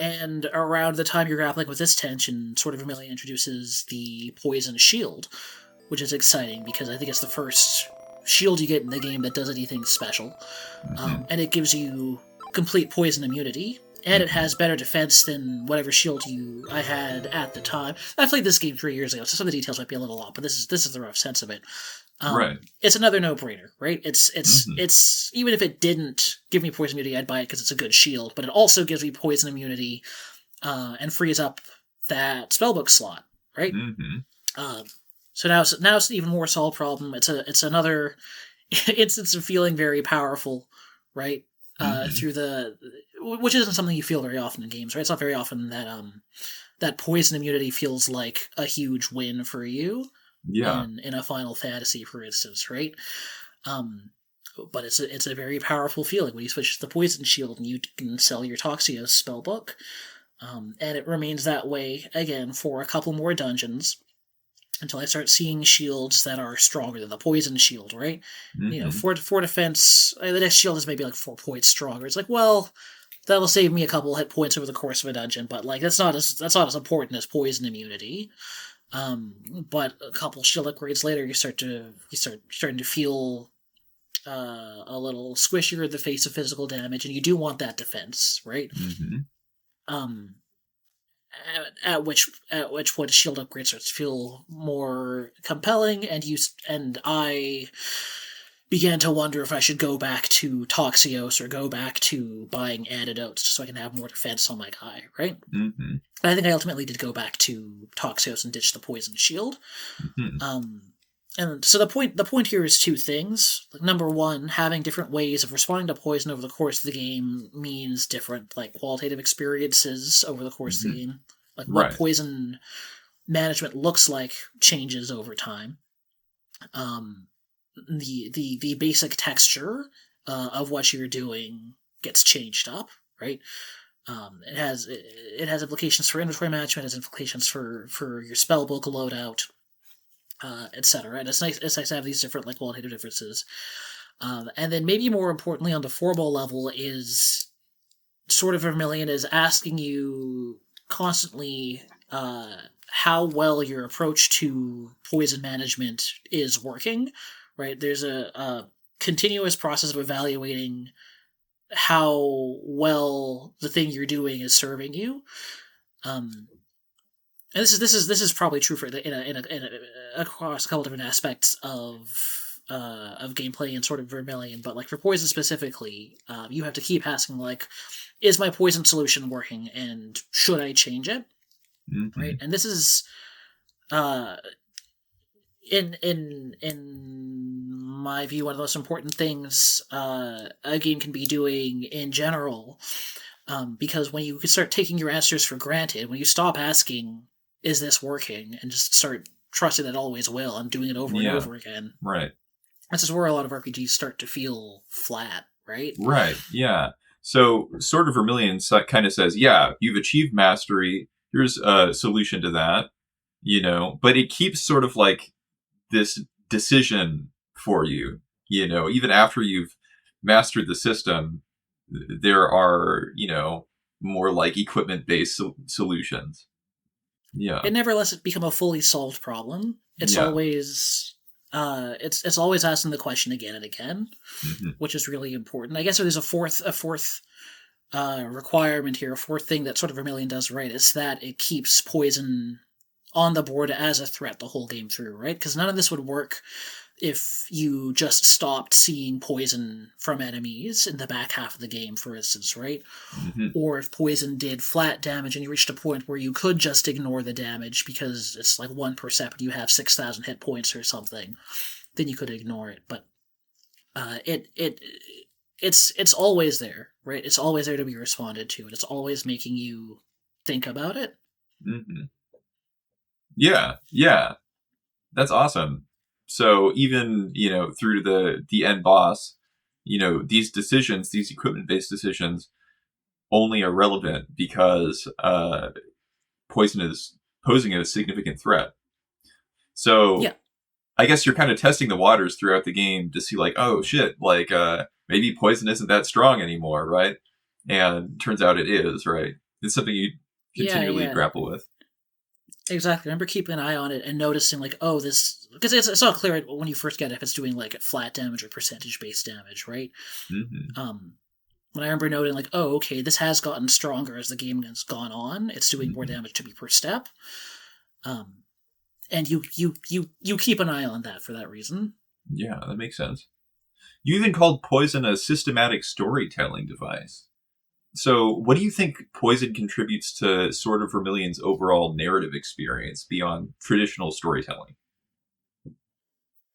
S2: And around the time you're grappling with this tension, sort of Vermillion introduces the Poison Shield, which is exciting because I think it's the first shield you get in the game that does anything special. And it gives you complete poison immunity, and it has better defense than whatever shield I had at the time. I played this game 3 years ago, so some of the details might be a little off, but this is the rough sense of it. It's another no-brainer, right? It's even if it didn't give me poison immunity, I'd buy it because it's a good shield, but it also gives me poison immunity and frees up that spellbook slot, right? So now it's an even more solved problem. It's another instance of feeling very powerful, right? Which isn't something you feel very often in games, right? It's not very often that poison immunity feels like a huge win for you. In a Final Fantasy, for instance, right? But it's a very powerful feeling when you switch to the Poison Shield and you can sell your Toxios spellbook. And it remains that way, again, for a couple more dungeons, until I start seeing shields that are stronger than the Poison Shield, right? For defense, the next shield is maybe 4 points stronger. It's well, that'll save me a couple hit points over the course of a dungeon, but that's not as important as poison immunity. But a couple shield upgrades later, you start starting to feel a little squishier in the face of physical damage, and you do want that defense, right? At which point a shield upgrade starts to feel more compelling, and I began to wonder if I should go back to Toxios or go back to buying antidotes just so I can have more defense on my guy, right? I think I ultimately did go back to Toxios and ditch the Poison Shield. And so the point here is 2 things. Number 1, having different ways of responding to poison over the course of the game means different qualitative experiences over the course of the game. What poison management looks like changes over time. The basic texture of what you're doing gets changed up, right? It has implications for inventory management, it has implications for your spellbook loadout, etc. And it's nice to have these different qualitative differences. And then maybe more importantly on the formal level is sort of Vermillion is asking you constantly how well your approach to poison management is working, right? There's a continuous process of evaluating how well the thing you're doing is serving you. And this is probably true for across a couple different aspects of gameplay and sort of Vermillion, but for poison specifically, you have to keep asking is my poison solution working and should I change it? Right? And this is in my view one of the most important things a game can be doing in general, because when you start taking your answers for granted, when you stop asking is this working and just start trusting that it always will and doing it over and over again,
S1: right,
S2: this is where a lot of RPGs start to feel flat, right?
S1: Right, yeah. So Sword of Vermillion kind of says, you've achieved mastery, here's a solution to that, but it keeps sort of this decision for you, even after you've mastered the system, there are, more equipment-based solutions. Yeah.
S2: it never lets it become a fully solved problem. It's
S1: Yeah.
S2: always it's always asking the question again and again,
S1: Mm-hmm.
S2: which is really important. I guess there's a fourth requirement here, a fourth thing that sort of Vermillion does right, is that it keeps poison on the board as a threat the whole game through, right? Because none of this would work if you just stopped seeing poison from enemies in the back half of the game, for instance, right?
S1: Mm-hmm.
S2: Or if poison did flat damage and you reached a point where you could just ignore the damage because it's like 1 per second, you have 6,000 hit points or something, then you could ignore it. But it's always there, right? It's always there to be responded to, and it's always making you think about it.
S1: Mm-hmm. Yeah, yeah, that's awesome. So even through to the end boss, these decisions, these equipment based decisions, only are relevant because poison is posing a significant threat. So
S2: Yeah.
S1: I guess you're kind of testing the waters throughout the game to see like, oh shit, like maybe poison isn't that strong anymore, right? And turns out it is, right? It's something you continually
S2: Yeah.
S1: grapple with.
S2: Exactly. I remember keeping an eye on it and noticing, like, oh, this... Because it's not clear when you first get it if it's doing, like, flat damage or percentage-based damage, right?
S1: Mm-hmm.
S2: When I remember noting, like, oh, okay, this has gotten stronger as the game has gone on. It's doing more
S1: Mm-hmm.
S2: damage to me per step. And you keep an eye on that for that reason.
S1: Yeah, that makes sense. You even called poison a systematic storytelling device. So, what do you think poison contributes to Sword of Vermillion's overall narrative experience beyond traditional storytelling?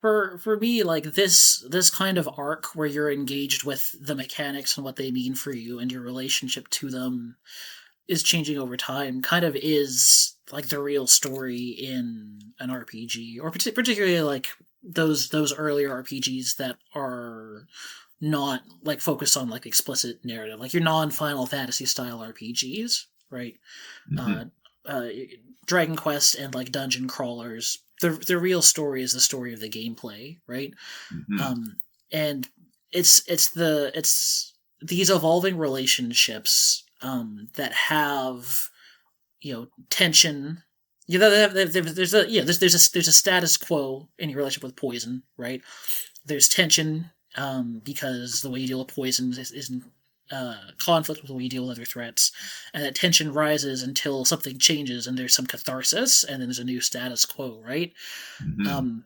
S2: For me, like, this kind of arc where you're engaged with the mechanics and what they mean for you and your relationship to them is changing over time, kind of is like the real story in an RPG, or particularly like those earlier RPGs that are not like focused on like explicit narrative, like your non-Final Fantasy style RPGs, right?
S1: Mm-hmm.
S2: Uh, uh, Dragon Quest and like dungeon crawlers. The real story is the story of the gameplay, right?
S1: Mm-hmm.
S2: And it's these evolving relationships that have tension. There's a status quo in your relationship with poison, right? There's tension because the way you deal with poison is in conflict with the way you deal with other threats, and that tension rises until something changes and there's some catharsis, and then there's a new status quo, right?
S1: Mm-hmm.
S2: Um,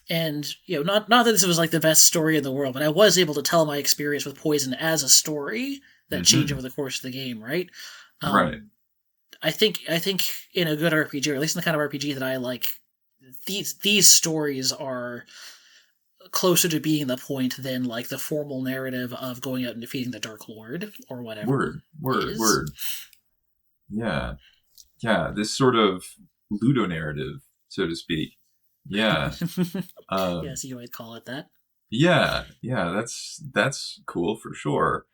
S2: and not that this was like the best story in the world, but I was able to tell my experience with poison as a story that changed
S1: Mm-hmm.
S2: over the course of the game, right?
S1: Right.
S2: I think in a good RPG, or at least in the kind of RPG that I like, these stories are closer to being the point than like the formal narrative of going out and defeating the Dark Lord or whatever.
S1: Word. Yeah. Yeah. This sort of Ludo narrative, so to speak. Yeah.
S2: Yes, you might call it that.
S1: Yeah. That's cool for sure.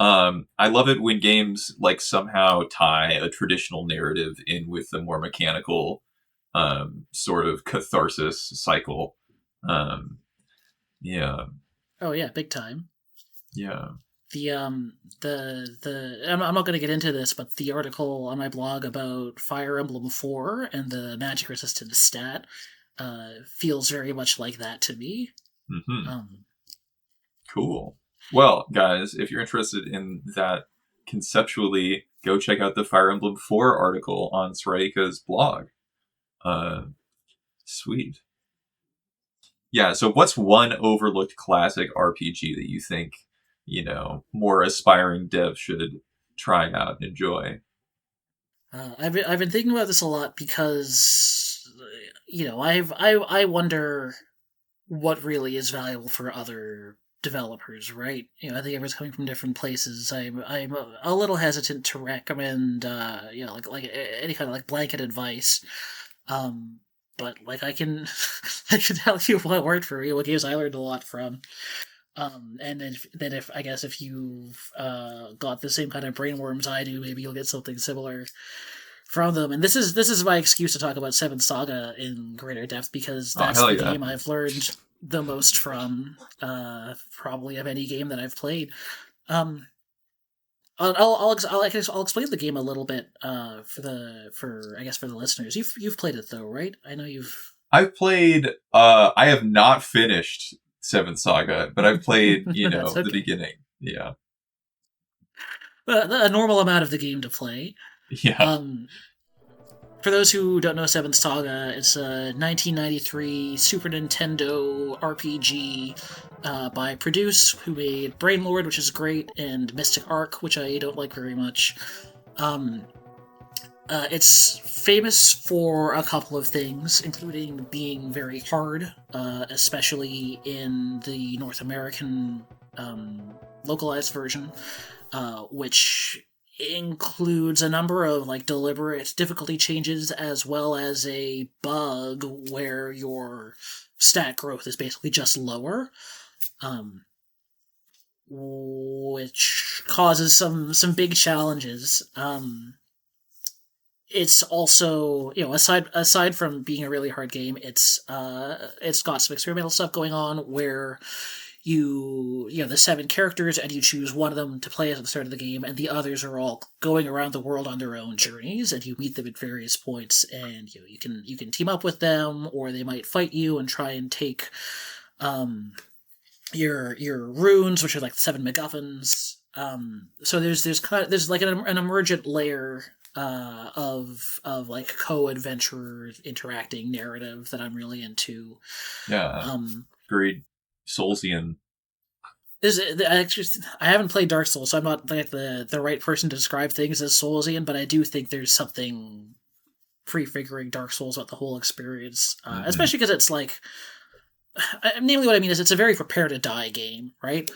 S1: I love it when games like somehow tie a traditional narrative in with a more mechanical sort of catharsis cycle. Um, yeah.
S2: Oh yeah, big time.
S1: Yeah.
S2: I'm not going to get into this, but the article on my blog about Fire Emblem 4 and the magic resistance stat feels very much like that to me.
S1: Mm-hmm.
S2: Um,
S1: Cool. Well, guys, if you're interested in that conceptually, go check out the Fire Emblem 4 article on Sraëka's blog. Sweet. Yeah, so what's one overlooked classic RPG that you think, more aspiring devs should try out and enjoy?
S2: I've been thinking about this a lot because I wonder what really is valuable for other developers, right? I think everyone's coming from different places. I'm a little hesitant to recommend like any kind of like blanket advice. But like I can I can tell you what worked for me, what games I learned a lot from. And then if I guess if you've got the same kind of brainworms I do, maybe you'll get something similar from them. And this is my excuse to talk about Seven Saga in greater depth, because that's the game I've learned the most from, probably of any game that I've played. I'll explain the game a little bit for I guess for the listeners. You've played it though, right? I know you've.
S1: I've played. I have not finished Seventh Saga, but I've played.
S2: That's
S1: The
S2: okay.
S1: beginning. Yeah.
S2: A normal amount of the game to play.
S1: Yeah.
S2: Um, for those who don't know Seventh Saga, it's a 1993 Super Nintendo RPG by Produce, who made Brainlord, which is great, and Mystic Arc, which I don't like very much. Um, it's famous for a couple of things, including being very hard, especially in the North American localized version, which includes a number of like deliberate difficulty changes as well as a bug where your stat growth is basically just lower, which causes some big challenges. It's also, aside from being a really hard game, it's got some experimental stuff going on where you have the 7 characters and you choose one of them to play at the start of the game, and the others are all going around the world on their own journeys, and you meet them at various points, and you can team up with them, or they might fight you and try and take your runes, which are like the 7 MacGuffins. So there's like an emergent layer of like co-adventure interacting narrative that I'm really into.
S1: Yeah. Agreed. Soulsian.
S2: I haven't played Dark Souls, so I'm not like the right person to describe things as Soulsian, but I do think there's something prefiguring Dark Souls about the whole experience, especially because it's like, namely what I mean is it's a very prepare to die game, right?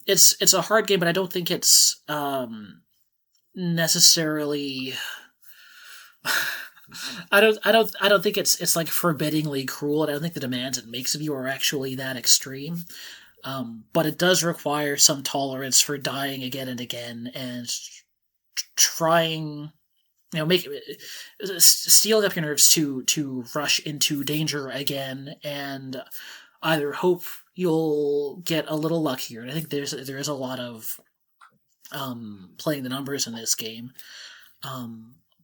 S2: It's a hard game, but I don't think it's necessarily. I don't think it's like forbiddingly cruel. I don't think the demands it makes of you are actually that extreme. But it does require some tolerance for dying again and again and trying, steeling up your nerves to rush into danger again and either hope you'll get a little luckier. And I think there is a lot of playing the numbers in this game.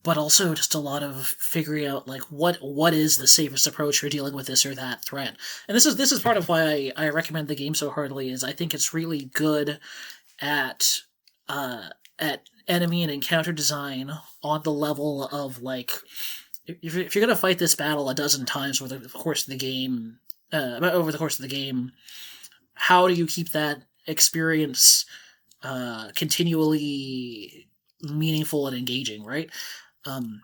S2: But also just a lot of figuring out like what is the safest approach for dealing with this or that threat. And this is part of why I recommend the game so heartily, is I think it's really good at enemy and encounter design on the level of like, if you're gonna fight this battle a dozen times over the course of the game, how do you keep that experience continually meaningful and engaging, right? And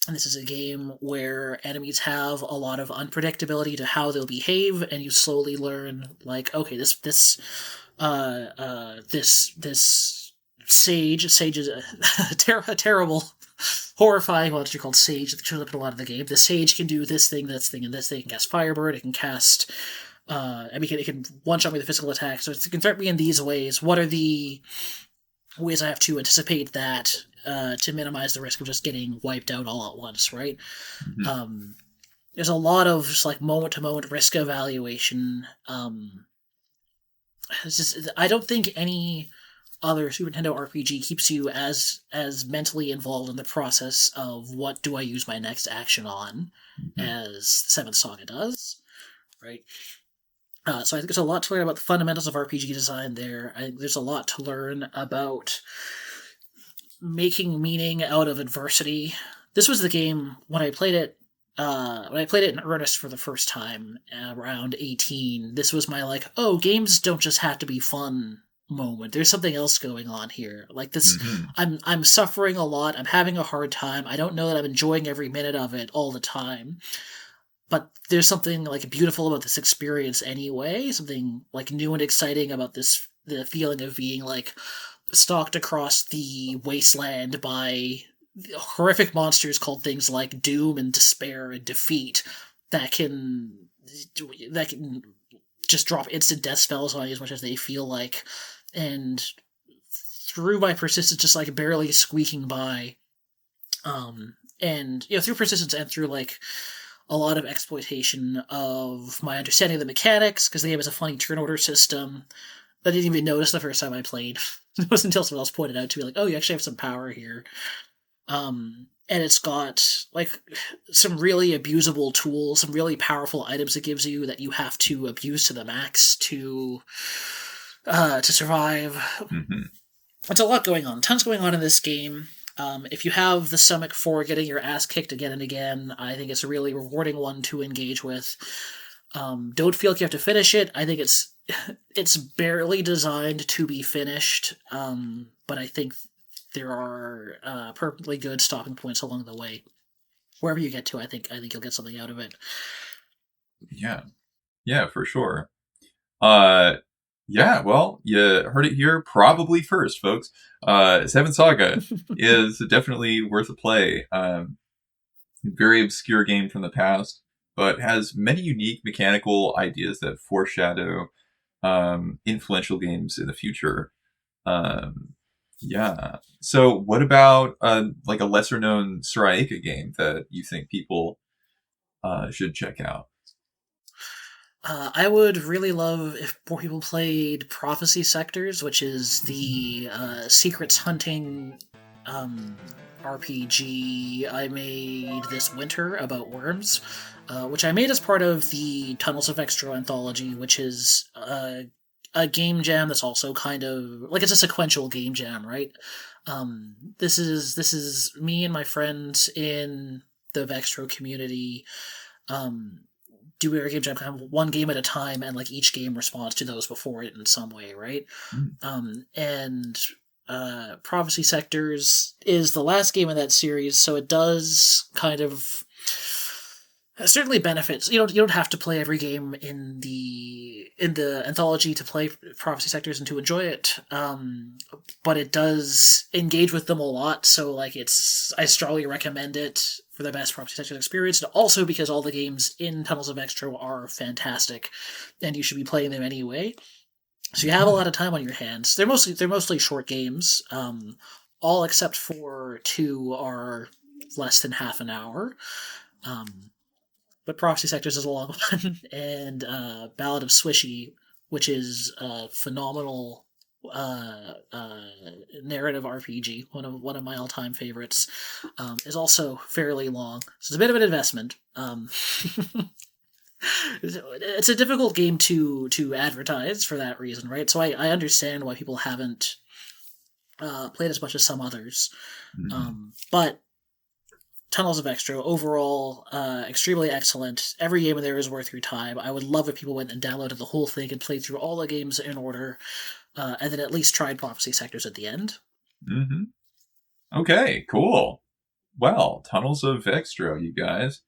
S2: this is a game where enemies have a lot of unpredictability to how they'll behave, and you slowly learn, like, okay, this sage is a terrible, horrifying monster called Sage that shows up in a lot of the game. The Sage can do this thing, and this thing. It can cast Firebird. It can cast. It can one-shot me with a physical attack. So it can threaten me in these ways. What are the ways I have to anticipate that to minimize the risk of just getting wiped out all at once, right?
S1: Mm-hmm.
S2: There's a lot of just like moment-to-moment risk evaluation. I don't think any other Super Nintendo RPG keeps you as mentally involved in the process of what do I use my next action on, as Seventh Saga does, right? So I think there's a lot to learn about the fundamentals of RPG design there. There's a lot to learn about making meaning out of adversity. This was the game when I played it in earnest for the first time around 18. This was my like, oh, games don't just have to be fun moment. There's something else going on here. Like this, I'm suffering a lot. I'm having a hard time. I don't know that I'm enjoying every minute of it all the time. But there's something like beautiful about this experience anyway. Something like new and exciting about the feeling of being like stalked across the wasteland by horrific monsters called things like doom and despair and defeat that can just drop instant death spells on you as much as they feel like, and through my persistence just like barely squeaking by, and through persistence and through like a lot of exploitation of my understanding of the mechanics, because the game has a funny turn order system that I didn't even notice the first time I played. It wasn't until someone else pointed out to me, like, oh, you actually have some power here. And it's got like some really abusable tools, some really powerful items it gives you that you have to abuse to the max to survive.
S1: Mm-hmm.
S2: It's a lot going on. Tons going on in this game. If you have the stomach for getting your ass kicked again and again, I think it's a really rewarding one to engage with. Don't feel like you have to finish it. I think it's barely designed to be finished, but I think there are perfectly good stopping points along the way. Wherever you get to, I think you'll get something out of it.
S1: Yeah, for sure. Yeah, well, you heard it here probably first, folks. Seven Saga is definitely worth a play. Very obscure game from the past, but has many unique mechanical ideas that foreshadow influential games in the future. Yeah. So what about like a lesser known Sraëka game that you think people should check out?
S2: I would really love if more people played Prophecy Sectors, which is the secrets hunting RPG I made this winter about worms, which I made as part of the Tunnels of Extra anthology, which is a game jam that's also kind of like it's a sequential game jam, right? This is me and my friends in the Vextro community do our game jam kind of one game at a time, and like each game responds to those before it in some way, right? And Prophecy Sectors is the last game in that series, so it does kind of certainly benefits. You don't have to play every game in the anthology to play Prophecy Sectors and to enjoy it, but it does engage with them a lot. So like I strongly recommend it for the best Prophecy Sectors experience, and also because all the games in Tunnels of Extra are fantastic, and you should be playing them anyway. So you have a lot of time on your hands. They're mostly short games. All except for 2 are less than half an hour. But Prophecy Sectors is a long one, and Ballad of Swishy, which is a phenomenal narrative RPG, one of my all-time favorites, is also fairly long. So it's a bit of an investment. It's a difficult game to advertise for that reason, right? So I understand why people haven't played as much as some others. But Tunnels of Extra, overall, extremely excellent. Every game in there is worth your time. I would love if people went and downloaded the whole thing and played through all the games in order, and then at least tried Prophecy Sectors at the end.
S1: Okay, cool. Well, Tunnels of Extra, you guys.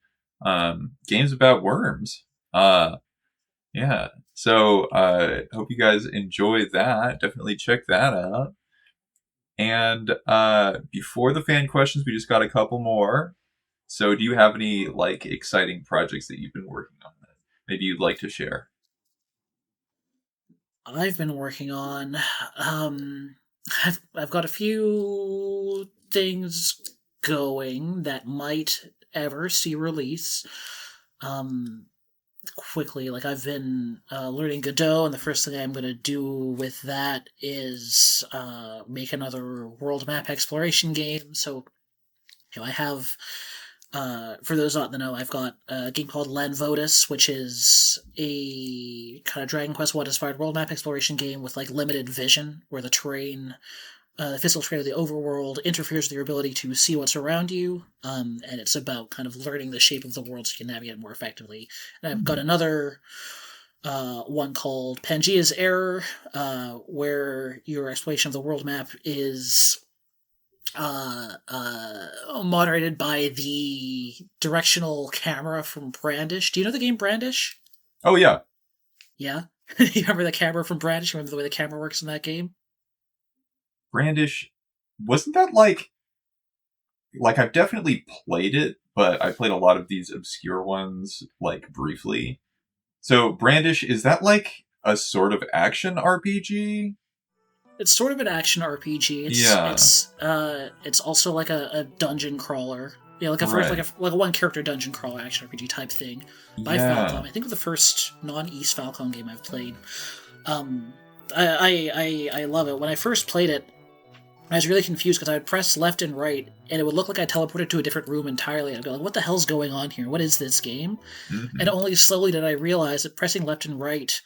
S1: Games about worms. Yeah. So, hope you guys enjoy that. Definitely check that out. And before the fan questions, we just got a couple more. So do you have any like exciting projects that you've been working on that maybe you'd like to share?
S2: I've been working on I've got a few things going that might ever see release. Quickly, like I've been learning Godot, and the first thing I'm going to do with that is make another world map exploration game. So, I have, for those not to know, I've got a game called LanVodis, which is a kind of Dragon Quest 1 inspired world map exploration game with like limited vision, where the terrain, the physical terrain of the overworld interferes with your ability to see what's around you, and it's about kind of learning the shape of the world so you can navigate more effectively. And I've got another one called Pangea's Error, where your exploration of the world map is moderated by the directional camera from Brandish. Do you know the game Brandish?
S1: Oh, yeah.
S2: Yeah? You remember the camera from Brandish? You remember the way the camera works in that game?
S1: Brandish, wasn't that like I've definitely played it, but I played a lot of these obscure ones like briefly. So Brandish, is that like a sort of action RPG?
S2: It's sort of an action RPG. It's also like a dungeon crawler. Yeah, like a one character dungeon crawler action RPG type thing by Falcom. I think the first non-East Falcom game I've played. I love it. When I first played it, I was really confused because I would press left and right, and it would look like I teleported to a different room entirely. I'd go like, "What the hell's going on here? What is this game?" And
S1: Mm-hmm.
S2: only slowly did I realize that pressing left and right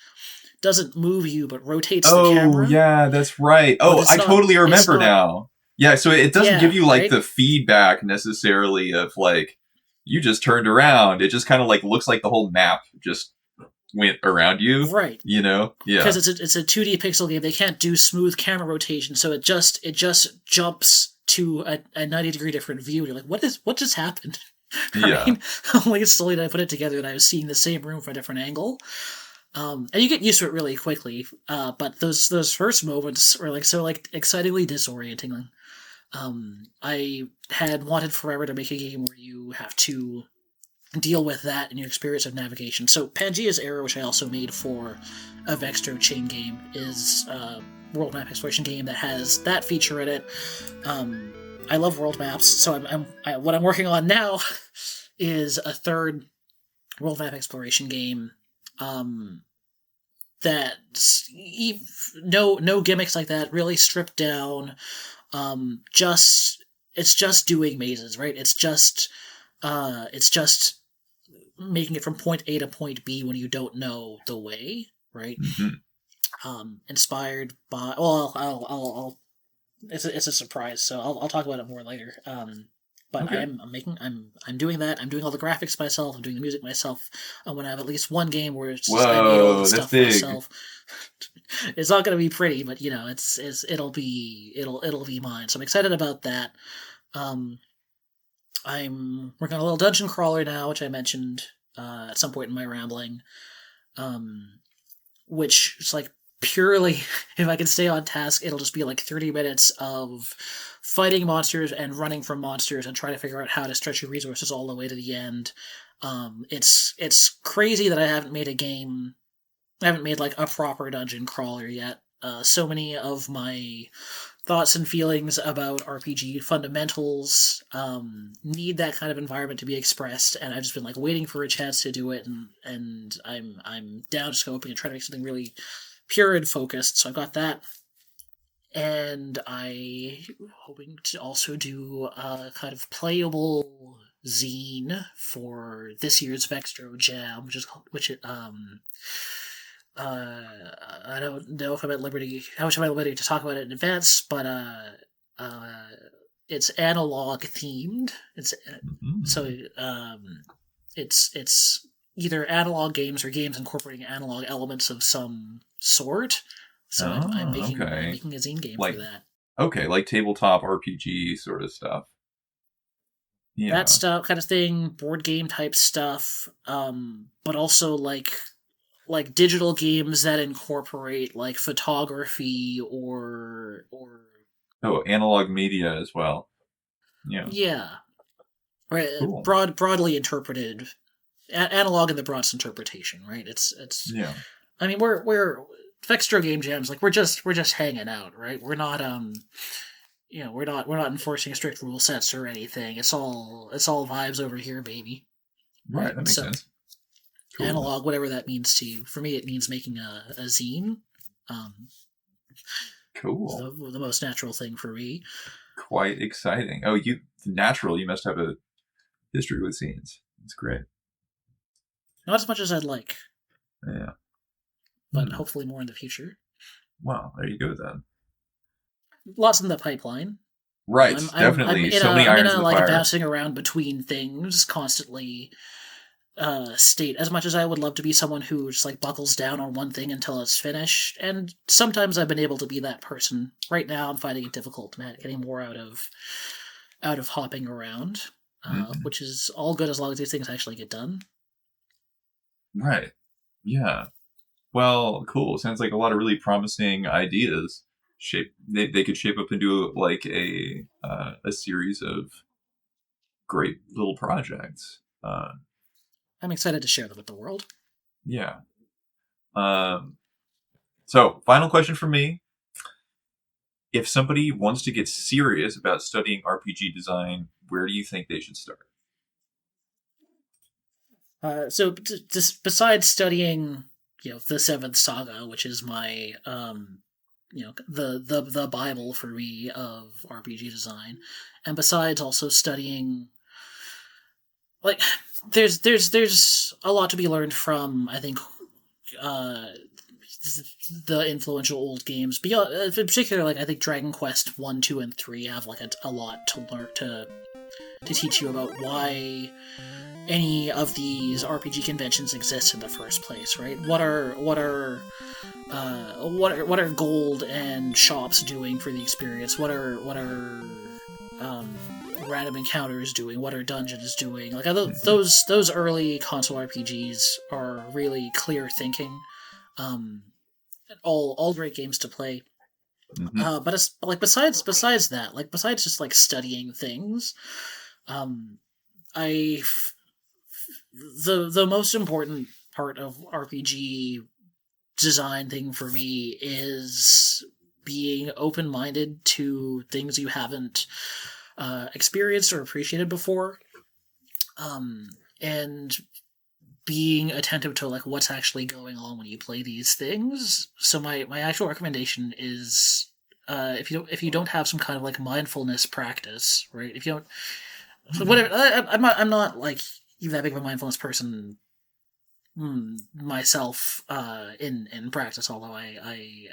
S2: doesn't move you, but rotates the
S1: Oh,
S2: camera.
S1: yeah, that's right.
S2: But
S1: Oh,
S2: it's
S1: I
S2: not.
S1: totally
S2: It's
S1: remember
S2: not.
S1: now. Yeah, so it doesn't give
S2: Yeah.
S1: you like
S2: Right.
S1: the feedback necessarily of like you just turned around. It just kind of like looks like the whole map just went around you,
S2: Right.
S1: you know?
S2: Because
S1: Yeah.
S2: it's a 2D pixel game. They can't do smooth camera rotation, so it just jumps to a 90-degree different view. And you're like, what just happened?
S1: Yeah.
S2: Right? Only slowly did I put it together and I was seeing the same room from a different angle. And you get used to it really quickly. But those first moments were like excitingly disorienting. I had wanted forever to make a game where you have to deal with that in your experience of navigation. So Pangea's Error, which I also made for a Vextro chain game, is a world map exploration game that has that feature in it. I love world maps, so what I'm working on now is a third world map exploration game. That no gimmicks like that, really stripped down. Just it's just doing mazes, right? It's just making it from point A to point B when you don't know the way, right?
S1: Hmm.
S2: Inspired by I'll it's a surprise, so I'll talk about it more later. But
S1: Okay.
S2: I'm doing that. I'm doing all the graphics myself. I'm doing the music myself. I'm gonna have at least one game where I made all the
S1: Whoa, that's
S2: stuff
S1: big.
S2: myself. It's not gonna be pretty, but it'll be mine. So I'm excited about that. Um, I'm working on a little dungeon crawler now, which I mentioned at some point in my rambling. Um, which is like purely, if I can stay on task, it'll just be like 30 minutes of fighting monsters and running from monsters and trying to figure out how to stretch your resources all the way to the end. It's crazy that I haven't made a game. I haven't made like a proper dungeon crawler yet. So many of my thoughts and feelings about RPG fundamentals need that kind of environment to be expressed, and I've just been like waiting for a chance to do it, and I'm down scoping and trying to make something really pure and focused. So I've got that, and I hoping to also do a kind of playable zine for this year's Vextro Jam, uh, I don't know if I'm at liberty, how much am I at liberty to talk about it in advance, but uh, it's analog themed. It's
S1: Hmm.
S2: so it's either analog games or games incorporating analog elements of some sort. So
S1: Oh,
S2: I'm
S1: okay.
S2: making a zine game for
S1: Like,
S2: that.
S1: okay, like tabletop RPG sort of stuff.
S2: That
S1: Yeah.
S2: stuff kind of thing, board game type stuff, but also like digital games that incorporate like photography or
S1: Oh, analog media as well. Yeah.
S2: yeah, right,
S1: Cool.
S2: broadly interpreted, analog in the broadest interpretation, right? It's
S1: Yeah.
S2: I mean we're Vextro game jams, like we're just hanging out, right? We're not we're not enforcing strict rule sets or anything. It's all vibes over here, baby.
S1: Right,
S2: Right?
S1: that makes
S2: So
S1: sense. Cool.
S2: analog, whatever that means to you. For me, it means making a zine. Um, it's
S1: Cool.
S2: the most natural thing for me.
S1: Quite exciting. Oh, you must have a history with scenes. That's great.
S2: Not as much as I'd like,
S1: Yeah.
S2: but
S1: Hmm.
S2: hopefully more in the future.
S1: Wow, there you go then.
S2: Lots in the pipeline.
S1: Right,
S2: I'm
S1: definitely.
S2: in
S1: So many irons in the
S2: like a
S1: fire.
S2: bouncing around between things constantly state. As much as I would love to be someone who just like buckles down on one thing until it's finished, and sometimes I've been able to be that person. Right now, I'm finding it difficult, man, getting more out of hopping around,
S1: Hmm.
S2: which is all good as long as these things actually get done.
S1: Right. Yeah. Well, cool. Sounds like a lot of really promising ideas. They could shape up into like a series of great little projects.
S2: I'm excited to share them with the world.
S1: Yeah. Um, so, final question for me: if somebody wants to get serious about studying RPG design, where do you think they should start?
S2: Just besides studying the seventh saga, which is my the Bible for me of RPG design, and besides also studying, like, there's a lot to be learned from, I think, the influential old games. Beyond, in particular, like, I think Dragon Quest 1, 2, and 3 have like a lot to learn to teach you about why any of these RPG conventions exist in the first place, right? What are gold and shops doing for the experience? What are random encounters doing? What are dungeons doing? Like, those early console RPGs are really clear thinking. All great games to play. But it's like, besides that, like, besides just like studying things, the most important part of RPG design thing for me is being open-minded to things you haven't experienced or appreciated before, and being attentive to like what's actually going on when you play these things. So my actual recommendation is, if you don't have some kind of like mindfulness practice, right? If you don't, whatever. I'm not like even that big of a mindfulness person myself in practice, although I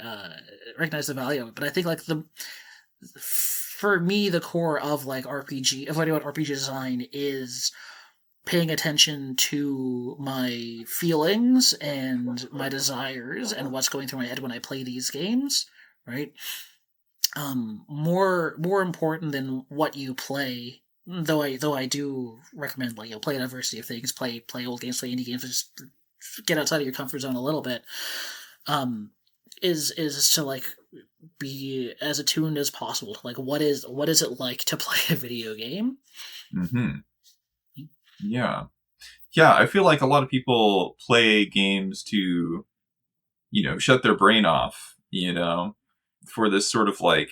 S2: recognize the value of it. But I think like for me, the core of like RPG, of learning about RPG design, is paying attention to my feelings and my desires and what's going through my head when I play these games, right? More important than what you play, though I do recommend, like, play a diversity of things, play old games, play indie games, just get outside of your comfort zone a little bit, is to like be as attuned as possible to like what is it like to play a video game.
S1: Yeah, I feel like a lot of people play games to, shut their brain off, for this sort of like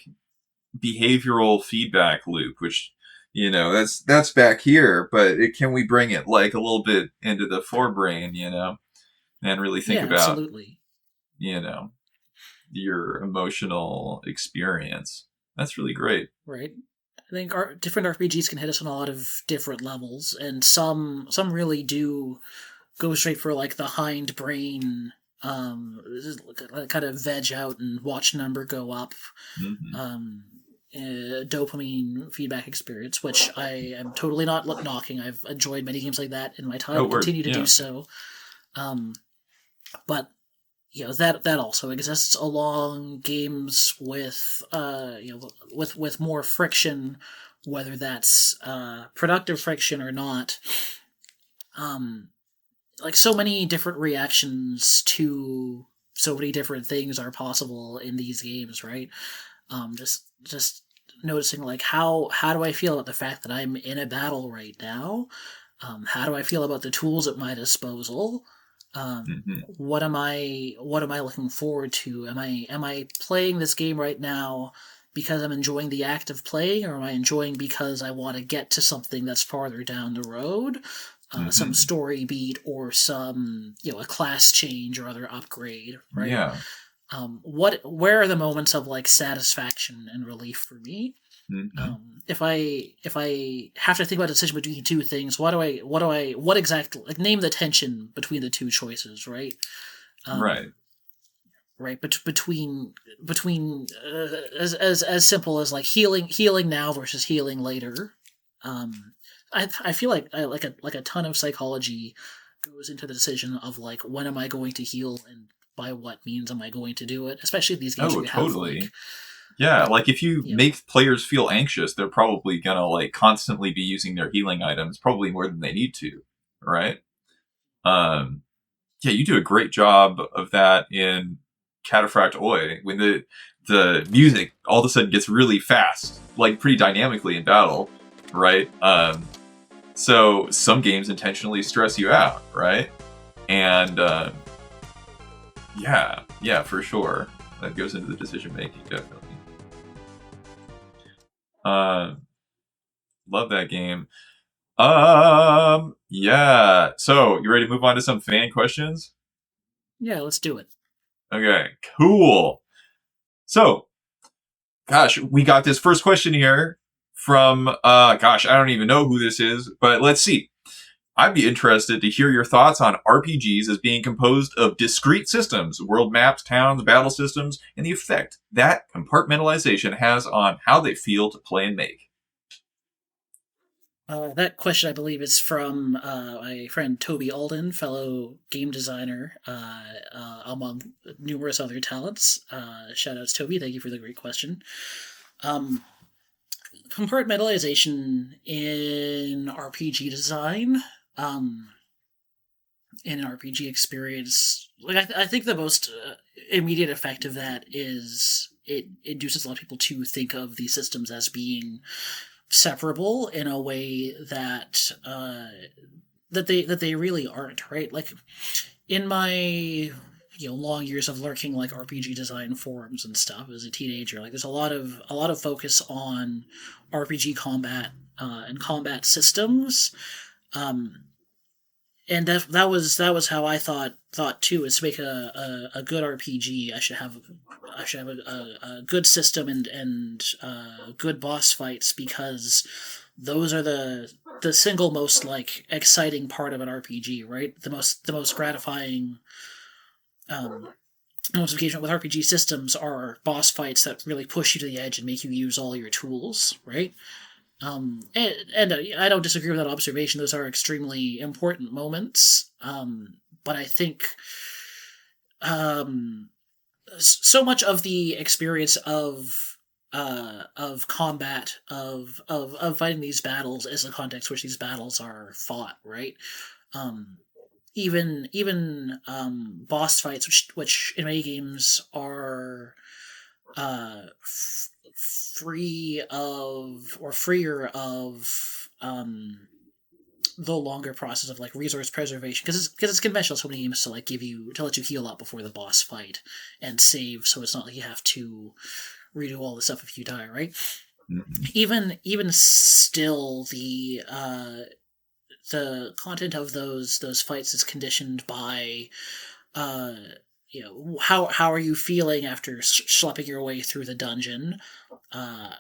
S1: behavioral feedback loop, which, that's back here, but can we bring it like a little bit into the forebrain, and really think about,
S2: absolutely,
S1: your emotional experience. That's really great.
S2: Right. I think different RPGs can hit us on a lot of different levels, and some really do go straight for like the hindbrain, kind of veg out and watch number go up, dopamine feedback experience, which I am totally not knocking. I've enjoyed many games like that in my time, continue to do so. But that also exists along games with with more friction, whether that's productive friction or not. Like, so many different reactions to so many different things are possible in these games, right? Just noticing like how do I feel about the fact that I'm in a battle right now? How do I feel about the tools at my disposal? What am I looking forward to? Am I playing this game right now because I'm enjoying the act of playing, or am I enjoying because I want to get to something that's farther down the road? Some story beat, or some, a class change or other upgrade, right?
S1: Yeah.
S2: Where are the moments of like satisfaction and relief for me? If I have to think about a decision between two things, what exactly, like, name the tension between the two choices, right?
S1: Right.
S2: Right. Between as simple as like healing now versus healing later. I feel like a ton of psychology goes into the decision of like, when am I going to heal and by what means am I going to do it? Especially these games.
S1: Totally.
S2: Have, like,
S1: yeah, like if you make players feel anxious, they're probably gonna like constantly be using their healing items, probably more than they need to, right? Yeah, you do a great job of that in Cataphract OI, when the music all of a sudden gets really fast, like pretty dynamically in battle, right? So some games intentionally stress you out, right? And yeah, for sure, that goes into the decision making, definitely. Love that game. Yeah. So, you ready to move on to some fan questions?
S2: Yeah, let's do it.
S1: Okay, cool. So, gosh, we got this first question here from, I don't even know who this is, but let's see. I'd be interested to hear your thoughts on RPGs as being composed of discrete systems, world maps, towns, battle systems, and the effect that compartmentalization has on how they feel to play and make.
S2: That question, I believe, is from my friend Toby Alden, fellow game designer, among numerous other talents. Shoutouts, Toby. Thank you for the great question. Um, Compartmentalization in RPG design, um, in an RPG experience, like I think the most immediate effect of that is it induces a lot of people to think of these systems as being separable in a way that they really aren't, right? Like in my long years of lurking like RPG design forums and stuff as a teenager, like there's a lot of focus on RPG combat and combat systems. Um, and that was how I thought too, is to make a good RPG. I should have a good system and good boss fights, because those are the single most like exciting part of an RPG, right? The most gratifying most engagement with RPG systems are boss fights that really push you to the edge and make you use all your tools, right? And I don't disagree with that observation. Those are extremely important moments. But I think um, so much of the experience of combat of fighting these battles is the context which these battles are fought, right? Um, even boss fights, which in many games are free of or freer of the longer process of like resource preservation, because it's conventional so many games to like let you heal up before the boss fight and save, so it's not like you have to redo all the stuff if you die, right?
S1: Mm-hmm.
S2: Even still, the content of those fights is conditioned by uh how are you feeling after schlepping your way through the dungeon. uh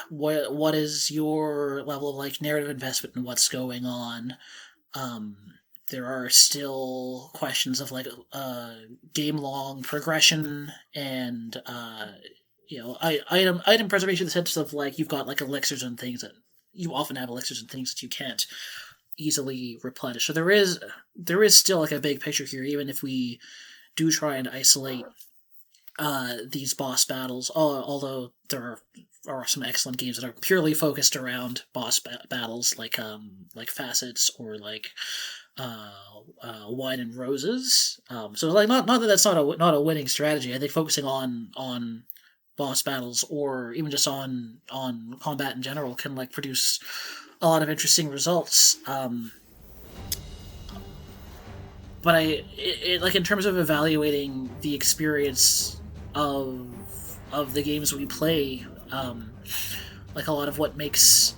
S2: what is your level of like narrative investment in what's going on. um there are still questions of like game long progression and item preservation, in the sense of like you've got like elixirs and things that you often have elixirs and things that you can't easily replenish. So there is still like a big picture here, even if we do try and isolate these boss battles. Although there are some excellent games that are purely focused around boss battles, like Facets or like Wine and Roses. So like not that that's not a winning strategy. I think focusing on boss battles or even just on combat in general can like produce a lot of interesting results. But like in terms of evaluating the experience of the games we play, like a lot of what makes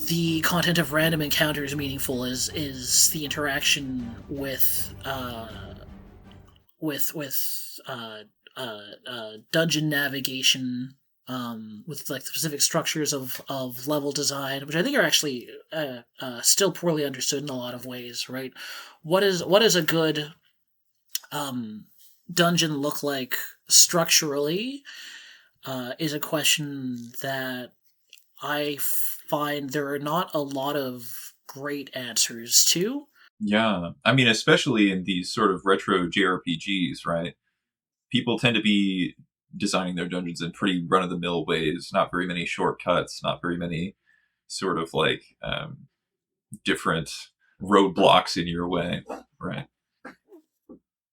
S2: the content of random encounters meaningful is the interaction with dungeon navigation, with like the specific structures of level design, which I think are actually still poorly understood in a lot of ways. Right? What is a good dungeon look like structurally? Is a question that I find there are not a lot of great answers to.
S1: Yeah, I mean, especially in these sort of retro JRPGs, right? People tend to be designing their dungeons in pretty run of the mill ways, not very many shortcuts, not very many sort of like different roadblocks in your way, right?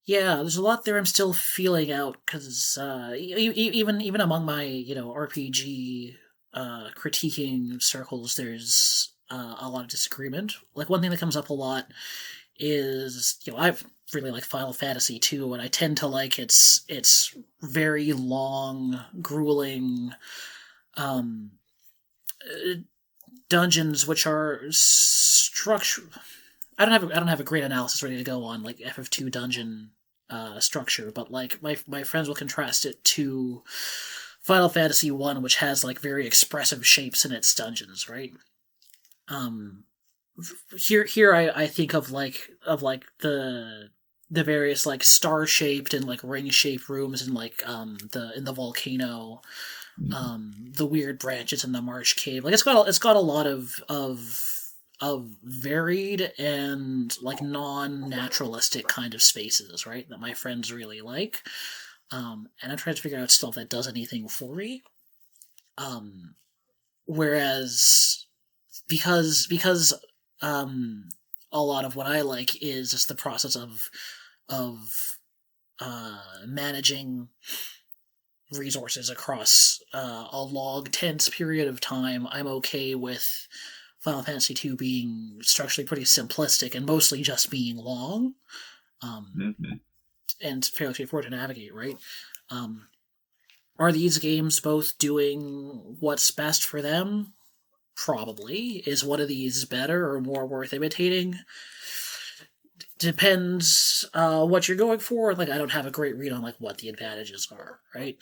S2: Yeah, there's a lot there I'm still feeling out, because even among my RPG critiquing circles, there's a lot of disagreement. Like one thing that comes up a lot is I really like Final Fantasy 2, and I tend to like its very long, grueling um, dungeons, which are structured. I don't have a great analysis ready to go on like FF2 dungeon structure, but like my friends will contrast it to Final Fantasy One, which has like very expressive shapes in its dungeons, right? Um, here I think of the various like star shaped and like ring shaped rooms in like the volcano, the weird branches in the marsh cave. Like it's got a lot of varied and like non-naturalistic kind of spaces, right? That my friends really like. And I'm trying to figure out still if that does anything for me. Whereas because a lot of what I like is just the process of managing resources across a long tense period of time. I'm okay with Final Fantasy II being structurally pretty simplistic and mostly just being long, and fairly straightforward to navigate, right? Are these games both doing what's best for them? Probably. Is one of these better or more worth imitating? Depends what you're going for. Like, I don't have a great read on like what the advantages are, right?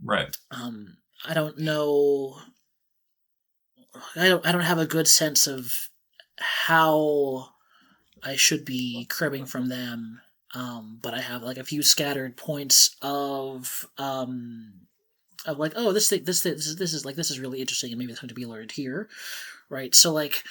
S1: Right.
S2: I don't know. I don't have a good sense of how I should be cribbing from them. But I have like a few scattered points of like, oh, this is really interesting, and maybe it's going to be learned here, right? So like,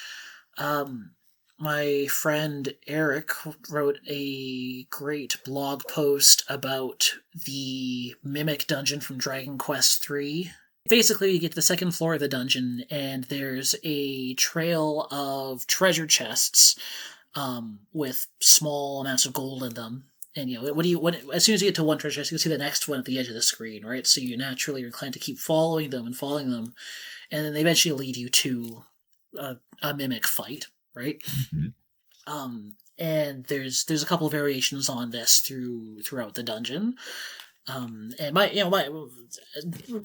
S2: my friend Eric wrote a great blog post about the Mimic dungeon from Dragon Quest III. Basically, you get to the second floor of the dungeon, and there's a trail of treasure chests with small amounts of gold in them. And as soon as you get to one treasure chest, you can see the next one at the edge of the screen, right? So you naturally are inclined to keep following them, and then they eventually lead you to a mimic fight, right? And there's a couple of variations on this throughout the dungeon. And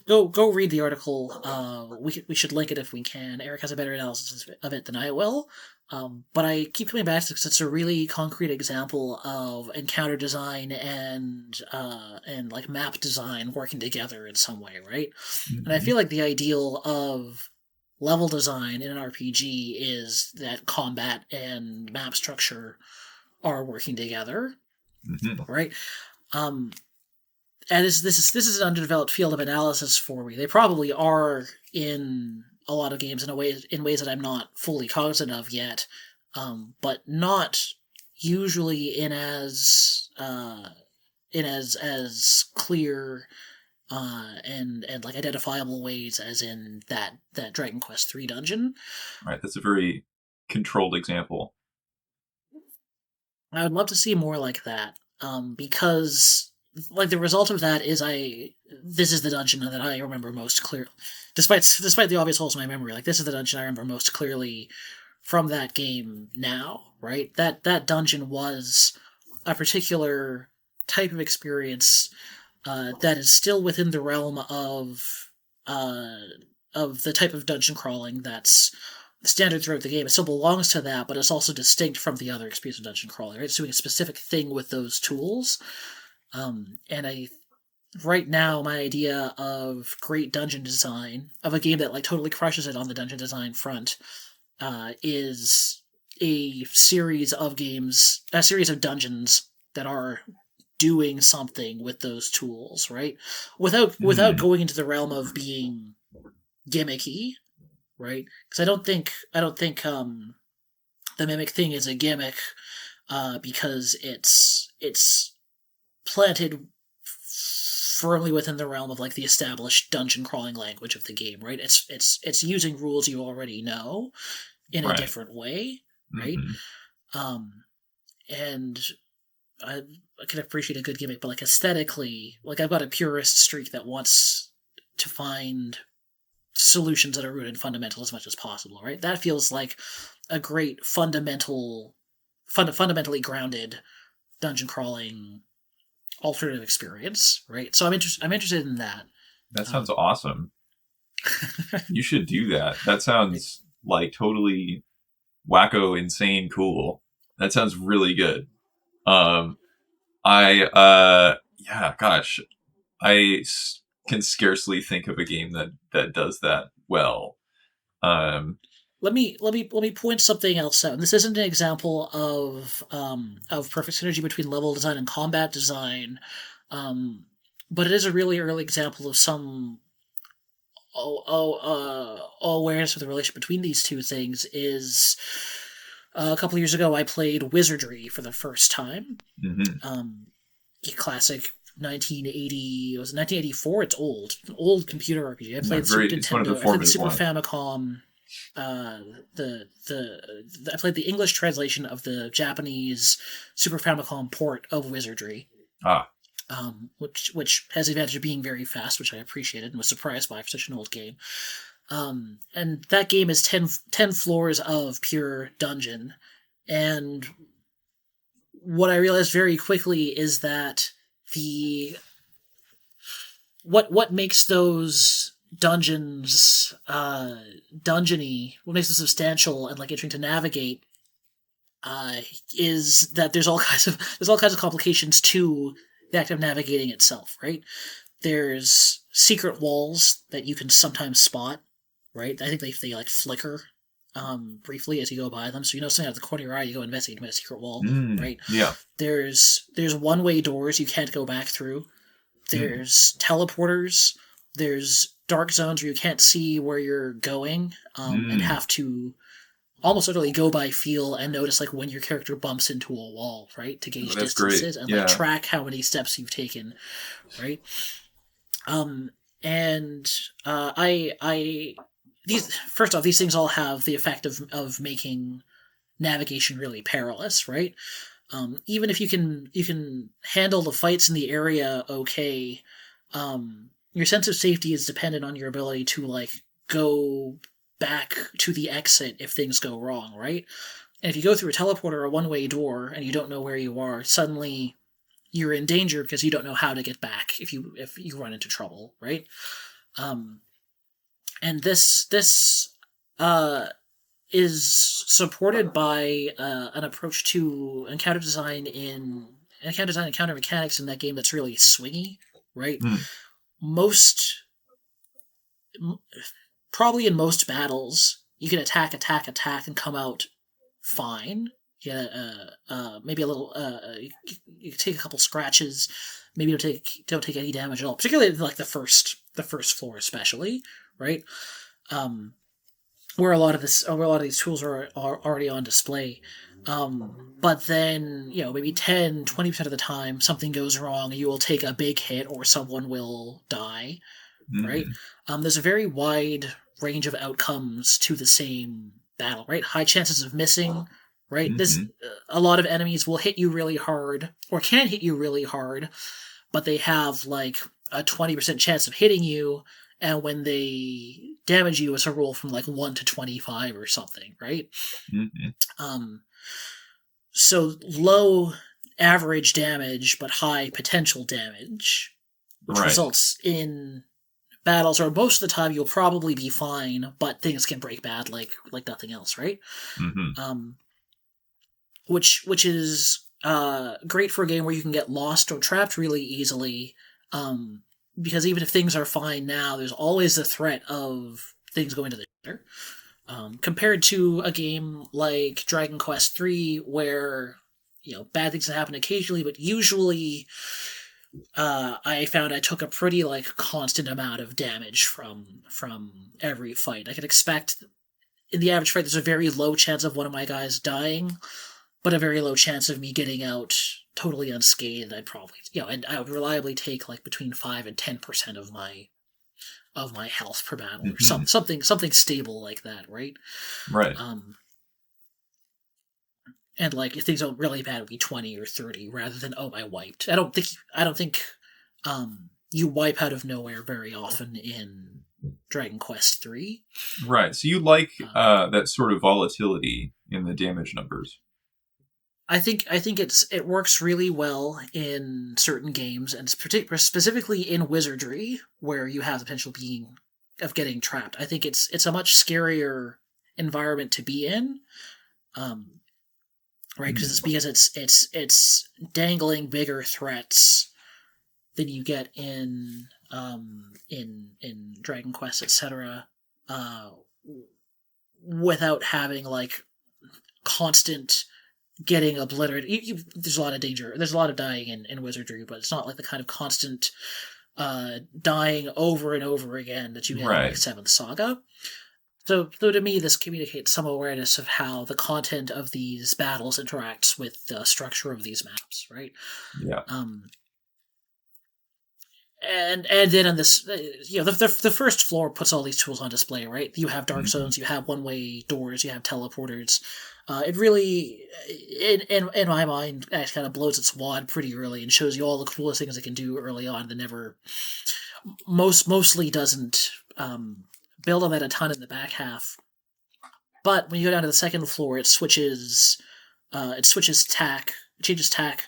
S2: go read the article. We should link it if we can. Eric has a better analysis of it than I will. But I keep coming back to it because it's a really concrete example of encounter design and like map design working together in some way, right? And I feel like the ideal of level design in an RPG is that combat and map structure are working together, right? And this is an underdeveloped field of analysis for me. They probably are in a lot of games in ways that I'm not fully cognizant of yet, but not usually in as clear and like identifiable ways as in that Dragon Quest III dungeon.
S1: Right, that's a very controlled example.
S2: I would love to see more like that, because like the result of that is this is the dungeon that I remember most clearly, despite the obvious holes in my memory. Like, this is the dungeon I remember most clearly from that game now, right? That dungeon was a particular type of experience that is still within the realm of the type of dungeon crawling that's standard throughout the game. It still belongs to that, but it's also distinct from the other experience of dungeon crawling, right? It's doing a specific thing with those tools. And right now, my idea of great dungeon design, of a game that like totally crushes it on the dungeon design front, is a series of dungeons that are doing something with those tools, right? Without going into the realm of being gimmicky, right? Because I don't think the mimic thing is a gimmick, because it's planted firmly within the realm of like the established dungeon crawling language of the game, right? It's using rules you already know in a different way, right? And I can appreciate a good gimmick, but like aesthetically, like I've got a purist streak that wants to find solutions that are rooted in fundamental as much as possible, right? That feels like a great fundamentally grounded dungeon crawling alternative experience, right? So I'm interested in that.
S1: That sounds awesome. You should do that. That sounds like totally wacko, insane, cool. That sounds really good. Yeah, gosh, I can scarcely think of a game that does that well.
S2: Let me point something else out. And this isn't an example of perfect synergy between level design and combat design, um, but it is a really early example of some awareness of the relation between these two things. Is a couple years ago I played Wizardry for the first time.
S1: Mm-hmm.
S2: Classic 1980. It was 1984. It's old computer RPG. I played Super
S1: It's one of the
S2: Nintendo. I played the Super
S1: formative ones.
S2: Famicom. I played the English translation of the Japanese Super Famicom port of Wizardry.
S1: Ah.
S2: Which has the advantage of being very fast, which I appreciated and was surprised by for such an old game. And that game is 10 floors of pure dungeon. And what I realized very quickly is that what makes those dungeons dungeony, what makes them substantial and like interesting to navigate, is that there's all kinds of complications to the act of navigating itself, right? There's secret walls that you can sometimes spot, right? I think they like flicker briefly as you go by them, so you know something out of the corner of your eye, you go investigate a secret wall, right?
S1: Yeah.
S2: There's one-way doors you can't go back through. There's teleporters. There's dark zones where you can't see where you're going, and have to almost literally go by feel and notice like when your character bumps into a wall, right, to gauge distances and like track how many steps you've taken, right? These, first off, these things all have the effect of making navigation really perilous, right? Even if you can handle the fights in the area okay, your sense of safety is dependent on your ability to like go back to the exit if things go wrong, right? And if you go through a teleporter or a one-way door and you don't know where you are, suddenly you're in danger because you don't know how to get back if you run into trouble, right? And this is supported by an approach to encounter design and encounter mechanics in that game that's really swingy, right? Probably in most battles, you can attack, and come out fine. You maybe a little. You take a couple scratches. Maybe don't take any damage at all. Particularly like the first floor, especially, right? Where a lot of these tools are already on display. But then, maybe 10-20% of the time something goes wrong and you will take a big hit or someone will die, right? There's a very wide range of outcomes to the same battle, right? High chances of missing, right? A lot of enemies will hit you really hard or can hit you really hard, but they have like a 20% chance of hitting you, and when they damage you, it's a roll from like 1 to 25 or something, right? So low average damage, but high potential damage, which results in battles where most of the time you'll probably be fine, but things can break bad like nothing else, right? Which is great for a game where you can get lost or trapped really easily, because even if things are fine now, there's always the threat of things going to the shitter. Compared to a game like Dragon Quest III, where bad things happen occasionally, but usually I found I took a pretty like constant amount of damage from every fight. I could expect in the average fight there's a very low chance of one of my guys dying, but a very low chance of me getting out totally unscathed. I'd probably and I would reliably take like between 5 and 10% of my health per battle, or something stable like that, right?
S1: Right.
S2: And like if things go really bad, it would be 20 or 30 rather than I wiped. I don't think you wipe out of nowhere very often in Dragon Quest III.
S1: Right. So you like that sort of volatility in the damage numbers.
S2: I think it works really well in certain games, and specifically in Wizardry, where you have the potential of getting trapped. I think it's a much scarier environment to be in, right? Because it's dangling bigger threats than you get in Dragon Quest, etc. Without having like constant getting obliterated. There's a lot of danger. There's a lot of dying in Wizardry, but it's not like the kind of constant dying over and over again that you get in like Seventh Saga. So to me, this communicates some awareness of how the content of these battles interacts with the structure of these maps, right?
S1: Yeah.
S2: And then on this, the first floor puts all these tools on display, right? You have dark zones, you have one-way doors, you have teleporters. It really, in my mind, actually kind of blows its wad pretty early and shows you all the coolest things it can do early on that never, mostly doesn't build on that a ton in the back half. But when you go down to the second floor, it switches tack, changes tack,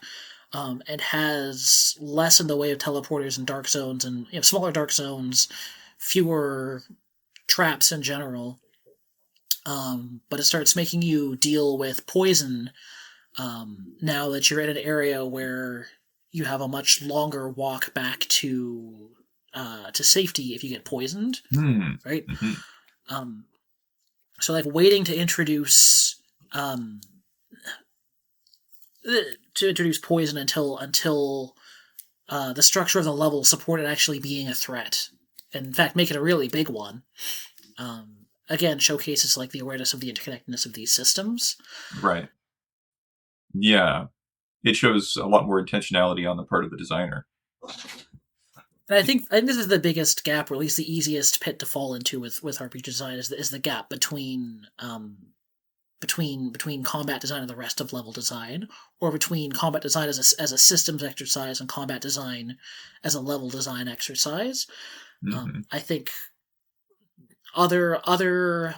S2: and has less in the way of teleporters and dark zones, and smaller dark zones, fewer traps in general. But it starts making you deal with poison now that you're in an area where you have a much longer walk back to safety if you get poisoned, right? So like waiting to introduce poison until the structure of the level supported actually being a threat. And in fact, make it a really big one. Again, showcases like the awareness of the interconnectedness of these systems.
S1: Right. Yeah. It shows a lot more intentionality on the part of the designer.
S2: And I think this is the biggest gap, or at least the easiest pit to fall into with RPG design is the gap between combat design and the rest of level design, or between combat design as a systems exercise and combat design as a level design exercise. I think other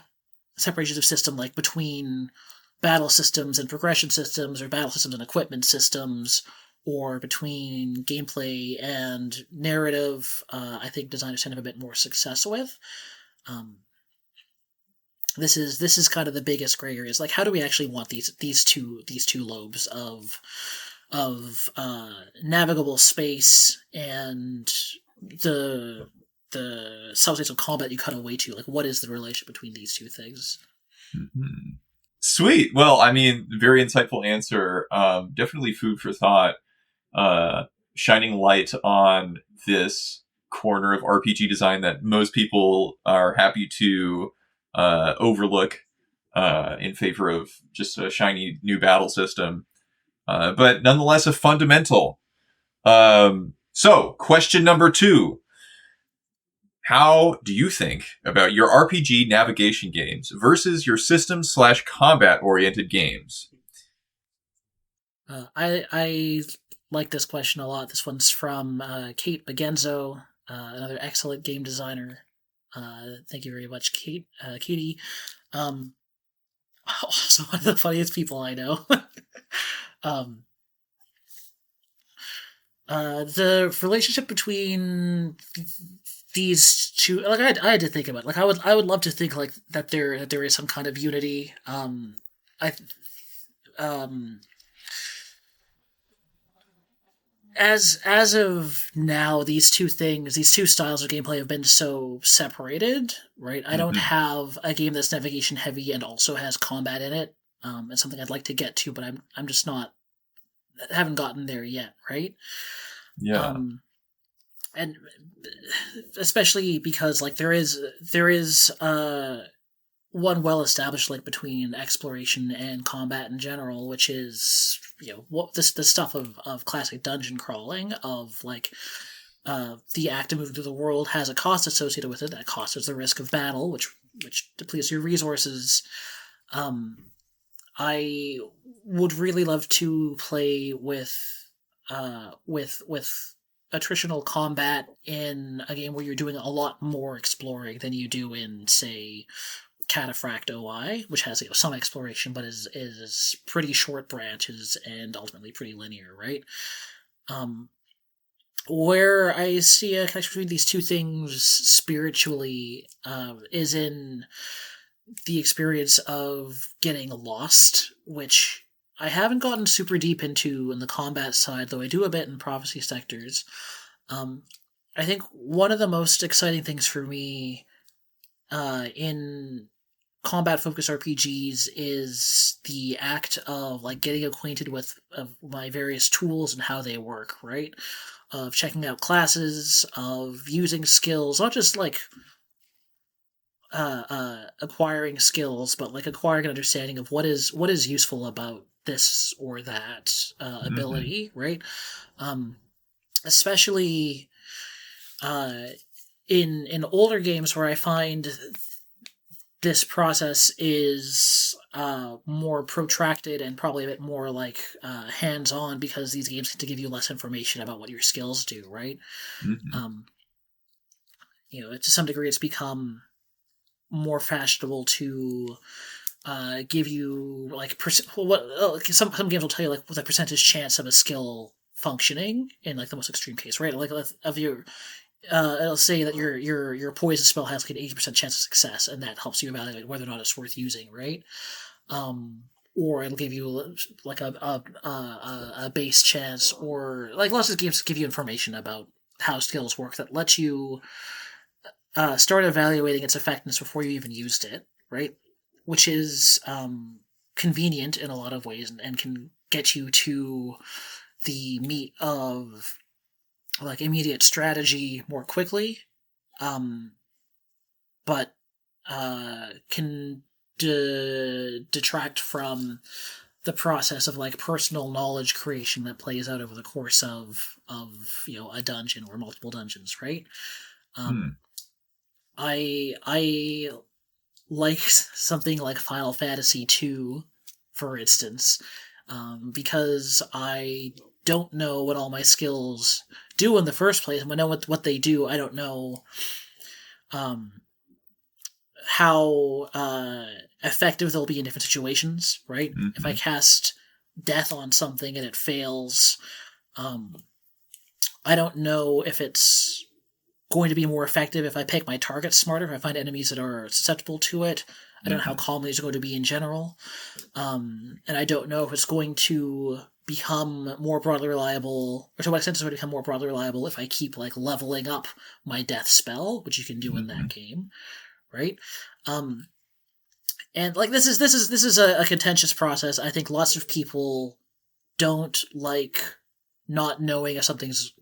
S2: separations of system, like between battle systems and progression systems, or battle systems and equipment systems, or between gameplay and narrative, I think designers tend to have a bit more success with. This is kind of the biggest gray areas. Like, how do we actually want these two lobes of navigable space and the subsets of combat you cut away to? Like, what is the relationship between these two things?
S1: Sweet. Well, I mean, very insightful answer. Definitely food for thought. Shining light on this corner of RPG design that most people are happy to overlook in favor of just a shiny new battle system. But nonetheless, a fundamental. So, question number 2. How do you think about your RPG navigation games versus your system/combat-oriented games?
S2: I like this question a lot. This one's from Kate Bagenzo, another excellent game designer. Thank you very much, Katie. Also one of the funniest people I know. The relationship between these two, like I had to think about it. Like I would love to think like that there is some kind of unity. As of now, these two styles of gameplay have been so separated, right? I don't have a game that's navigation heavy and also has combat in it. It's something I'd like to get to, but I'm just not, haven't gotten there yet, right?
S1: Yeah.
S2: And especially because like there is one well-established link between exploration and combat in general, which is, what the stuff of classic dungeon crawling, of like the act of moving through the world has a cost associated with it. That cost is the risk of battle, which depletes your resources. I would really love to play with attritional combat in a game where you're doing a lot more exploring than you do in, say, Cataphract OI, which has some exploration but is pretty short branches and ultimately pretty linear, right? Where I see a connection between these two things spiritually is in the experience of getting lost, which I haven't gotten super deep into in the combat side, though I do a bit in prophecy sectors. I think one of the most exciting things for me in combat-focused RPGs is the act of like getting acquainted with my various tools and how they work, right? Of checking out classes, of using skills, not just like acquiring skills, but like acquiring an understanding of what is useful about this or that ability, right? Especially in older games where I find this process is more protracted and probably a bit more like hands-on, because these games get to give you less information about what your skills do, right? To some degree, it's become more fashionable to give you like some games will tell you like with a percentage chance of a skill functioning in like the most extreme case, right? Like of your it'll say that your poison spell has like an 80% chance of success, and that helps you evaluate whether or not it's worth using, right? Or it'll give you like a base chance, or like lots of games give you information about how skills work that lets you start evaluating its effectiveness before you even used it, right? Which is convenient in a lot of ways, and can get you to the meat of like immediate strategy more quickly, but can detract from the process of like personal knowledge creation that plays out over the course of a dungeon or multiple dungeons, right? I like something like Final Fantasy II, for instance, because I don't know what all my skills do in the first place. And when I know what they do, I don't know how effective they'll be in different situations, right? If I cast death on something and it fails, I don't know if it's going to be more effective if I pick my targets smarter, if I find enemies that are susceptible to it. I don't know how calmly it's going to be in general. And I don't know if it's going to become more broadly reliable, or to what extent it's going to become more broadly reliable if I keep like leveling up my death spell, which you can do in that game, right? And like this is a contentious process. I think lots of people don't like not knowing if something's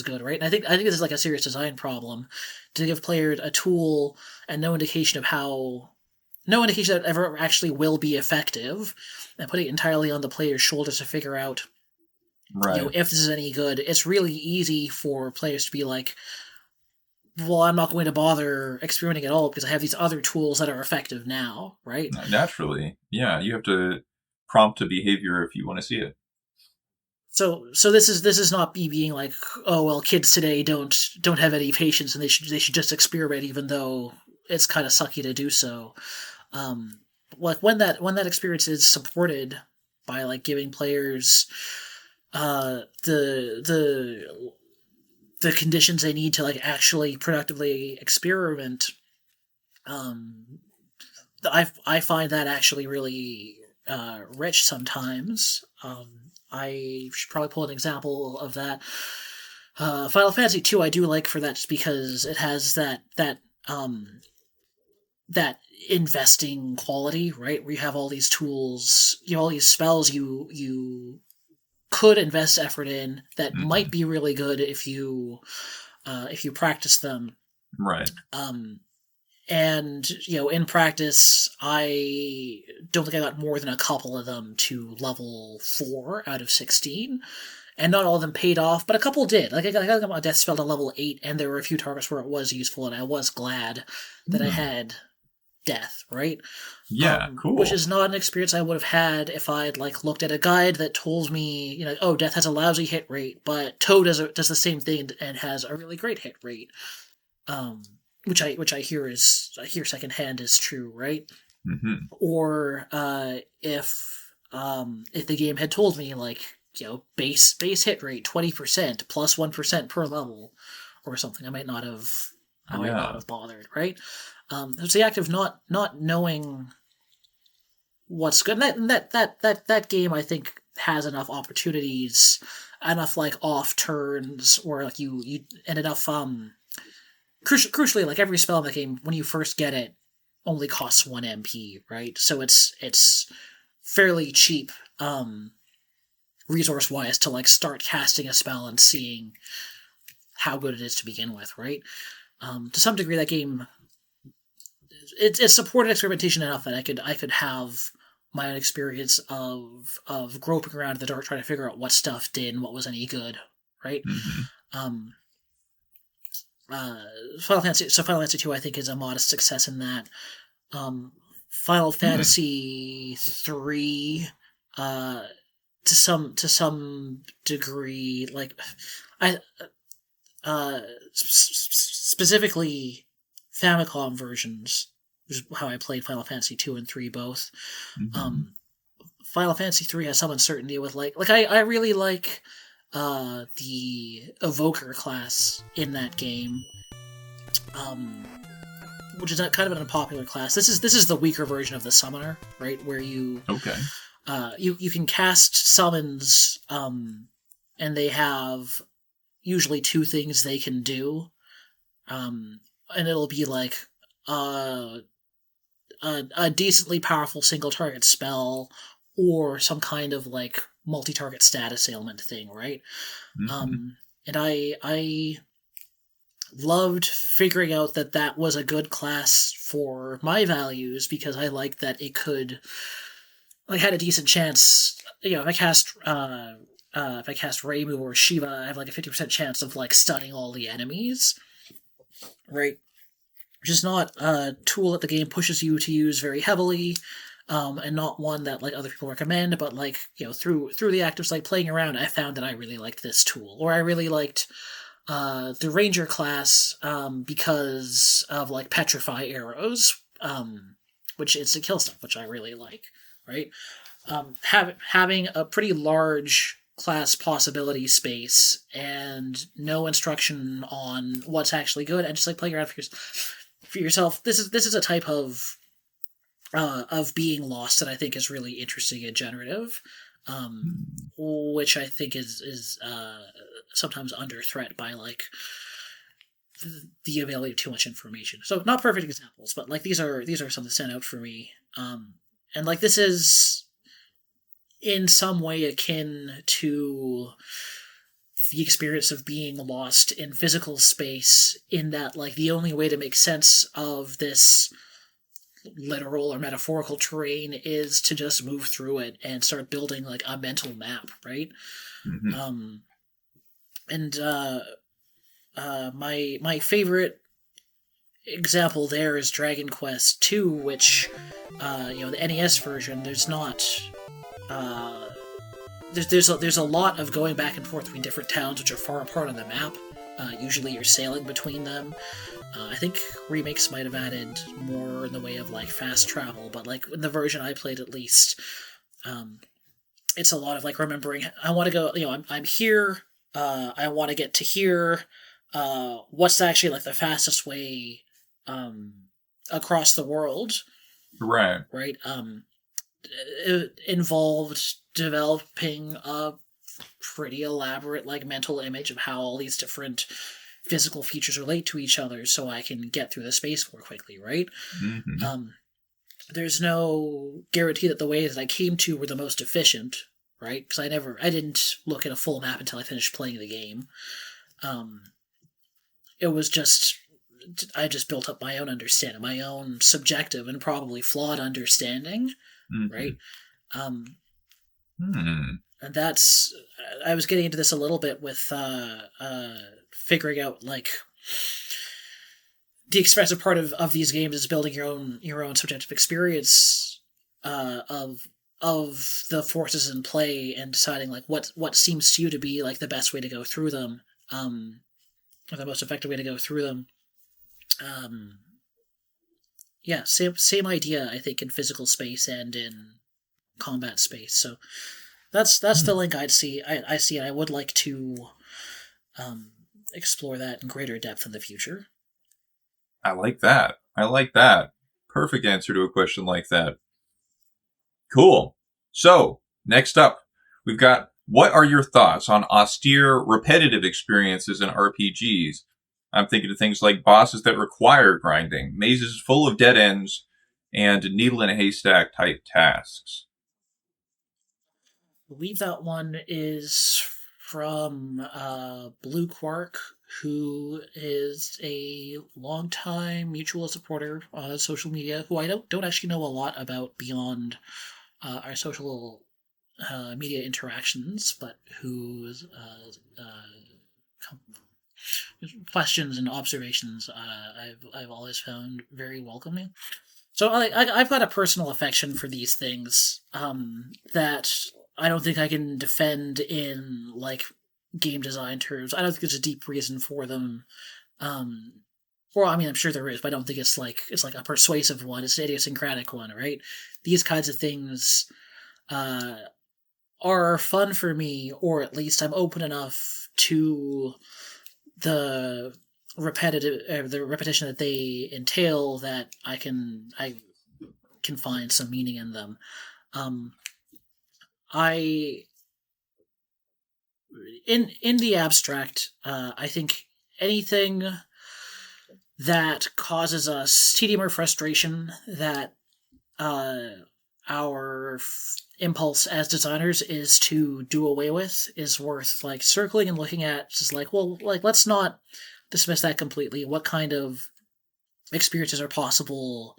S2: good, right? And I think this is like a serious design problem, to give players a tool and no indication that it ever actually will be effective, and putting it entirely on the player's shoulders to figure out if this is any good. It's really easy for players to be like, well, I'm not going to bother experimenting at all because I have these other tools that are effective now, right?
S1: Naturally. Yeah, you have to prompt a behavior if you want to see it.
S2: So this is not me being like, oh well, kids today don't have any patience and they should just experiment even though it's kind of sucky to do so. Like when that experience is supported by like giving players the conditions they need to like actually productively experiment, I find that actually really rich sometimes. I should probably pull an example of that. Final Fantasy II I do like for that, just because it has that investing quality, right? Where you have all these tools, all these spells you could invest effort in that might be really good if you practice them.
S1: Right.
S2: And, in practice, I don't think I got more than a couple of them to level 4 out of 16. And not all of them paid off, but a couple did. Like, I got my death spell to level 8, and there were a few targets where it was useful, and I was glad that I had death, right?
S1: Yeah, cool.
S2: Which is not an experience I would have had if I'd, like, looked at a guide that told me, oh, death has a lousy hit rate, but Toad does the same thing and has a really great hit rate. Which I hear secondhand is true, right? Or if the game had told me like base hit rate 20% plus 1% per level or something, I might not have bothered, right? It's the act of not knowing what's good. And that game, I think, has enough opportunities, enough like off turns, or like you and enough crucially, like every spell in the game when you first get it only costs 1 MP, right? So it's fairly cheap resource wise to like start casting a spell and seeing how good it is to begin with, right? To some degree, that game it supported experimentation enough that I could have my own experience of groping around in the dark trying to figure out what stuff did and what was any good, right?
S1: Mm-hmm.
S2: Final Fantasy 2 I think is a modest success in that. Final Fantasy 3 to some degree, like I specifically Famicom versions, which is how I played Final Fantasy 2 and 3 both.
S1: Mm-hmm.
S2: Final Fantasy 3 has some uncertainty with like I really like the Evoker class in that game, which is kind of an unpopular class. This is the weaker version of the Summoner, right? Where you you can cast summons, and they have usually 2 things they can do, and it'll be like a decently powerful single target spell or some kind of like multi-target status ailment thing, right?
S1: Mm-hmm.
S2: And I loved figuring out that was a good class for my values because I liked that it could like had a decent chance. You know, if I cast Reimu or Shiva, I have like a 50% chance of like stunning all the enemies, right? Which is not a tool that the game pushes you to use very heavily, and not one that like other people recommend. But like through the act of like playing around, I found that I really liked this tool, or I really liked the Ranger class because of like Petrify arrows, which instant kill stuff, which I really like. Right, having a pretty large class possibility space and no instruction on what's actually good, and just like playing around for yourself. This is a type of being lost that I think is really interesting and generative, which I think is sometimes under threat by like the availability of too much information. So not perfect examples, but like these are some that stand out for me. And like this is in some way akin to the experience of being lost in physical space, in that like the only way to make sense of this literal or metaphorical terrain is to just move through it and start building like a mental map, right?
S1: Mm-hmm.
S2: My favorite example there is Dragon Quest II, which the NES version, there's not there's a lot of going back and forth between different towns which are far apart on the map. Usually you're sailing between them. I think remakes might have added more in the way of like fast travel, but like in the version I played at least, it's a lot of like remembering. I want to go. I'm here. I want to get to here. What's actually like the fastest way across the world?
S1: Right.
S2: Right. It involved developing a pretty elaborate like mental image of how all these different physical features relate to each other so I can get through the space more quickly, right?
S1: Mm-hmm.
S2: There's no guarantee that the ways that I came to were the most efficient, right? Because I didn't look at a full map until I finished playing the game. It was just, I just built up my own understanding, my own subjective and probably flawed understanding,
S1: Mm-hmm.
S2: right?
S1: Mm-hmm.
S2: And that's, I was getting into this a little bit with figuring out like the expressive part of these games is building your own subjective experience of the forces in play and deciding like what seems to you to be like the best way to go through them, or the most effective way to go through them. Yeah, same idea I think in physical space and in combat space. So that's the link I see, and I would like to explore that in greater depth in the future.
S1: I like that. Perfect answer to a question like that. Cool. So, next up, we've got, what are your thoughts on austere, repetitive experiences in RPGs? I'm thinking of things like bosses that require grinding, mazes full of dead ends, and needle in a haystack type tasks.
S2: I believe that one is from Blue Quark, who is a longtime mutual supporter on social media, who I don't actually know a lot about beyond our social media interactions, but whose questions and observations I've always found very welcoming. So I've got a personal affection for these things that I don't think I can defend in like game design terms. I don't think there's a deep reason for them. Well, I mean, I'm sure there is, but I don't think it's like a persuasive one. It's an idiosyncratic one, right? These kinds of things are fun for me, or at least I'm open enough to the the repetition that they entail, that I can find some meaning in them. I in the abstract, I think anything that causes us tedium or frustration that our impulse as designers is to do away with is worth like circling and looking at. Just like, well, like, let's not dismiss that completely. What kind of experiences are possible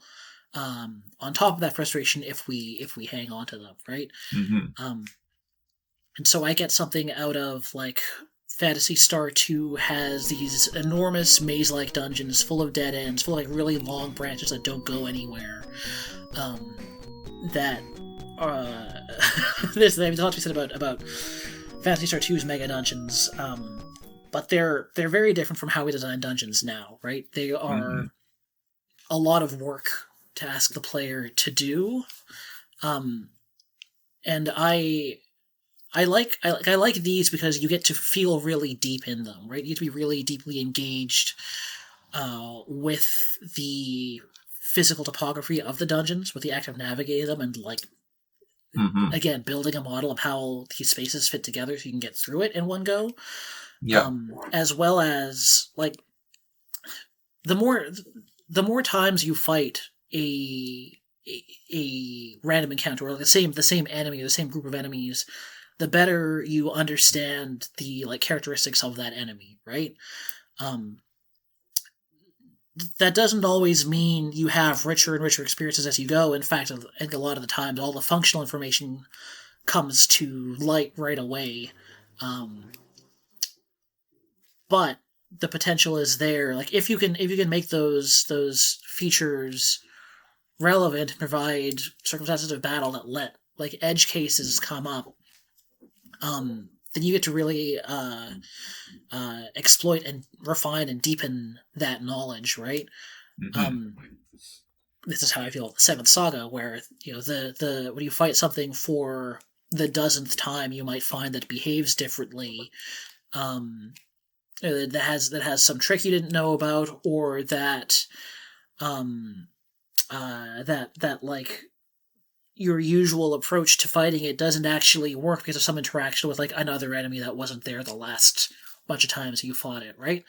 S2: on top of that frustration if we hang on to them, right?
S1: Mm-hmm.
S2: And so I get something out of like Phantasy Star 2 has these enormous maze-like dungeons full of dead ends, full of like really long branches that don't go anywhere. That there's a lot to be said about Phantasy Star 2's mega dungeons, but they're very different from how we design dungeons now, right? They are a lot of work to ask the player to do, and I like these because you get to feel really deep in them, right? You get to be really deeply engaged with the physical topography of the dungeons, with the act of navigating them, and like again building a model of how these spaces fit together so you can get through it in one go.
S1: Yeah.
S2: As well as like the more times you fight a random encounter, or like the same enemy or the same group of enemies, the better you understand the like characteristics of that enemy, right? That doesn't always mean you have richer and richer experiences as you go. In fact, I think a lot of the times all the functional information comes to light right away. But the potential is there. Like if you can make those features relevant and provide circumstances of battle that let like edge cases come up, then you get to really exploit and refine and deepen that knowledge, right? This is how I feel about the Seventh Saga, where the when you fight something for the dozenth time, you might find that it behaves differently. That has some trick you didn't know about, or that that like your usual approach to fighting it doesn't actually work because of some interaction with like another enemy that wasn't there the last bunch of times you fought it, right?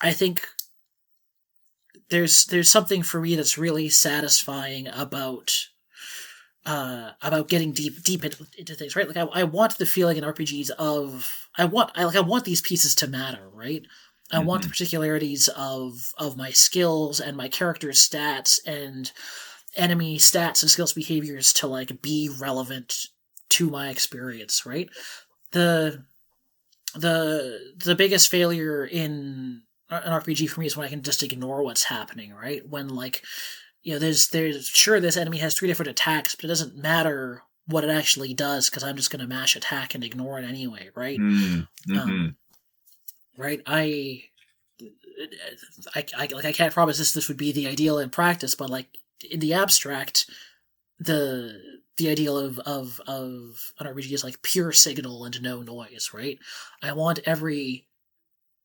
S2: I think there's something for me that's really satisfying about getting deep into things, right? Like I want the feeling in RPGs of I want these pieces to matter, right? I want the particularities of my skills and my character's stats and enemy stats and skills behaviors to like be relevant to my experience, right? The biggest failure in an RPG for me is when I can just ignore what's happening, right? When like there's sure this enemy has 3 different attacks, but it doesn't matter what it actually does because I'm just going to mash attack and ignore it anyway, right? Right. I can't promise this would be the ideal in practice, but like in the abstract, the ideal of an RPG is like pure signal and no noise, right? I want every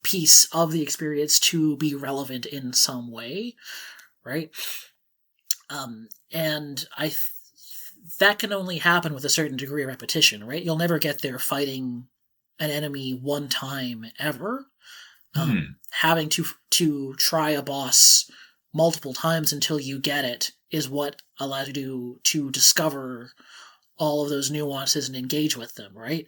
S2: piece of the experience to be relevant in some way, right? And that can only happen with a certain degree of repetition, right? You'll never get there fighting an enemy one time ever. Having to try a boss multiple times until you get it is what allows you to discover all of those nuances and engage with them, right?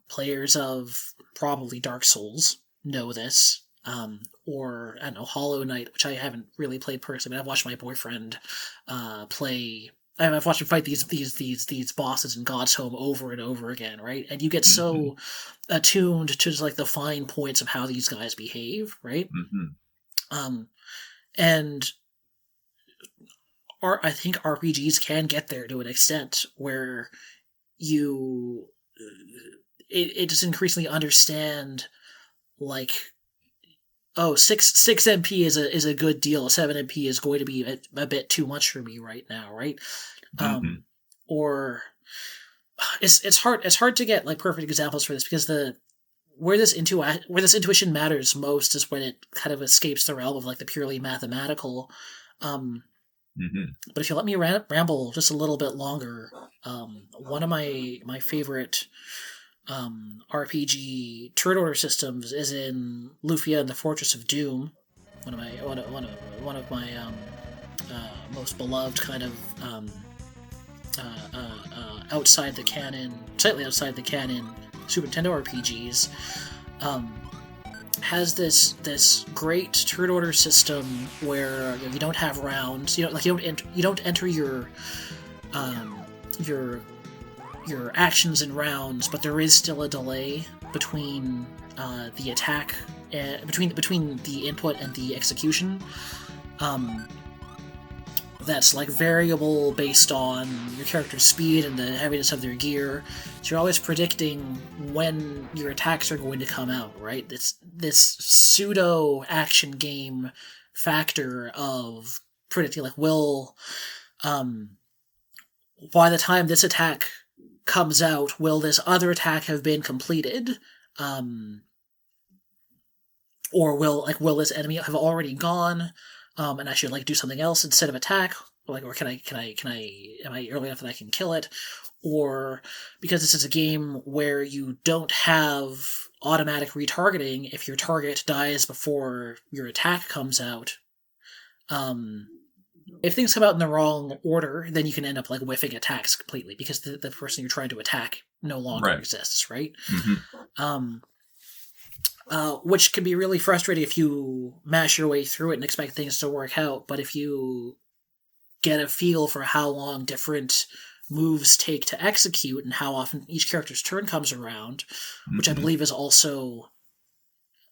S2: Players of probably Dark Souls know this, or I don't know, Hollow Knight, which I haven't really played personally, but I've watched my boyfriend play. I've watched him fight these bosses in God's Home over and over again, right? And you get so attuned to just like the fine points of how these guys behave, right? And I think RPGs can get there to an extent where it just increasingly understand, like, oh, 6 MP is a good deal. 7 MP is going to be a bit too much for me right now, right? Or it's hard to get like perfect examples for this, because where this intuition matters most is when it kind of escapes the realm of like the purely mathematical. But if you let me ramble just a little bit longer, one of my favorite RPG turn order systems is in Lufia and the Fortress of Doom. One of my most beloved kind of outside the canon, slightly outside the canon Super Nintendo RPGs. Has this great turn order system where you don't have rounds. You don't enter your actions in rounds, but there is still a delay between the attack, between the input and the execution. That's like variable based on your character's speed and the heaviness of their gear. So you're always predicting when your attacks are going to come out, right? It's this pseudo action game factor of predicting, like, by the time this attack comes out, will this other attack have been completed? Or will this enemy have already gone? And I should like do something else instead of attack, or am I early enough that I can kill it? Or because this is a game where you don't have automatic retargeting, if your target dies before your attack comes out, if things come out in the wrong order, then you can end up like whiffing attacks completely because the person you're trying to attack no longer exists, right? Which can be really frustrating if you mash your way through it and expect things to work out, but if you get a feel for how long different moves take to execute and how often each character's turn comes around, which I believe is also,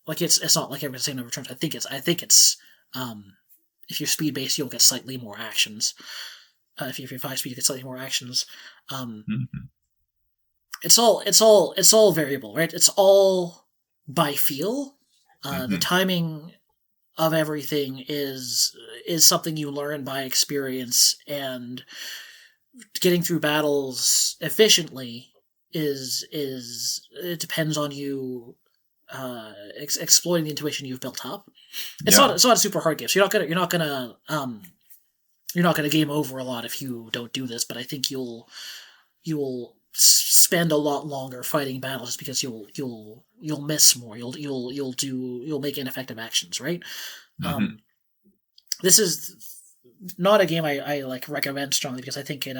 S2: like, it's not like everyone's saying number of turns. I think it's if you're speed based, you'll get slightly more actions. If you're 5 speed, you get slightly more actions. It's all variable, right? It's all by feel. The timing of everything is something you learn by experience, and getting through battles efficiently it depends on you exploiting the intuition you've built up. It's not a super hard game, so you're not gonna game over a lot if you don't do this. But I think you'll spend a lot longer fighting battles just because you'll miss more. You'll make ineffective actions, right? This is not a game I like recommend strongly because I think it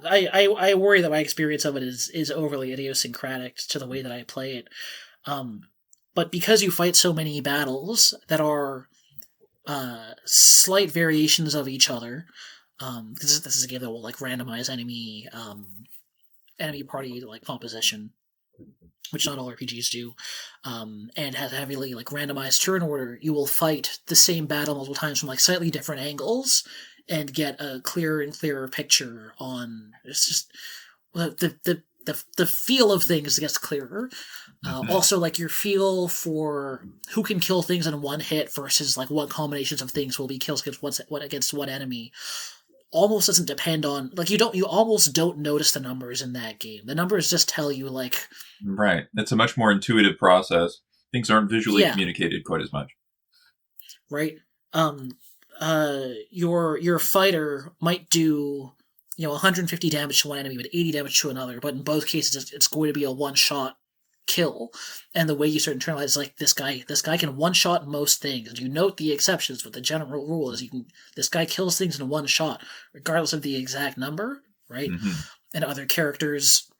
S2: I worry that my experience of it is overly idiosyncratic to the way that I play it. But because you fight so many battles that are slight variations of each other, because this is a game that will like randomize enemy party like composition, which not all RPGs do, and has heavily like randomized turn order, you will fight the same battle multiple times from like slightly different angles and get a clearer and clearer picture on. It's just the feel of things gets clearer. Also, like your feel for who can kill things in one hit versus like what combinations of things will be kills against what enemy almost doesn't depend on, like, you almost don't notice the numbers in that game. The numbers just tell you, like...
S1: Right. It's a much more intuitive process. Things aren't visually communicated quite as much.
S2: Right. your fighter might do 150 damage to one enemy but 80 damage to another, but in both cases it's going to be a one-shot kill. And the way you start internalize is like, this guy can one-shot most things, and you note the exceptions, but the general rule is this guy kills things in one shot regardless of the exact number, right?
S1: Mm-hmm.
S2: And other characters,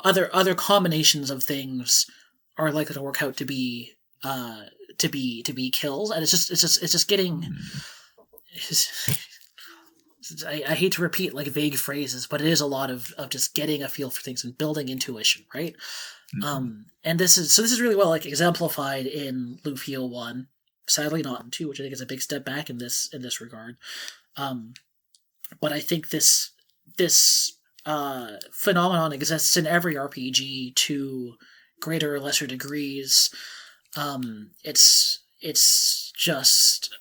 S2: other combinations of things are likely to work out to be kills. And it's just getting I hate to repeat like vague phrases, but it is a lot of just getting a feel for things and building intuition, right?
S1: Mm-hmm.
S2: And this is really well like exemplified in Lufio 1, sadly not in 2, which I think is a big step back in this regard. But I think this phenomenon exists in every RPG to greater or lesser degrees. It's just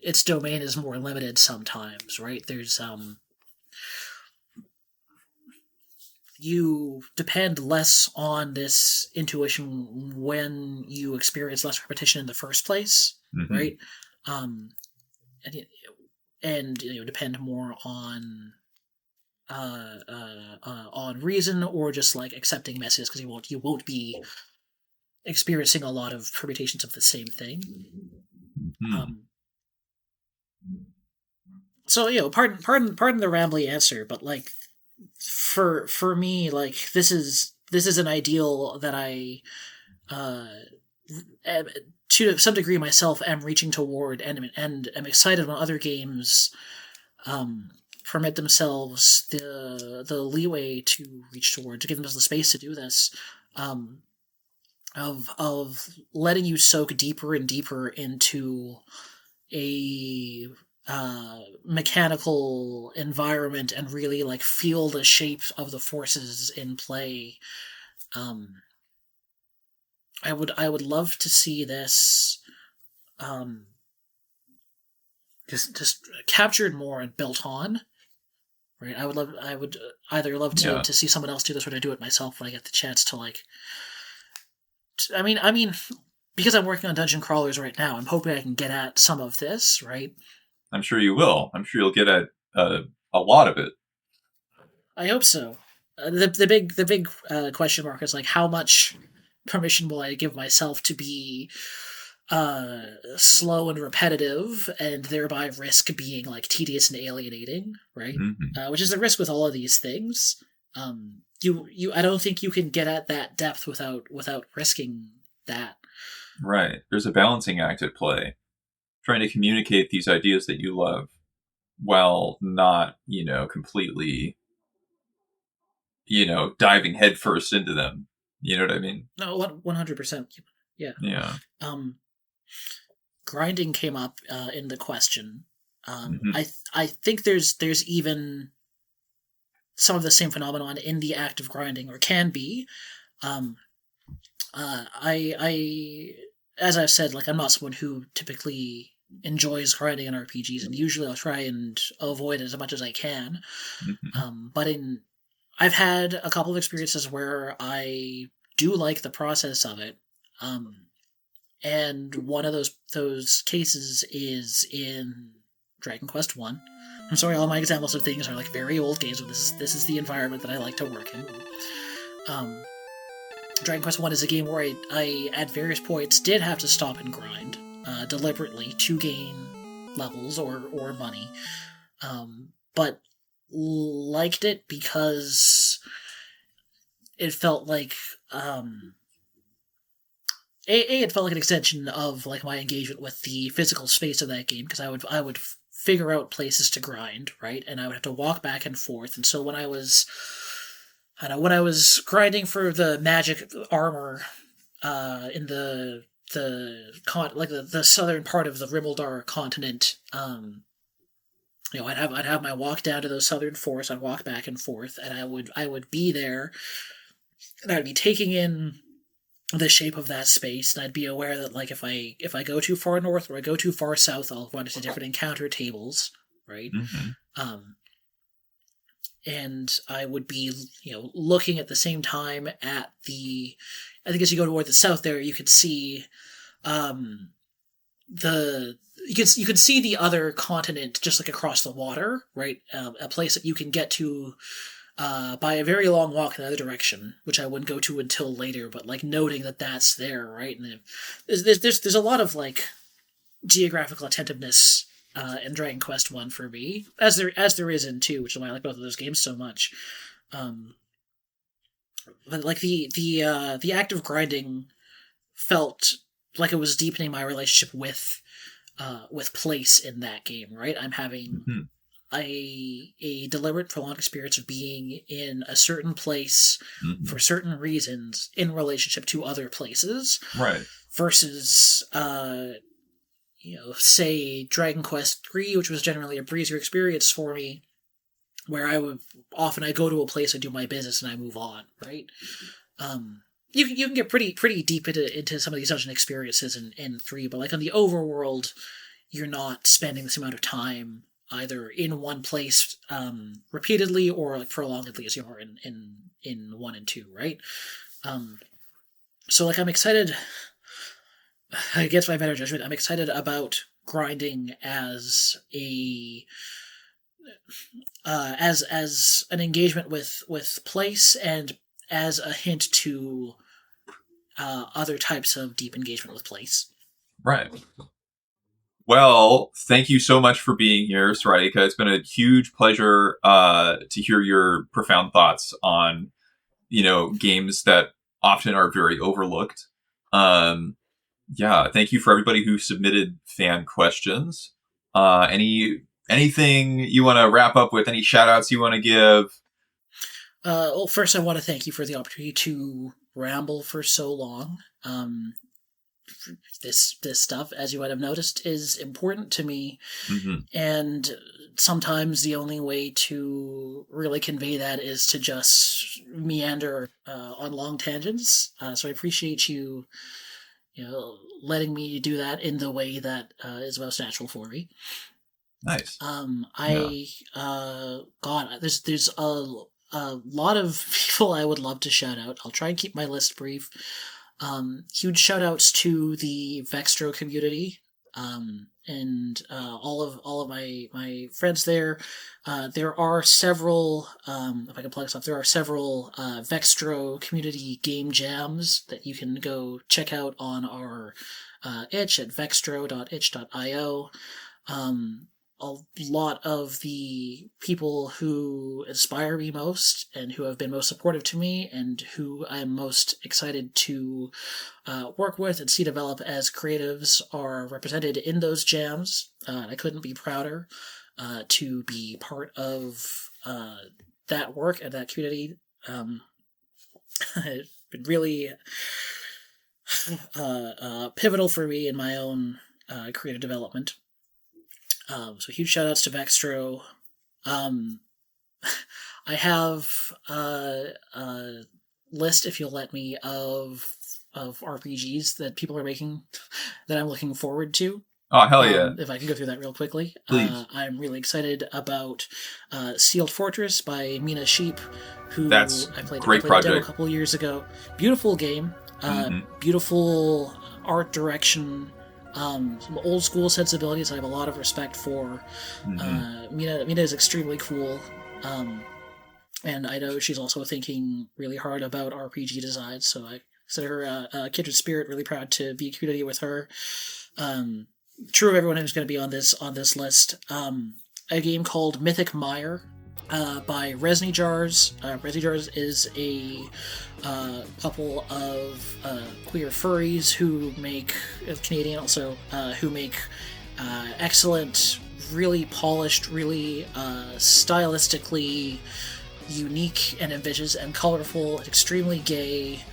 S2: its domain is more limited sometimes, right? There's you depend less on this intuition when you experience less repetition in the first place,
S1: Mm-hmm.
S2: right? And depend more on reason, or just like accepting messages, because you won't be experiencing a lot of permutations of the same thing.
S1: Mm-hmm.
S2: So pardon the rambly answer, but like for me, like this is an ideal that I to some degree myself am reaching toward, and am excited when other games permit themselves the leeway to reach toward, to give themselves the space to do this, of letting you soak deeper and deeper into a mechanical environment and really like feel the shape of the forces in play. I would love to see this just captured more and built on. Right, I would either love to see someone else do this, or to do it myself when I get the chance to like. I mean, because I'm working on dungeon crawlers right now, I'm hoping I can get at some of this, right?
S1: I'm sure you will. I'm sure you'll get at a lot of it.
S2: I hope so. The big question mark is like, how much permission will I give myself to be slow and repetitive, and thereby risk being like tedious and alienating, right?
S1: Mm-hmm.
S2: Which is the risk with all of these things. I don't think you can get at that depth without risking that.
S1: Right. There's a balancing act at play, trying to communicate these ideas that you love while not, completely, diving headfirst into them. You know what I mean?
S2: No, 100%. Yeah.
S1: Yeah.
S2: Grinding came up in the question.
S1: Mm-hmm.
S2: I think there's even some of the same phenomenon in the act of grinding, or can be. I as I've said, like, I'm not someone who typically enjoys grinding in RPGs, and usually I'll try and avoid it as much as I can.
S1: Mm-hmm.
S2: But I've had a couple of experiences where I do like the process of it. And one of those cases is in Dragon Quest 1. I'm sorry, all my examples of things are like very old games, but this is the environment that I like to work in. Dragon Quest 1 is a game where I at various points did have to stop and grind deliberately to gain levels or money, but liked it because it felt like it felt like an extension of like my engagement with the physical space of that game, because I would figure out places to grind, right, and I would have to walk back and forth. And so when I was grinding for the magic armor in the southern part of the Rimuldar continent, I'd have my walk down to those southern forests. I'd walk back and forth, and I would be there, and I'd be taking in the shape of that space, and I'd be aware that like if I go too far north or I go too far south, I'll run into different encounter tables, right?
S1: Mm-hmm.
S2: And I would be looking at the same time at I think as you go toward the south there, you could see you could see the other continent just like across the water, right? A place that you can get to by a very long walk in the other direction, which I wouldn't go to until later. But like noting that that's there, right? And there's a lot of like geographical attentiveness in Dragon Quest One for me, as there is in Two, which is why I like both of those games so much. But like the act of grinding felt like it was deepening my relationship with place in that game, right? I'm having a deliberate, prolonged experience of being in a certain place for certain reasons in relationship to other places,
S1: right?
S2: Versus, say Dragon Quest III, which was generally a breezier experience for me, where I go to a place, I do my business, and I move on, right? You can get pretty deep into some of these dungeon experiences in 3, but like on the overworld, you're not spending this amount of time either in one place repeatedly or like prolongedly as you are in 1 and 2, right? So like I'm excited. Against my better judgment, I'm excited about grinding as as an engagement with place and as a hint to other types of deep engagement with place.
S1: Right. Well, thank you so much for being here, Sraëka. It's been a huge pleasure to hear your profound thoughts on, games that often are very overlooked. Yeah, thank you for everybody who submitted fan questions. Anything you want to wrap up with? Any shout outs you want to give?
S2: Well, first I want to thank you for the opportunity to ramble for so long. This stuff, as you might have noticed, is important to me, and sometimes the only way to really convey that is to just meander on long tangents. So I appreciate you, letting me do that in the way that is most natural for me.
S1: Nice.
S2: There's a lot of people I would love to shout out. I'll try and keep my list brief. Huge shout outs to the Vextro community, and all of my friends there. There are several, if I can plug stuff, there are several Vextro community game jams that you can go check out on our itch at vextro.itch.io. A lot of the people who inspire me most and who have been most supportive to me and who I'm most excited to work with and see develop as creatives are represented in those jams. I couldn't be prouder to be part of that work and that community. It's been really pivotal for me in my own creative development. So huge shout outs to Vextro. I have a list, if you'll let me, of RPGs that people are making that I'm looking forward to.
S1: Oh, hell yeah.
S2: If I can go through that real quickly.
S1: Please.
S2: I'm really excited about Sealed Fortress by Mina Sheep, who
S1: That's
S2: I played
S1: great
S2: a
S1: project.
S2: demo a couple years ago. Beautiful game. Beautiful art direction. Some old school sensibilities I have a lot of respect for. Mina is extremely cool. And I know she's also thinking really hard about RPG design, so I consider her a kindred spirit, really proud to be in community with her. True of everyone who's going to be on this list. A game called Mythic Mire by Resny Jars. Resny Jars is a couple of queer furries who make, Canadian also, who make excellent, really polished, really stylistically unique and ambitious and colorful and extremely gay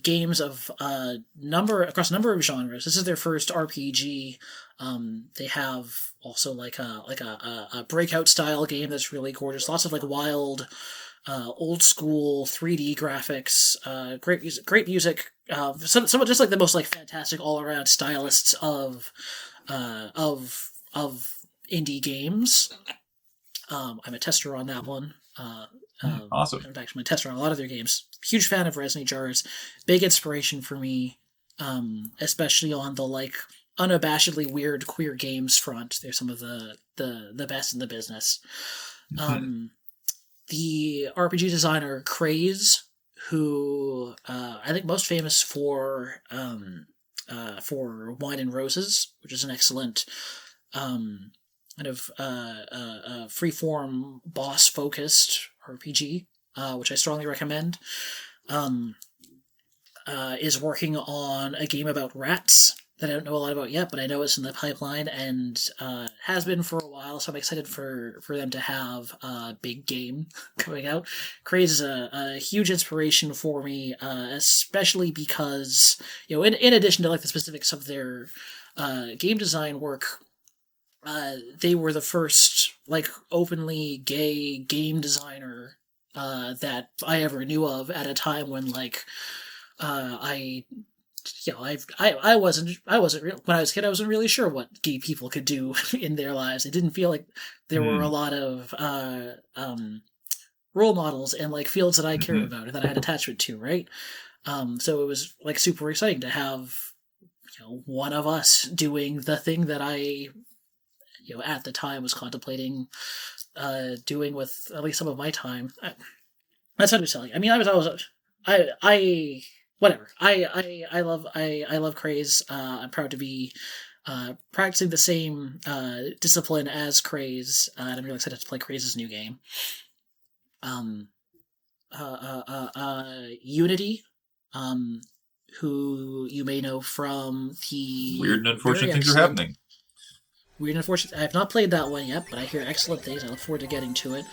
S2: games of across a number of genres. This is their first RPG. They have also like a breakout style game that's really gorgeous. Lots of like wild, old school 3D graphics. Great music. Some just like the most like fantastic all around stylists of indie games. I'm a tester on that one.
S1: Awesome.
S2: In fact, I'm a tester on a lot of their games. Huge fan of Resny Jars. Big inspiration for me, especially on the like unabashedly weird queer games front, they're some of the best in the business. The RPG designer Craze, who I think most famous for Wine and Roses, which is an excellent kind of freeform boss focused RPG, which I strongly recommend. Is working on a game about rats that I don't know a lot about yet, but I know it's in the pipeline and has been for a while, so I'm excited for them to have a big game coming out. Craze is a huge inspiration for me, especially because, in addition to like the specifics of their game design work, they were the first like openly gay game designer that I ever knew of at a time when like I wasn't when I was a kid, I wasn't really sure what gay people could do in their lives. It didn't feel like there were a lot of role models and like fields that I cared about and that I had attachment to, right? So it was like super exciting to have one of us doing the thing that I at the time was contemplating doing with at least some of my time. That's underselling. I mean, I whatever. I love Craze. I'm proud to be practicing the same discipline as Craze, and I'm really excited to play Craze's new game. Unity, who you may know from the
S1: Weird and unfortunate things are happening.
S2: Weird and unfortunate. I have not played that one yet, but I hear excellent things. I look forward to getting to it.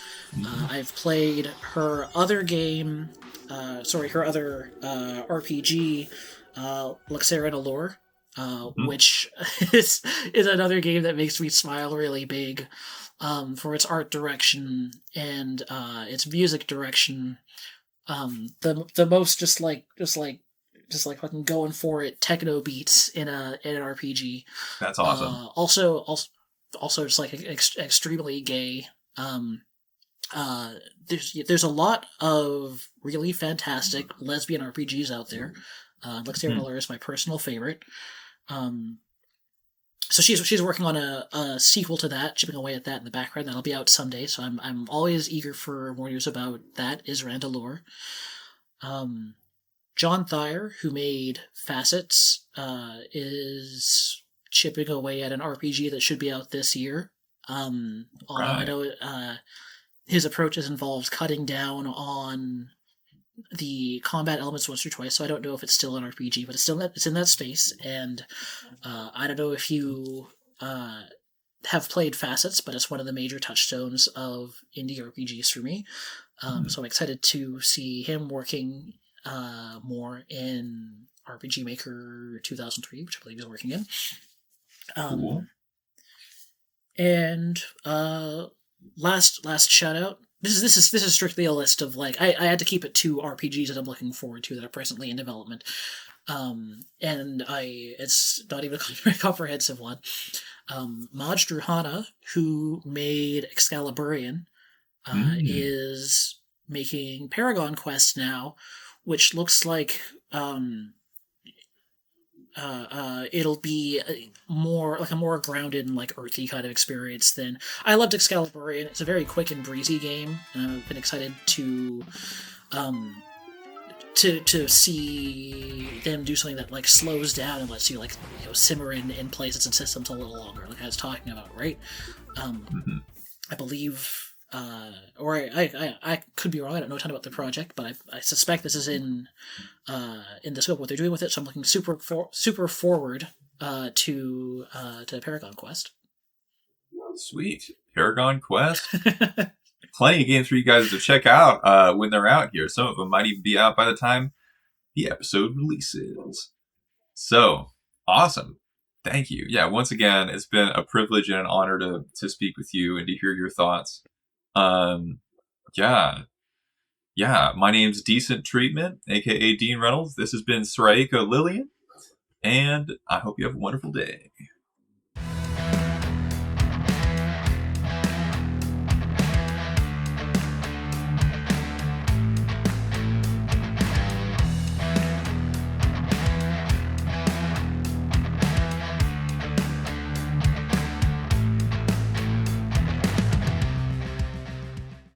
S2: I've played her other game. Her other RPG, Luxera and Allure, which is another game that makes me smile really big for its art direction and its music direction. The most just like fucking going for it techno beats in an RPG.
S1: That's awesome.
S2: Also just like extremely gay. There's a lot of really fantastic lesbian RPGs out there. Luxera and Allure is my personal favorite. So she's working on a sequel to that, chipping away at that in the background. That'll be out someday. So I'm always eager for more news about that. Isrand Allure. John Thayer, who made Facets, is chipping away at an RPG that should be out this year. Although I know his approaches involves cutting down on the combat elements once or twice, so I don't know if it's still an RPG, but it's in that space. And I don't know if you have played Facets, but it's one of the major touchstones of indie RPGs for me. So I'm excited to see him working more in RPG Maker 2003, which I believe he's working in.
S1: Cool.
S2: And last shout out. This is strictly a list of like I had to keep it to RPGs that I'm looking forward to that are presently in development. It's not even a comprehensive one. Maj Druhana, who made Excaliburian, is making Paragon Quest now, which looks like it'll be a more grounded and like earthy kind of experience than I loved Excaliburian. It's a very quick and breezy game, and I've been excited to see them do something that like slows down and lets you like simmer in places and systems a little longer, like I was talking about, right? I believe. Or I could be wrong. I don't know a ton about the project, but I suspect this is in the scope of what they're doing with it. So I'm looking super forward to Paragon Quest.
S1: Sweet, Paragon Quest. Plenty of games for you guys to check out when they're out here. Some of them might even be out by the time the episode releases. So awesome. Thank you. Yeah, once again, it's been a privilege and an honor to speak with you and to hear your thoughts. Yeah, my name's Decent Treatment, aka Dean Reynolds. This has been Sraëka Lillian, and I hope you have a wonderful day.